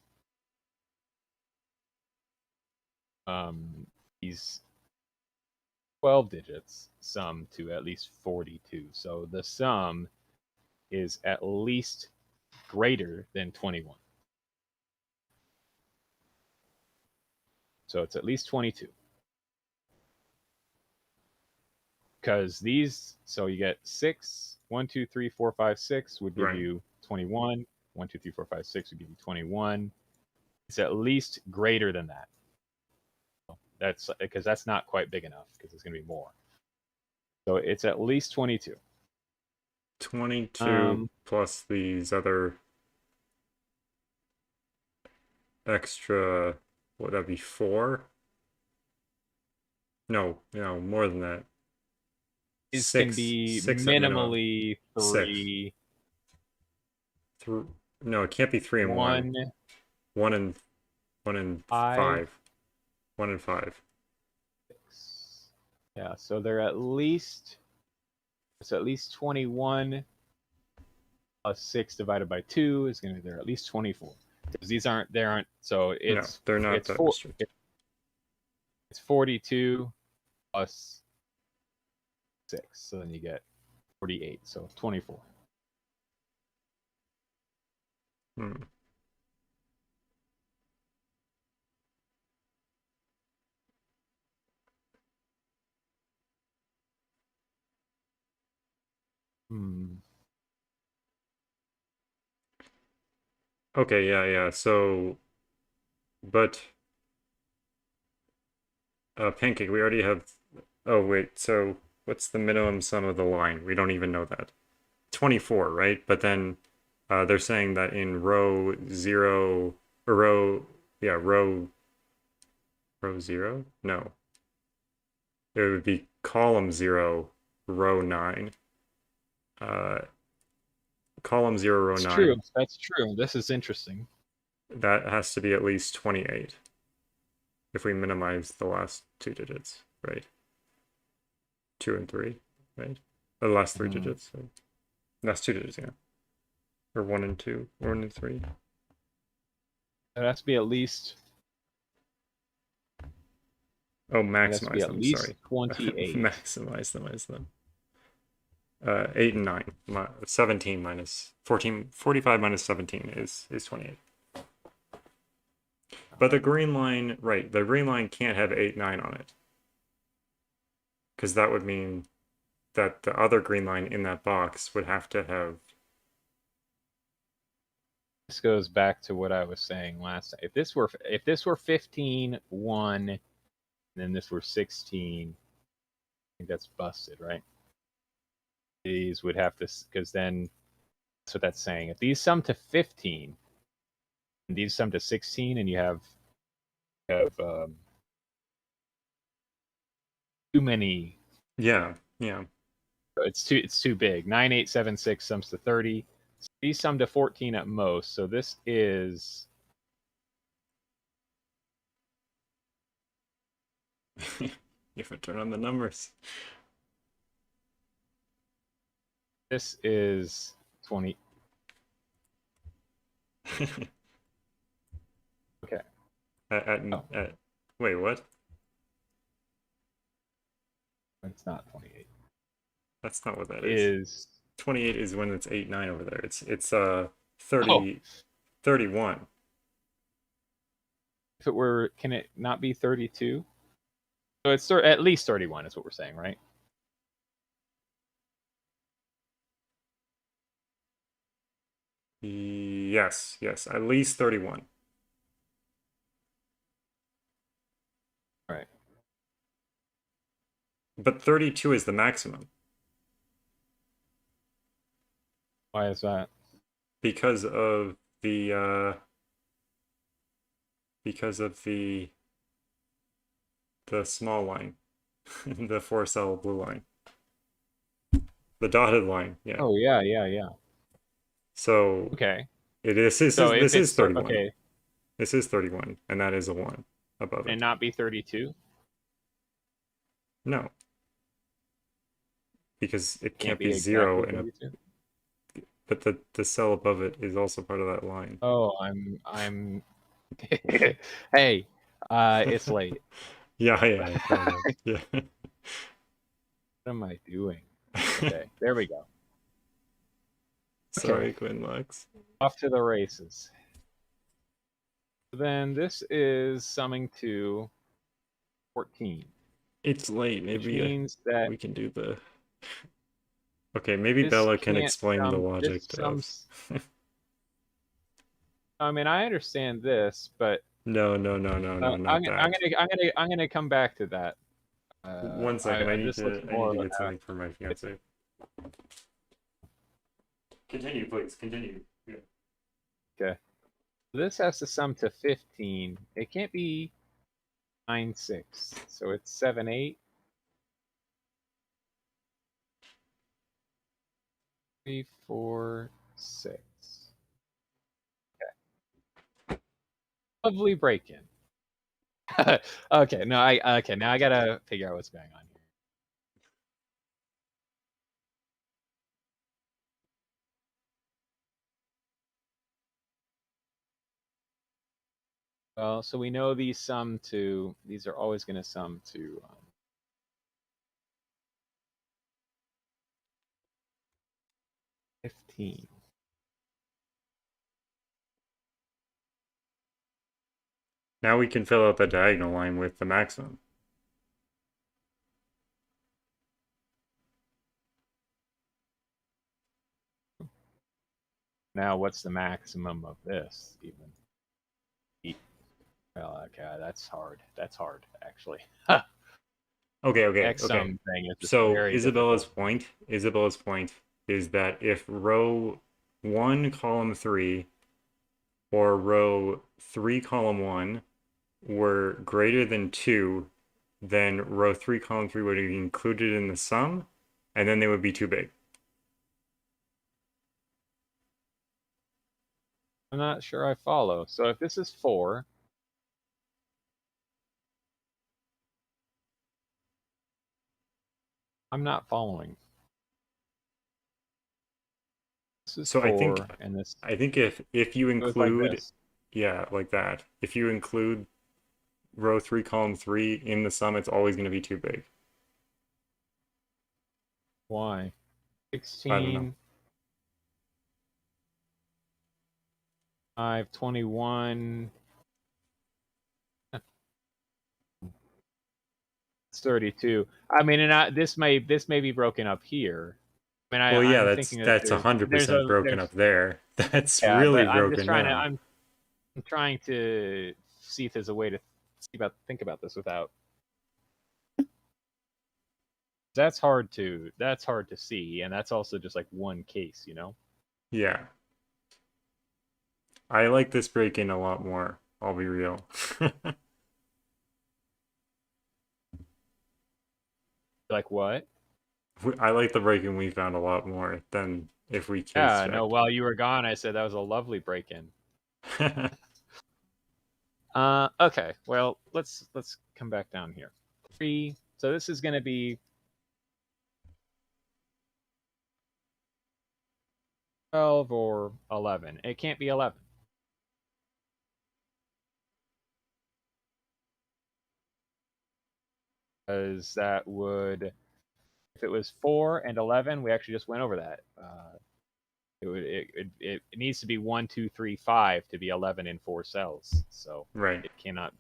these 12 digits sum to at least 42. So the sum is at least greater than 21. So it's at least 22. Because these, so you get 6, 1, 2, 3, 4, 5, 6 would give Right. you 21. 1, 2, 3, 4, 5, 6 would give you 21. It's at least greater than that. That's because that's not quite big enough because it's going to be more. So it's at least 22. 22 plus these other extra, would that be 4? No, more than that. These can 6. be 6 at minimum. minimally 6. 3, No, it can't be 3 and 1. 1, 1 and 5, 5. 1 and 5. 6. Yeah, so they're at least, it's at least 21 plus 6 divided by 2 is going to be, they're at least 24. Because they aren't, so No, it's, they're not it's, that restricted. it's 42 plus 6. So then you get 48. So 24. Hmm. Okay, yeah. So, but Pancake, we already have. Oh wait, so what's the minimum sum of the line? We don't even know that. 24, right? But then they're saying that in row 0 or row 0? No. It would be column 0, row 9. Uh, column 0, row It's 9. true. That's true. This is interesting. That has to be at least 28 if we minimize the last 2 digits, right? 2 and 3, right? The last 3 digits. So last 2 digits, yeah. Or 1 and 2, 1 and 3. It has to be at least. Oh, It has to be maximize at them, least sorry. 28. Maximize them. 8 and 9. 17 minus 14, 45 minus 17 is 28. But the green line, right, the green line can't have 8, 9 on it. Because that would mean that the other green line in that box would have to have. This goes back to what I was saying last time. If this were 15, 1, and then this were 16, I think that's busted, right? These would have to, because then that's what that's saying. If these sum to 15, and these sum to 16, and you have too many. Yeah. It's too big. 9876 sums to 30. These sum to 14 at most. So this is. You have to turn on the numbers. This is 20. Okay. Wait, what? It's not 28. That's not what that It is. is 28 is when it's 8, 9 over there. It's 31. If it were, can it not be 32? So it's at least 31 is what we're saying, right? Yes, at least 31. Right. But 32 is the maximum Why is that? because of the small line, the 4-cell blue line, the dotted line. Yeah. Oh yeah. So Okay. this is So if it's 31. okay, This is 31, and that is a 1 above and it. not be 32. No, because it can't be exactly 0 in 32. but the cell above it is also part of that line. Oh, I'm. Hey, it's late. Yeah. Yeah. What am I doing? Okay, there we go. Sorry, Qinlux. Off to the races. Then this is summing to 14. It's late. Which Maybe means that we can do the. Okay, maybe this Bella can can't explain the sum. logic This to sums. us. I mean, I understand this, but No, not that. I'm gonna come back to that. 1 second. This looks I need more to of get something for my fiance. Continue, please. Continue. Yeah. Okay. This has to sum to 15. It can't be 9, 6. So it's 7, 8. 3, 4, 6. Lovely break-in. Okay, no, now I gotta figure out what's going on here. Well, so we know these are always going to sum to 15. Now we can fill out the diagonal line with the maximum. Now, what's the maximum of this even? Well, okay, that's hard. That's hard, actually. Next Okay. sum thing is just So very difficult. Isabella's point is that if row 1, column 3, or row 3, column 1 were greater than 2, then row 3, column 3 would be included in the sum, and then they would be too big. I'm not sure I follow. So if this is 4, I'm not following. This is So 4, and this I think if you goes like include, this. yeah, like that, if you include row 3, column 3 in the sum, it's always going to be too big. Why? I don't know. 16, 5, 21. It's 32. I mean, this may be broken up here. I mean, Well, yeah, I'm thinking that that's 100% broken up there's there. That's yeah, really but I'm just broken trying to down. I'm trying to see if there's a way to think about this without. That's hard to see, and that's also just like one case, you know. Yeah, I like this break-in a lot more. I'll be real. Like what? I like the break-in we found a lot more than if we case Yeah, no. checked. While you were gone, I said that was a lovely break-in. Okay. Well, let's come back down here. 3. So this is going to be 12 or 11. It can't be 11. Because that would, if it was 4 and 11, we actually just went over that. It needs to be 1, 2, 3, 5 to be 11 in 4 cells. So Right. it cannot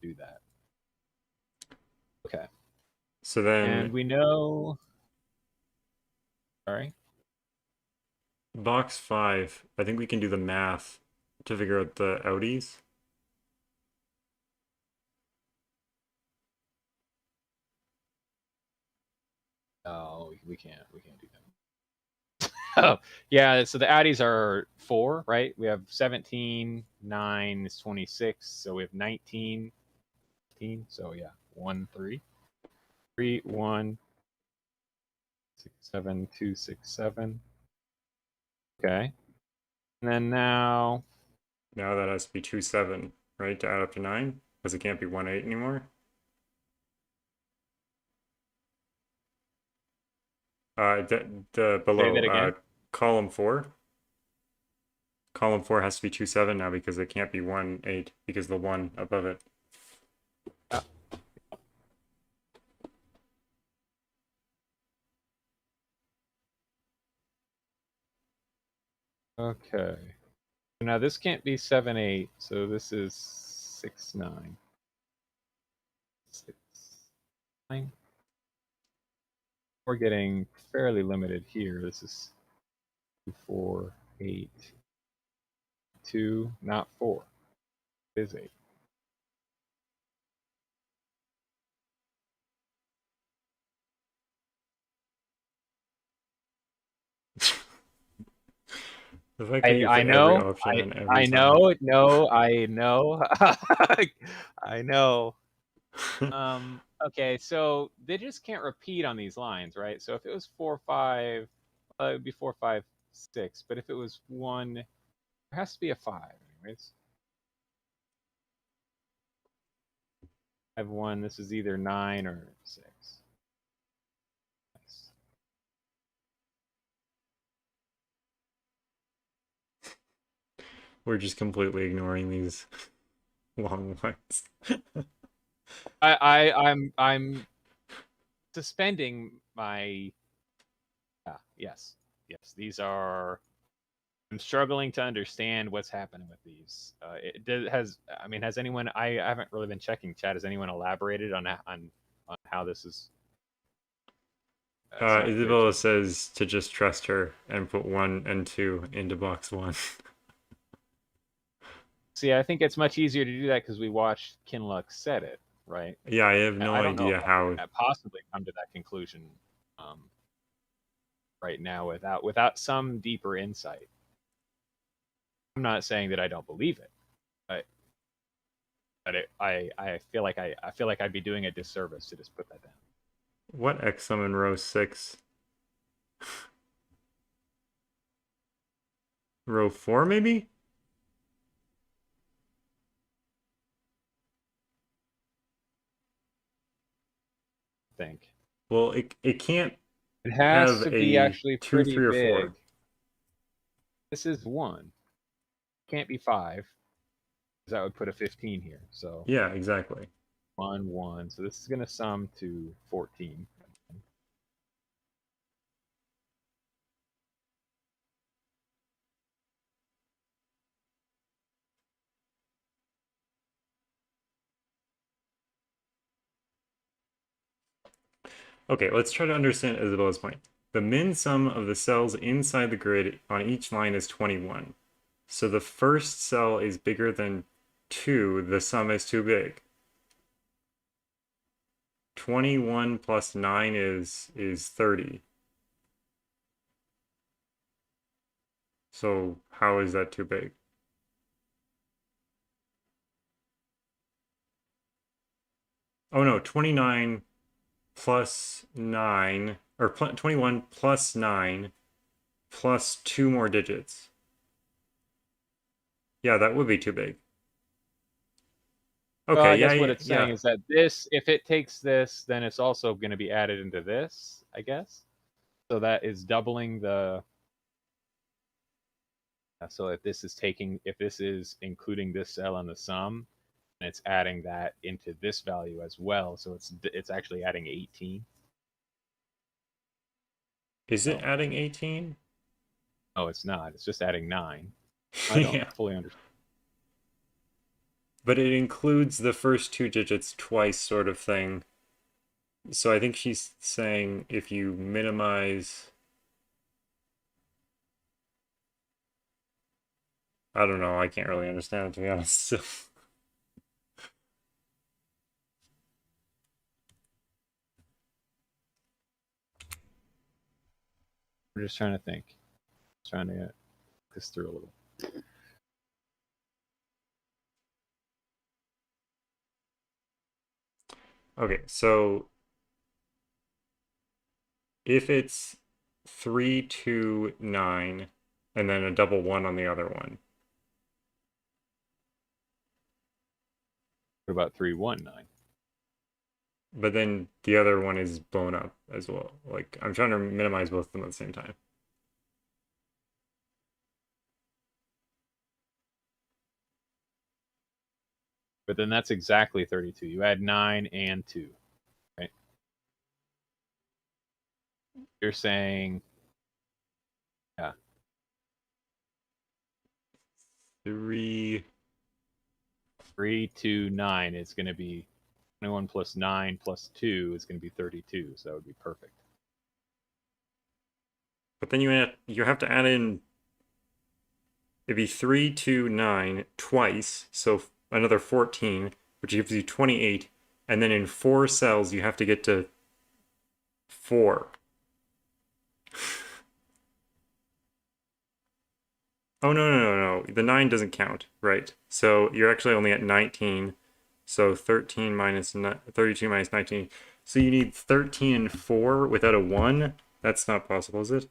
do that. Okay. So And then we know. Sorry. box 5, I think we can do the math to figure out the outies. Oh, we can't do that. Oh, yeah. So the addies are 4, right? We have 17, 9 is 26. So we have 19, 15. So yeah, 1, 3, 3, 1, 6, 7, 2, 6, 7. Okay. And then now, Now that has to be 2, 7, right, to add up to 9, because it can't be 1, 8 anymore. The say below, that again. column 4. Column 4 has to be 2, 7 now because it can't be 1, 8 because the 1 above it. Uh, okay. Now this can't be 7, 8. So this is 6, 9. 6, 9. We're getting fairly limited here. This is 2, 4, 8, 2, not 4. It is 8. The fact that you I put every know. option in every I time. know. No, I know. I know. Okay, so they just can't repeat on these lines, right? So if it was 4, 5, it would be 4, 5, 6. But if it was 1, there has to be a 5, anyways. I have 1. This is either 9 or 6. Nice. We're just completely ignoring these long lines. I'm suspending my. Yes, yes. These are. I'm struggling to understand what's happening with these. I mean, has anyone? I haven't really been checking chat. Has anyone elaborated on how this is? It's not clear to Isabella me. says to just trust her and put 1 and 2 into box 1. See, I think it's much easier to do that because we watched Qinlux set it, right? Yeah, I have no I don't know if idea I how. can possibly come to that conclusion um, right now without some deeper insight. I'm not saying that I don't believe it, but I feel like I feel like I'd be doing a disservice to just put that down. What X sum in row 6? Row 4, maybe? I think Well, it can't it has have to be a actually 2, pretty 3, or 4. big. This is 1. Can't be 5 because that would put a 15 here. So Yeah, exactly. 1, 1. So this is going to sum to 14. Okay, let's try to understand Isabella's point. The min sum of the cells inside the grid on each line is 21. So the first cell is bigger than 2, the sum is too big. 21 plus 9 is 30. So how is that too big? Oh no, 29 plus 9, or 21 plus 9 plus 2 more digits. Yeah, that would be too big. Well, Okay, I yeah, guess what yeah, it's saying yeah. is that this, if it takes this, then it's also going to be added into this, I guess. So that is doubling the. So if this is including this cell in the sum, and it's adding that into this value as well. So it's actually adding 18. Is it No, adding 18? no, it's not. It's just adding 9. I don't Yeah. fully understand. But it includes the first 2 digits twice, sort of thing. So I think she's saying if you minimize. I don't know, I can't really understand it, to be honest. We're just trying to think. Trying to get this through a little. Okay, so if it's 3, 2, 9, and then a double 1 on the other one. What about 319? But then the other one is blown up as well. Like, I'm trying to minimize both of them at the same time. But then that's exactly 32. You add 9 and 2, right? You're saying, yeah, 3. 3, 2, 9 is going to be 21 plus 9 plus 2 is going to be 32. So that would be perfect. But then you have to add in. It'd be 3, 2, 9 twice, so another 14, which gives you 28. And then in 4 cells, you have to get to 4. Oh, no. The 9 doesn't count. Right. So you're actually only at 19. So 13 minus 32 minus 19. So you need 13 and 4 without a 1? That's not possible, is it?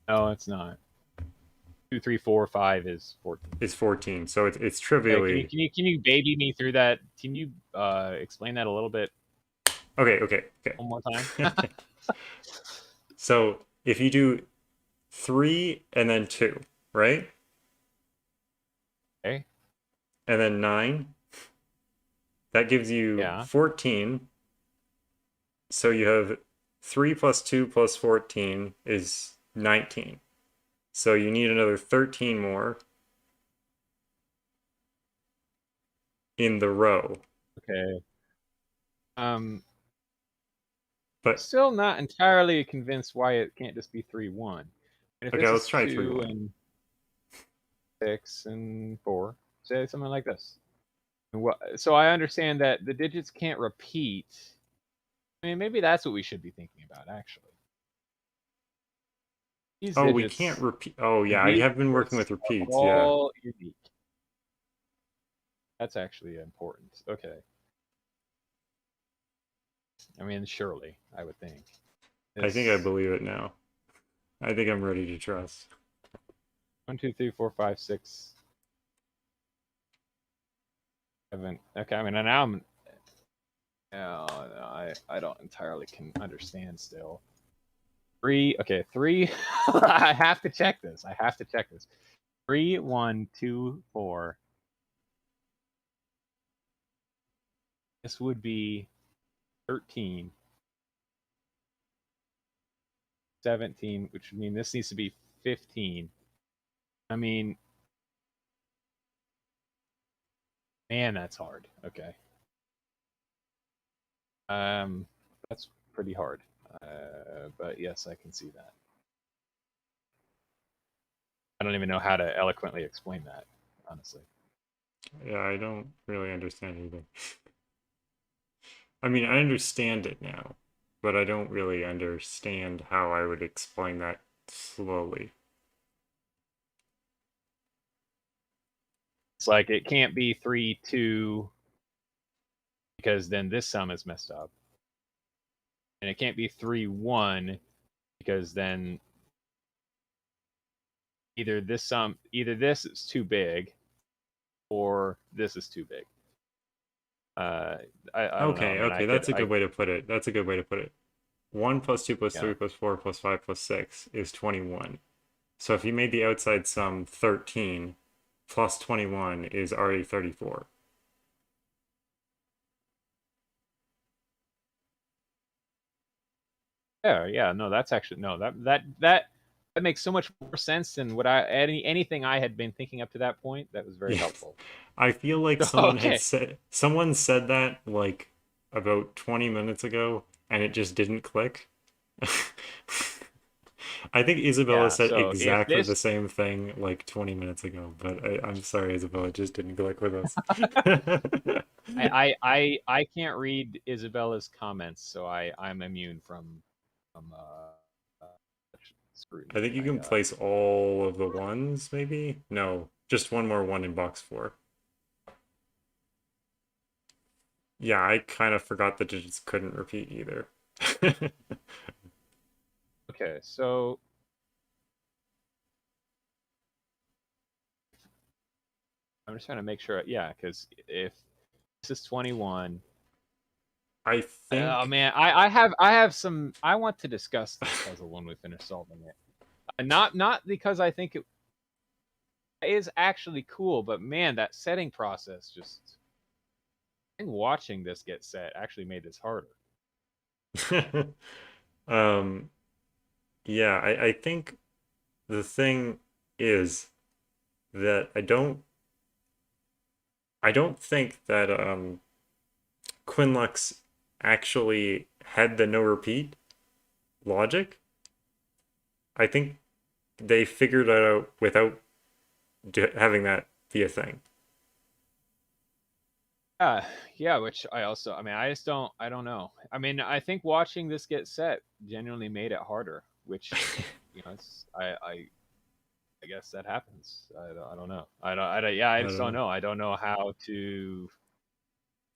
No, it's not. 2, 3, 4, 5 is 14. It's 14. So it's Okay, trivially. can you baby me through that? Can you explain that a little bit Okay. one more time? So if you do 3 and then 2, right? Okay. And then 9, that gives you Yeah. 14. So you have 3 plus 2 plus 14 is 19. So you need another 13 more in the row. Okay. Um, But Still not entirely convinced why it can't just be 3, 1. And if okay, this let's is try 3 2 1. and 6 and 4, say something like this. So I understand that the digits can't repeat. I mean, maybe that's what we should be thinking about, actually. These Oh, we can't digits, repeat. Oh, yeah, I these have been working with digits are repeats. Yeah. all unique. That's actually important. Okay. I mean, surely, I would think. I think I This believe it now. I think I'm ready to trust. 1, 2, 3, 4, 5, 6, 7. Okay, I mean, now I'm. No, I don't entirely can understand still. 3. Okay, 3. I have to check this. I have to check this. 3, 1, 2, 4. This would be 13, 17, which would mean this needs to be 15. I mean, man, that's hard. Okay. That's pretty hard. But yes, I can see that. I don't even know how to eloquently explain that, honestly. Yeah, I don't really understand either. I mean, I understand it now, but I don't really understand how I would explain that slowly. It's like it can't be 3, 2, because then this sum is messed up. And it can't be 3, 1, because then either this is too big or this is too big. Uh, I don't know. I mean, Okay, that's a good way to put it. That's a good way to put it. 1 plus 2 plus yeah. 3 plus 4 plus 5 plus 6 is 21. So if you made the outside sum 13 plus 21 is already 34. Yeah. No, that's actually no. That makes so much more sense than what anything I had been thinking up to that point. That was very Yeah. helpful. I feel like Okay. someone said that like about 20 minutes ago and it just didn't click. I think Isabella Yeah. said So if exactly the this, same thing like 20 minutes ago, but I'm sorry, Isabella, it just didn't click with us. I can't read Isabella's comments, so I'm immune from I scrutiny. think you I can place all of the ones, maybe? No, just one more one in box 4. Yeah, I kind of forgot the digits couldn't repeat either. Okay. So I'm just trying to make sure. Yeah, because if this is 21. I Oh think man, I have some. I want to discuss this puzzle when we finish solving it. Not because I think it is actually cool, but man, that setting process just. I think watching this get set actually made this harder. um yeah, I think the thing is that I don't think that Qinlux actually had the no repeat logic. I think they figured it out without having that be a thing. Yeah, which I mean, I don't know. I mean, I think watching this get set genuinely made it harder. which it's I guess that happens. I don't know. I don't, yeah, I I just don't don't know. know. I don't know how to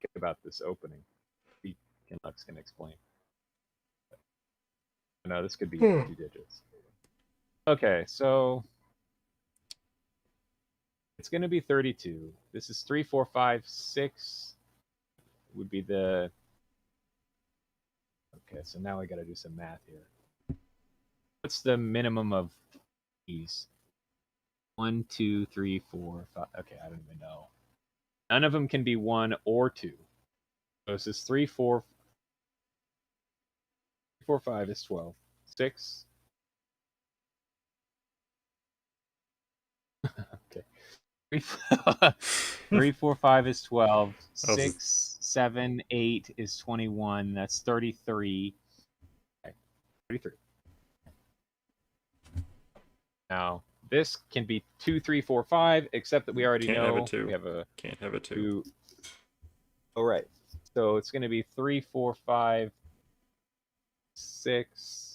think about this opening. Qinlux can explain. No, this could be 2 digits. Okay, so it's going to be 32. This is 3, 4, 5, 6 would be the. Okay, so now I got to do some math here. What's the minimum of these? 1, 2, 3, 4, 5. Okay, I don't even know. None of them can be 1 or 2. So this is 3, 4, 4, 5 is 12. 6. Okay. 3, 4, 5 is 12. I'll just 6, 7, 8 is 21. That's 33. Okay, 33. Now, this can be 2, 3, 4, 5, except that we already can't have a know two. we have a Can't have a two. 2. All right. So it's going to be 3, 4, 5, 6.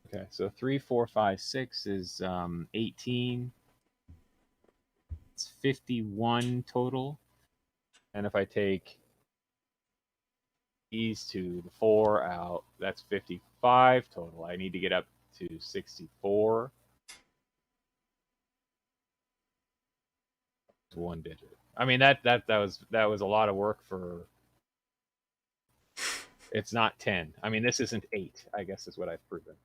Okay, so 3, 4, 5, 6 is 18. It's 51 total. And if I take these two, the 4 out, that's 55 total. I need to get up to 64. It's 1 digit. I mean that was a lot of work for. It's not 10. I mean this isn't 8. I guess is what I've proven.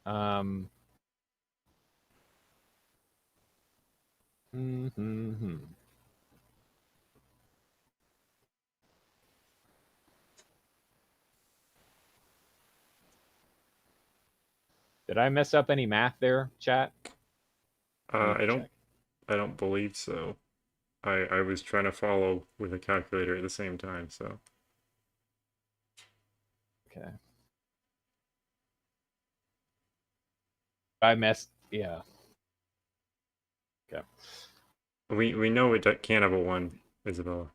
Um. Hmm. Did I mess up any math there, chat? I need I to don't. check. I don't believe so. I was trying to follow with a calculator at the same time, so. Okay. I messed. Yeah. Okay. We know it can't have a one, Isabella.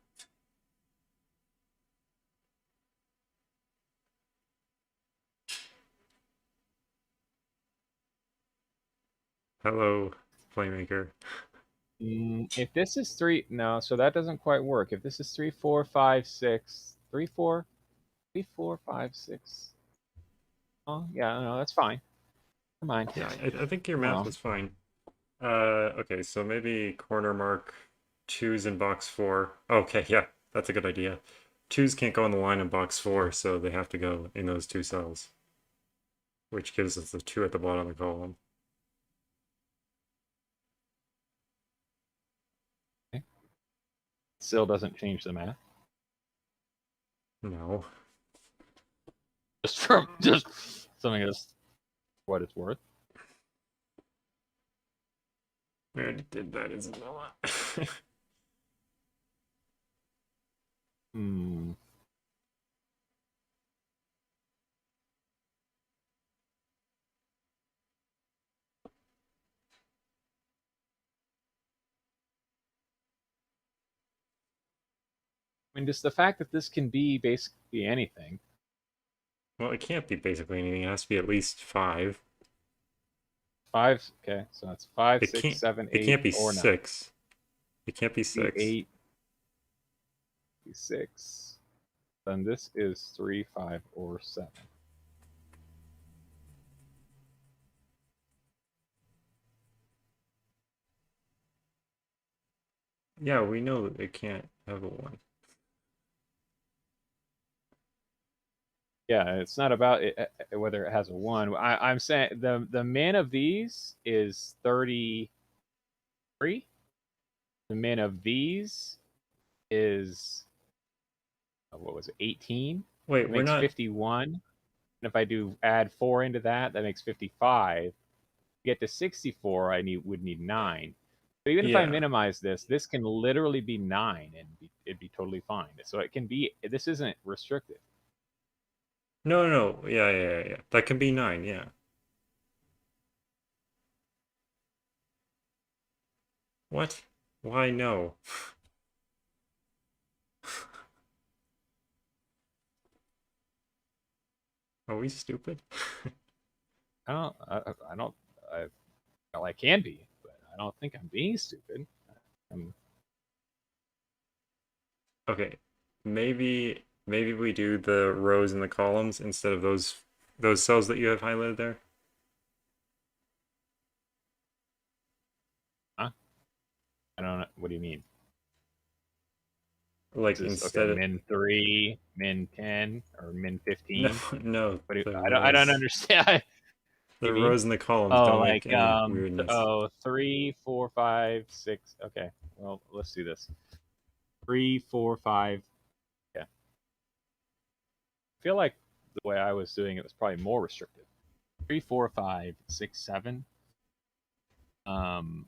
Hello, Playmaker. If this is 3, no, so that doesn't quite work. If this is 3, 4, 5, 6, 3, 4, 3, 4, 5, 6. Oh, yeah, no, that's fine. Never mind. Yeah, I think your I'm math wrong. was fine. Okay, so maybe corner mark twos in box four. Okay, yeah, that's a good idea. Twos can't go on the line in box four, so they have to go in those two cells, which gives us the two at the bottom of the column. Okay. Still doesn't change the math. No. Just from just something that's what it's worth. We already did that, Isabella. Hmm. I mean, just the fact that this can be basically anything. Well, it can't be basically anything. It has to be at least five. 5. Okay, so that's 5, It 6, can't. 7, It 8, can't be or 9. six. It can't be Be six. 8, be 6. Then this is 3, 5, or 7. Yeah, we know that it can't have a one. Yeah, it's not about whether it has a 1. I'm saying the min of these is 33. The min of these is what was it, 18? Wait, That we're makes not. 51. And if I do add 4 into that, that makes 55. To get to 64, would need 9. So even if I Yeah. minimize this, this can literally be 9 and it'd be totally fine. So it can be. This isn't restricted. No, no, no. Yeah, yeah, yeah, yeah. That can be nine. Yeah. What? Why no? Are we stupid? I don't. I don't. I, well, I can be, but I don't think I'm being stupid. I'm, Okay, maybe we do the rows and the columns instead of those cells that you have highlighted there. huh? I don't know. What do you mean? Like This is okay. instead of Min 3, min 10, or min no 15. no What do the I don't rows understand. What do the you mean? rows and the columns Oh, don't make like any weirdness. oh, 3, 4, 5, 6. Okay. Well, let's do this. 3, 4, 5. Yeah. I feel like the way I was doing it was probably more restrictive. 3, 4, 5, 6, 7. Um,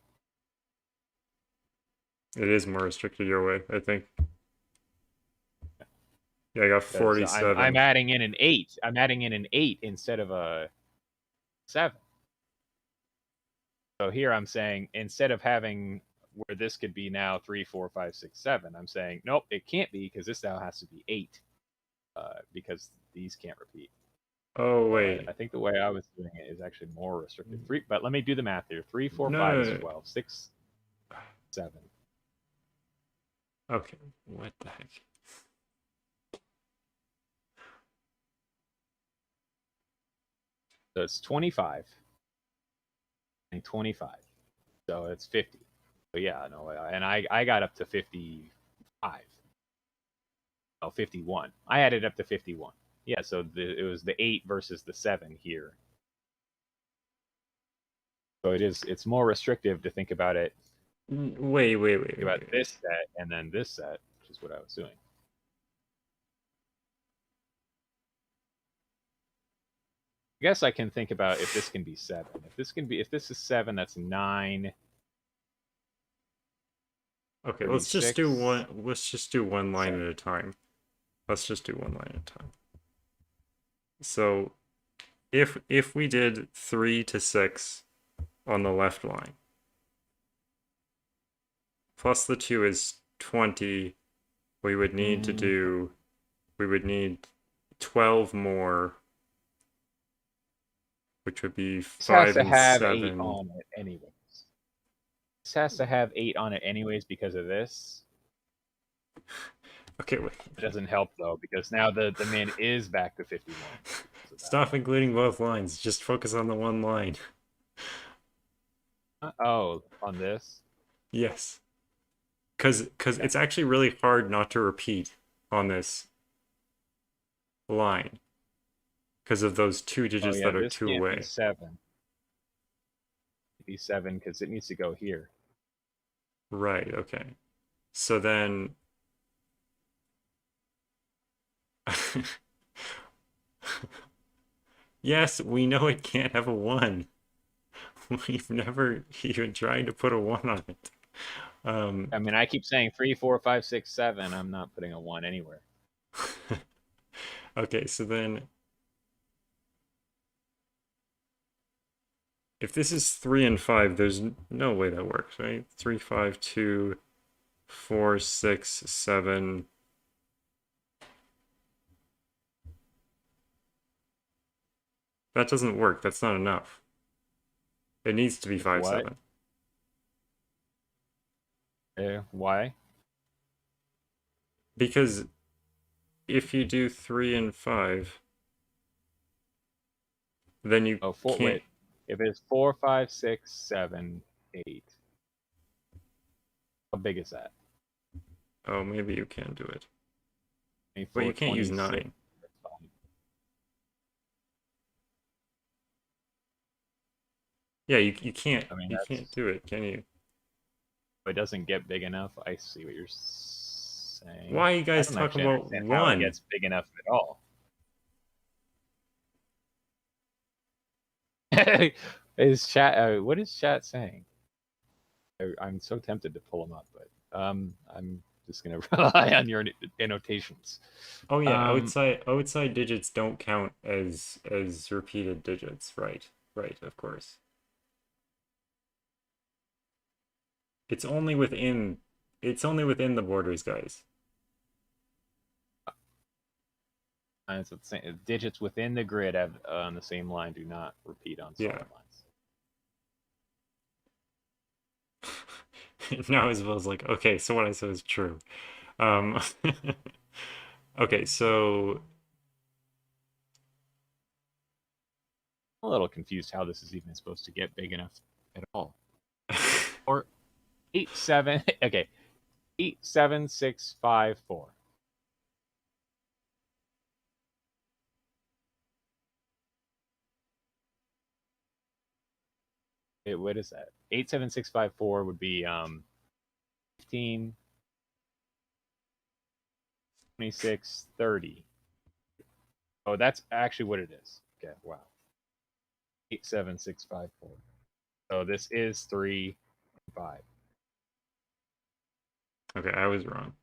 It is more restricted your way, I think. Yeah, I got because I'm 47. adding in an 8. I'm adding in an 8 instead of a 7. So here I'm saying instead of having where this could be now 3, 4, 5, 6, 7, I'm saying nope, it can't be because this now has to be 8 because these can't repeat. Oh So wait. I think the way I was doing it is actually more restrictive. Three, but let me do the math here. 3, 4, No, 5 no, is no. 12. 6, 7. Okay, what the heck? So it's 25 and 25. So it's 50. So yeah, no, and I got up to 55. Oh, 51. I added up to 51. Yeah, so it was the 8 versus the 7 here. So it's more restrictive to think about it think about Wait. this set and then this set, which is what I was doing. I guess I can think about if this can be 7. If this is 7, that's 9, Okay, let's just do 36, one. Let's just do one line 7. at a time. Let's just do one line at a time. So if we did 3 to 6 on the left line, plus the 2 is 20, we would need to do we would need 12 more, which would be This has 5 to and have 8 7. on it anyways. This has to have 8 on it anyways because of this. Okay, wait. It doesn't help though because now the min is back to 51. Stop including both lines. Just focus on the one line. Oh, on this? Yes. Cuz Okay. it's actually really hard not to repeat on this line because of those two Oh digits yeah, that are this two can't be away. 7. It'd be 7 because it needs to go here. Right, okay. So then yes, we know it can't have a 1. We've never even tried to put a 1 on it. I mean, I keep saying 3, 4, 5, 6, 7. I'm not putting a 1 anywhere. Okay, so then if this is 3 and 5, there's no way that works, right? 3, 5, 2, 4, 6, 7. That doesn't work. That's not enough. It needs to be If 5, what? 7. Why? Because if you do 3 and 5, then you Oh, four. can't. Wait. If it's 4, 5, 6, 7, 8. How big is that? Oh, maybe you can do it. But you 24, can't use 26. 9. Yeah, I mean, you can't that's. do it, can you? If it doesn't get big enough, I see what you're saying. Why are you I guys don't talking actually about understand how it 1? gets big enough at all. Is chat? What is chat saying? I'm so tempted to pull them up, but I'm just gonna rely on your annotations. Oh yeah, Um, outside digits don't count as repeated digits, right? Right, of course. It's only within it's only within the borders, guys. Lines with digits within the grid have, on the same line do not repeat on Yeah. solid lines. Now Isabel's like, okay, so what I said is true. Um, okay, so I'm a little confused how this is even supposed to get big enough at all. Or 87. Okay, 87654. What is that? 87654 would be 15, 26, 30. Oh, that's actually what it is. Okay, wow. 87654. So this is 3, 5. okay, I was wrong.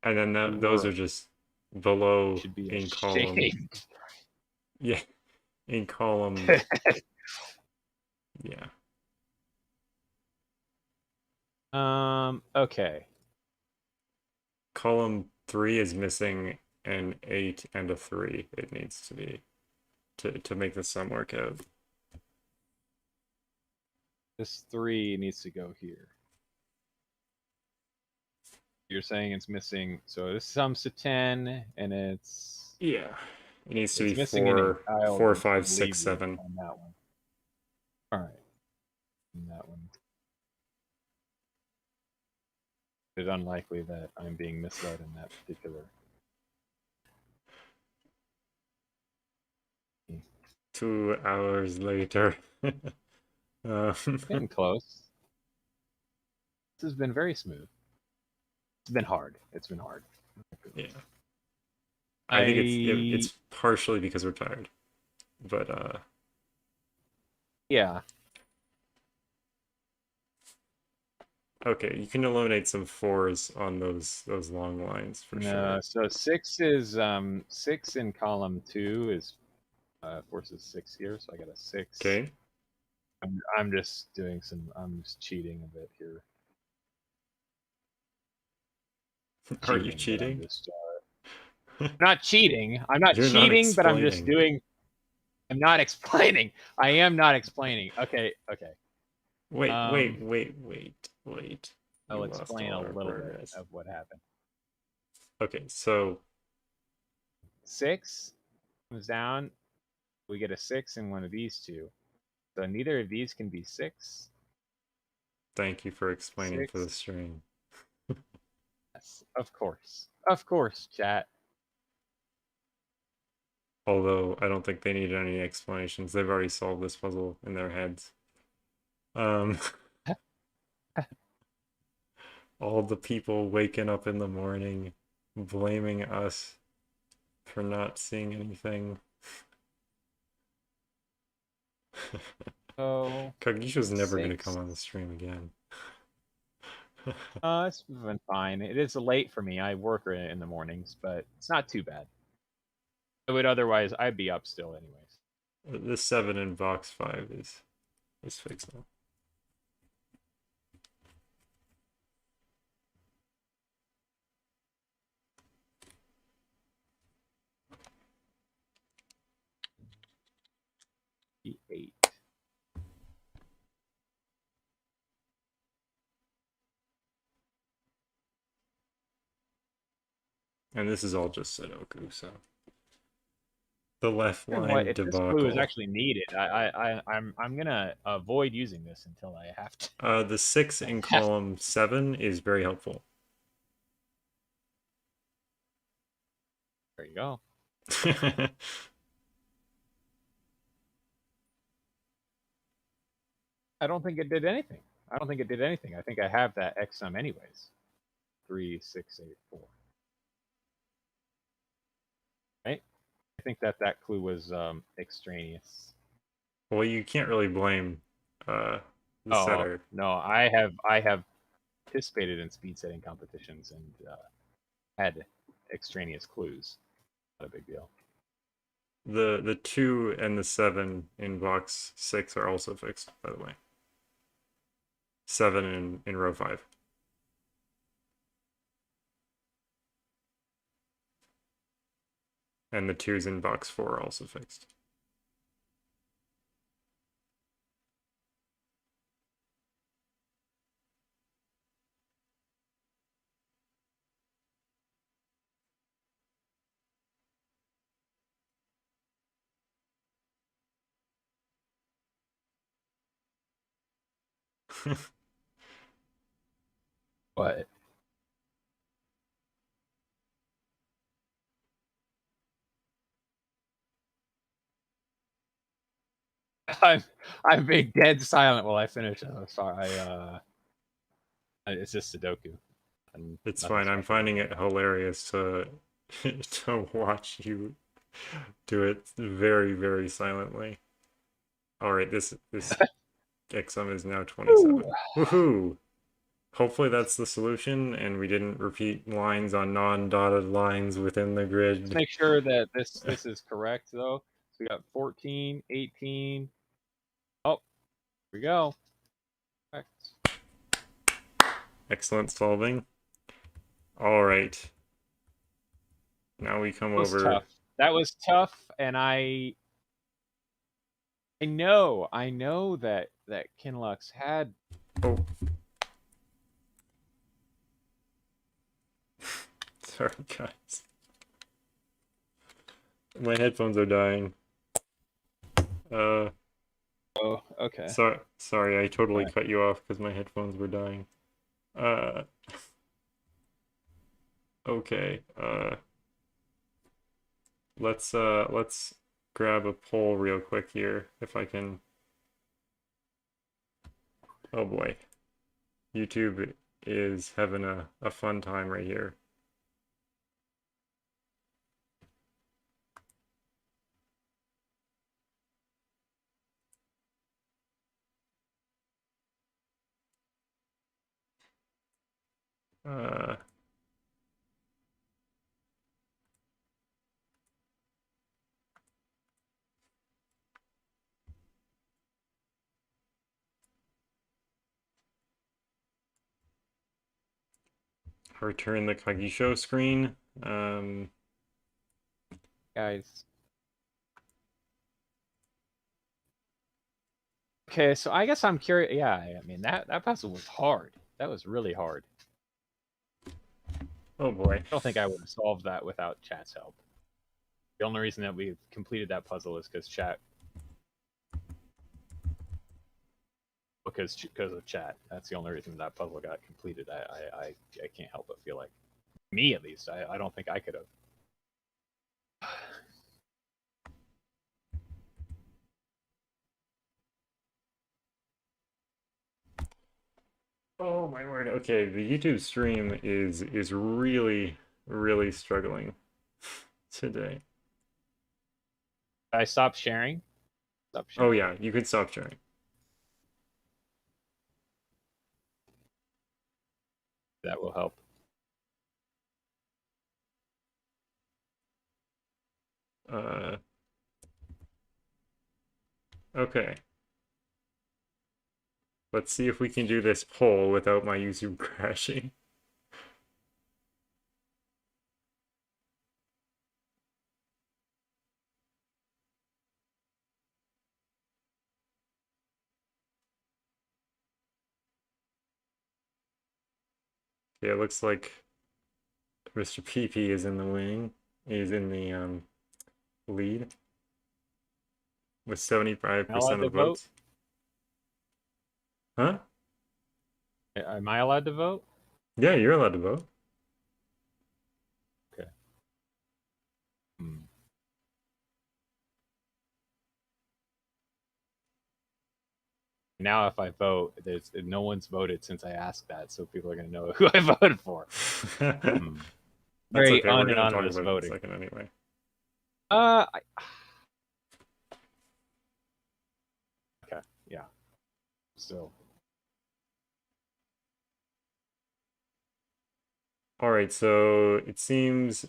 And then You those were. are just below Should be in column. ashamed. Yeah, in column. Yeah. Okay. Column 3 is missing an 8 and a 3. It needs to be to make the sum work out. This 3 needs to go here. You're saying it's missing. So this sums to 10, and Yeah. It needs to be it's missing an 8. I'll 4, 5, believe 6, you 7. on that one. All right. And that one. It's unlikely that I'm being misled in that particular. 2 hours later. Getting close. This has been very smooth. It's been hard. It's been hard. Yeah. I think it's partially because we're tired. But yeah. okay, you can eliminate some 4s on those long lines for sure. So 6 in column 2 is forces 6 here, so I got a 6. Okay. I'm just doing some. I'm just cheating a bit here. Are you But I'm cheating? just not cheating. I'm not You're not cheating, but I'm just explaining. doing. I'm not explaining. I am not explaining. Okay. Wait, wait, Um, wait, wait, wait. I'll You lost explain all a our little bit progress. of what happened. Okay, so 6 comes down. We get a 6 in one of these two. So neither of these can be 6. thank you for explaining for 6. the stream. Yes, of course. Of course, chat. Although I don't think they need any explanations. They've already solved this puzzle in their heads. Um, all the people waking up in the morning blaming us for not seeing anything. So Kagisha's never going to 6. come on the stream again. It's been fine. It is late for me. I work in the mornings, but it's not too bad. I'd be up still anyways. The 7 in box 5 is fixed now. E8. And this is all just Sudoku, so the left What line if this clue is debacle. actually needed? I'm gonna avoid using this until I have to. The 6 in column 7 is very helpful. There you go. I don't think it did anything. I think I have that X sum anyways. 3, 6, 8, 4. Right? I think that clue was extraneous. Well, you can't really blame the Oh setter. no, I have participated in speed setting competitions and had extraneous clues. Not a big deal. The 2 and the 7 in box 6 are also fixed, by the way. 7 in row 5. And the 2's in box 4 are also fixed. But I'm being dead silent while I finish. Oh, sorry, it's just Sudoku. And It's nothing fine. I'm special. finding it hilarious to to watch you do it very, very silently. All right, this exum is now 27. Woohoo! Hopefully that's the solution, and we didn't repeat lines on non-dotted lines within the Let's grid. make sure that this is correct though. So we got 14, 18. Oh, here we go. Correct. Excellent solving. All right. Now we come That was over. tough. That was tough, and I know that Qinlux had. Oh, sorry, guys. My headphones are dying. Uh, Oh, okay. sorry, I totally Right. cut you off because my headphones were dying. Uh, okay. Let's grab a poll real quick here if I can. Oh boy. YouTube is having a fun time right here. Uh, return the Kagisho screen. Guys. Okay, so I guess I'm curious. Yeah, I mean that puzzle was hard. That was really hard. Oh boy. I don't think I would have solved that without chat's help. The only reason that we completed that puzzle is because of chat. That's the only reason that puzzle got completed. I can't help but feel like me at least. I don't think I could have. Oh my word. Okay, the YouTube stream is really struggling today. I stopped sharing. Stop Oh sharing. yeah, you could stop sharing. That will help. Uh, okay. Let's see if we can do this poll without my YouTube crashing. Yeah, it looks like Mr. PP is in the wing. Is in the lead with Am I allowed 75% to of vote? votes. Huh? Am I allowed to vote? Yeah, you're allowed to vote. Okay. Hmm. Now, if I vote, there's no one's voted since I asked that, so people are going to know who I voted for. Hmm. That's Very okay. We're gonna talk anonymous about it in a voting. second anyway. I, okay, yeah. So All right, so it seems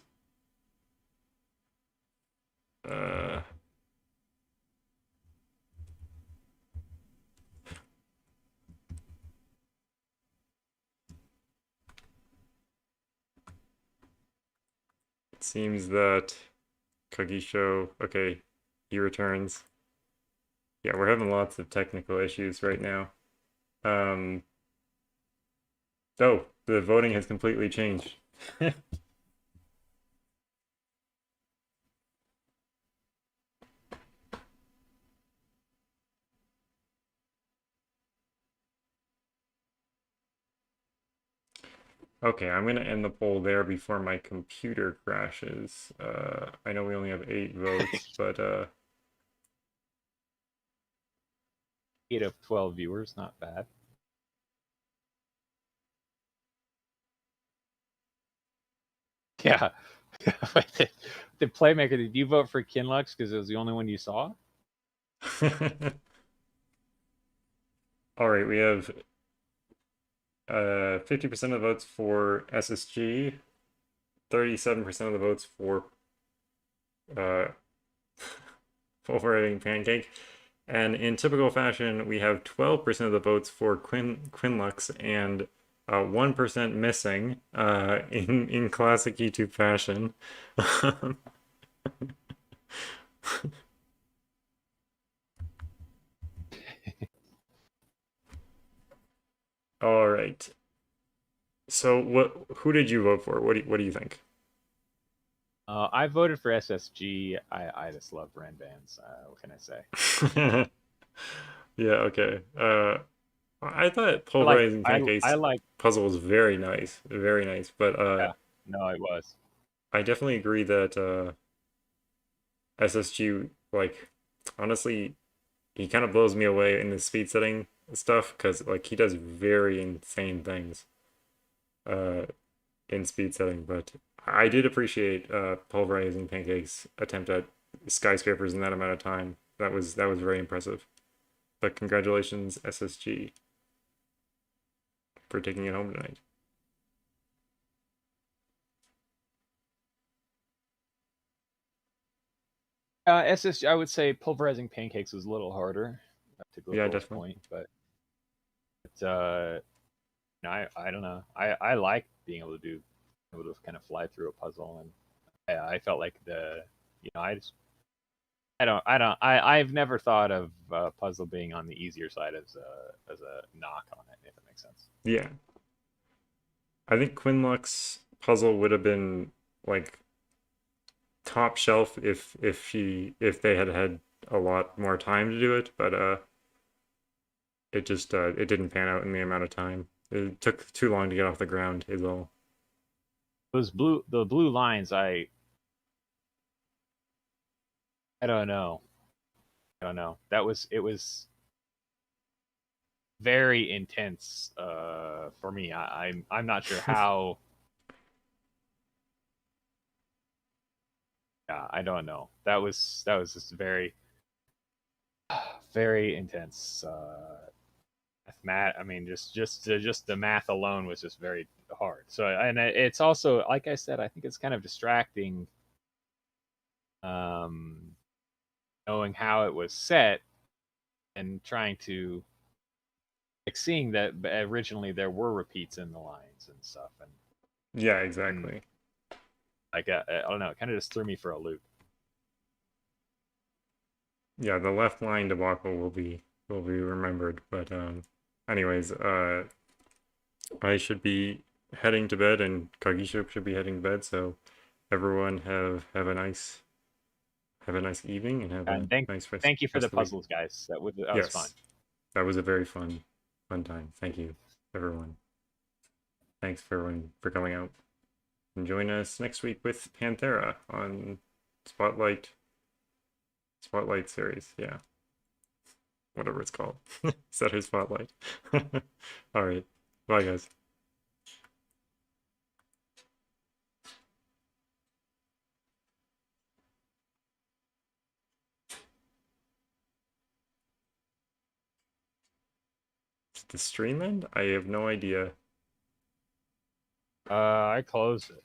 uh it seems that Kagisho, okay, he returns. Yeah, we're having lots of technical issues right now. Um, oh, the voting has completely changed. Okay, I'm gonna end the poll there before my computer crashes. I know we only have 8 votes, but 8 of 12 viewers, not bad. Yeah. The Playmaker, did you vote for Qinlux because it was the only one you saw? all right, we have 50% of the votes for SSG, 37% of the votes for uh, PulverizingPancake, and in typical fashion, we have 12% of the votes for Qinlux and 1% missing in classic YouTube fashion. All right. So who did you vote for? What do you think? I voted for SSG. I just love Ren bands. What can I say? Yeah, okay. I thought I like Pulverizing I Pancake's like puzzle was very nice, very nice. But yeah. No, it was. I definitely agree that SSG, like, honestly, he kind of blows me away in the speed setting stuff because like he does very insane things uh in speed setting. But I did appreciate Pulverizing Pancake's attempt at skyscrapers in that amount of time. That was very impressive. But congratulations, SSG, for taking it home tonight. SSG. I would say Pulverizing Pancakes was a little harder to Yeah, Google's definitely. point, but no, I don't know. I like being able to kind of fly through a puzzle, and I felt like I've never thought of puzzle being on the easier side as a knock on it, if it makes sense. Yeah, I think Quinluck's puzzle would have been like top shelf if they had had a lot more time to do it, but it just it didn't pan out in the amount of time. It took too long to get off the ground, is all. The blue lines, I don't know. I don't know. It was very intense for me. I'm not sure how. Yeah, I don't know. That was just very intense. Math. I mean, just the math alone was just very hard. So, and it's also, like I said, I think it's kind of distracting. Um, Knowing how it was set and trying to like seeing that originally there were repeats in the lines and stuff, Yeah, and exactly. like I don't know, it kind of just threw me for a loop. Yeah, the left line debacle will be remembered. But anyways, I should be heading to bed, and Kagisho should be heading to bed. So everyone have a nice evening, and have And a nice thank you for rest the of the week. puzzles, guys. That was fun. Yes, that was a very fun time. Thank you, everyone. Thanks for everyone for coming out. And join us next week with Panthera on Spotlight series. Yeah, whatever it's called. Set Spotlight. All right. Bye, guys. The stream end? I have no idea. I closed it.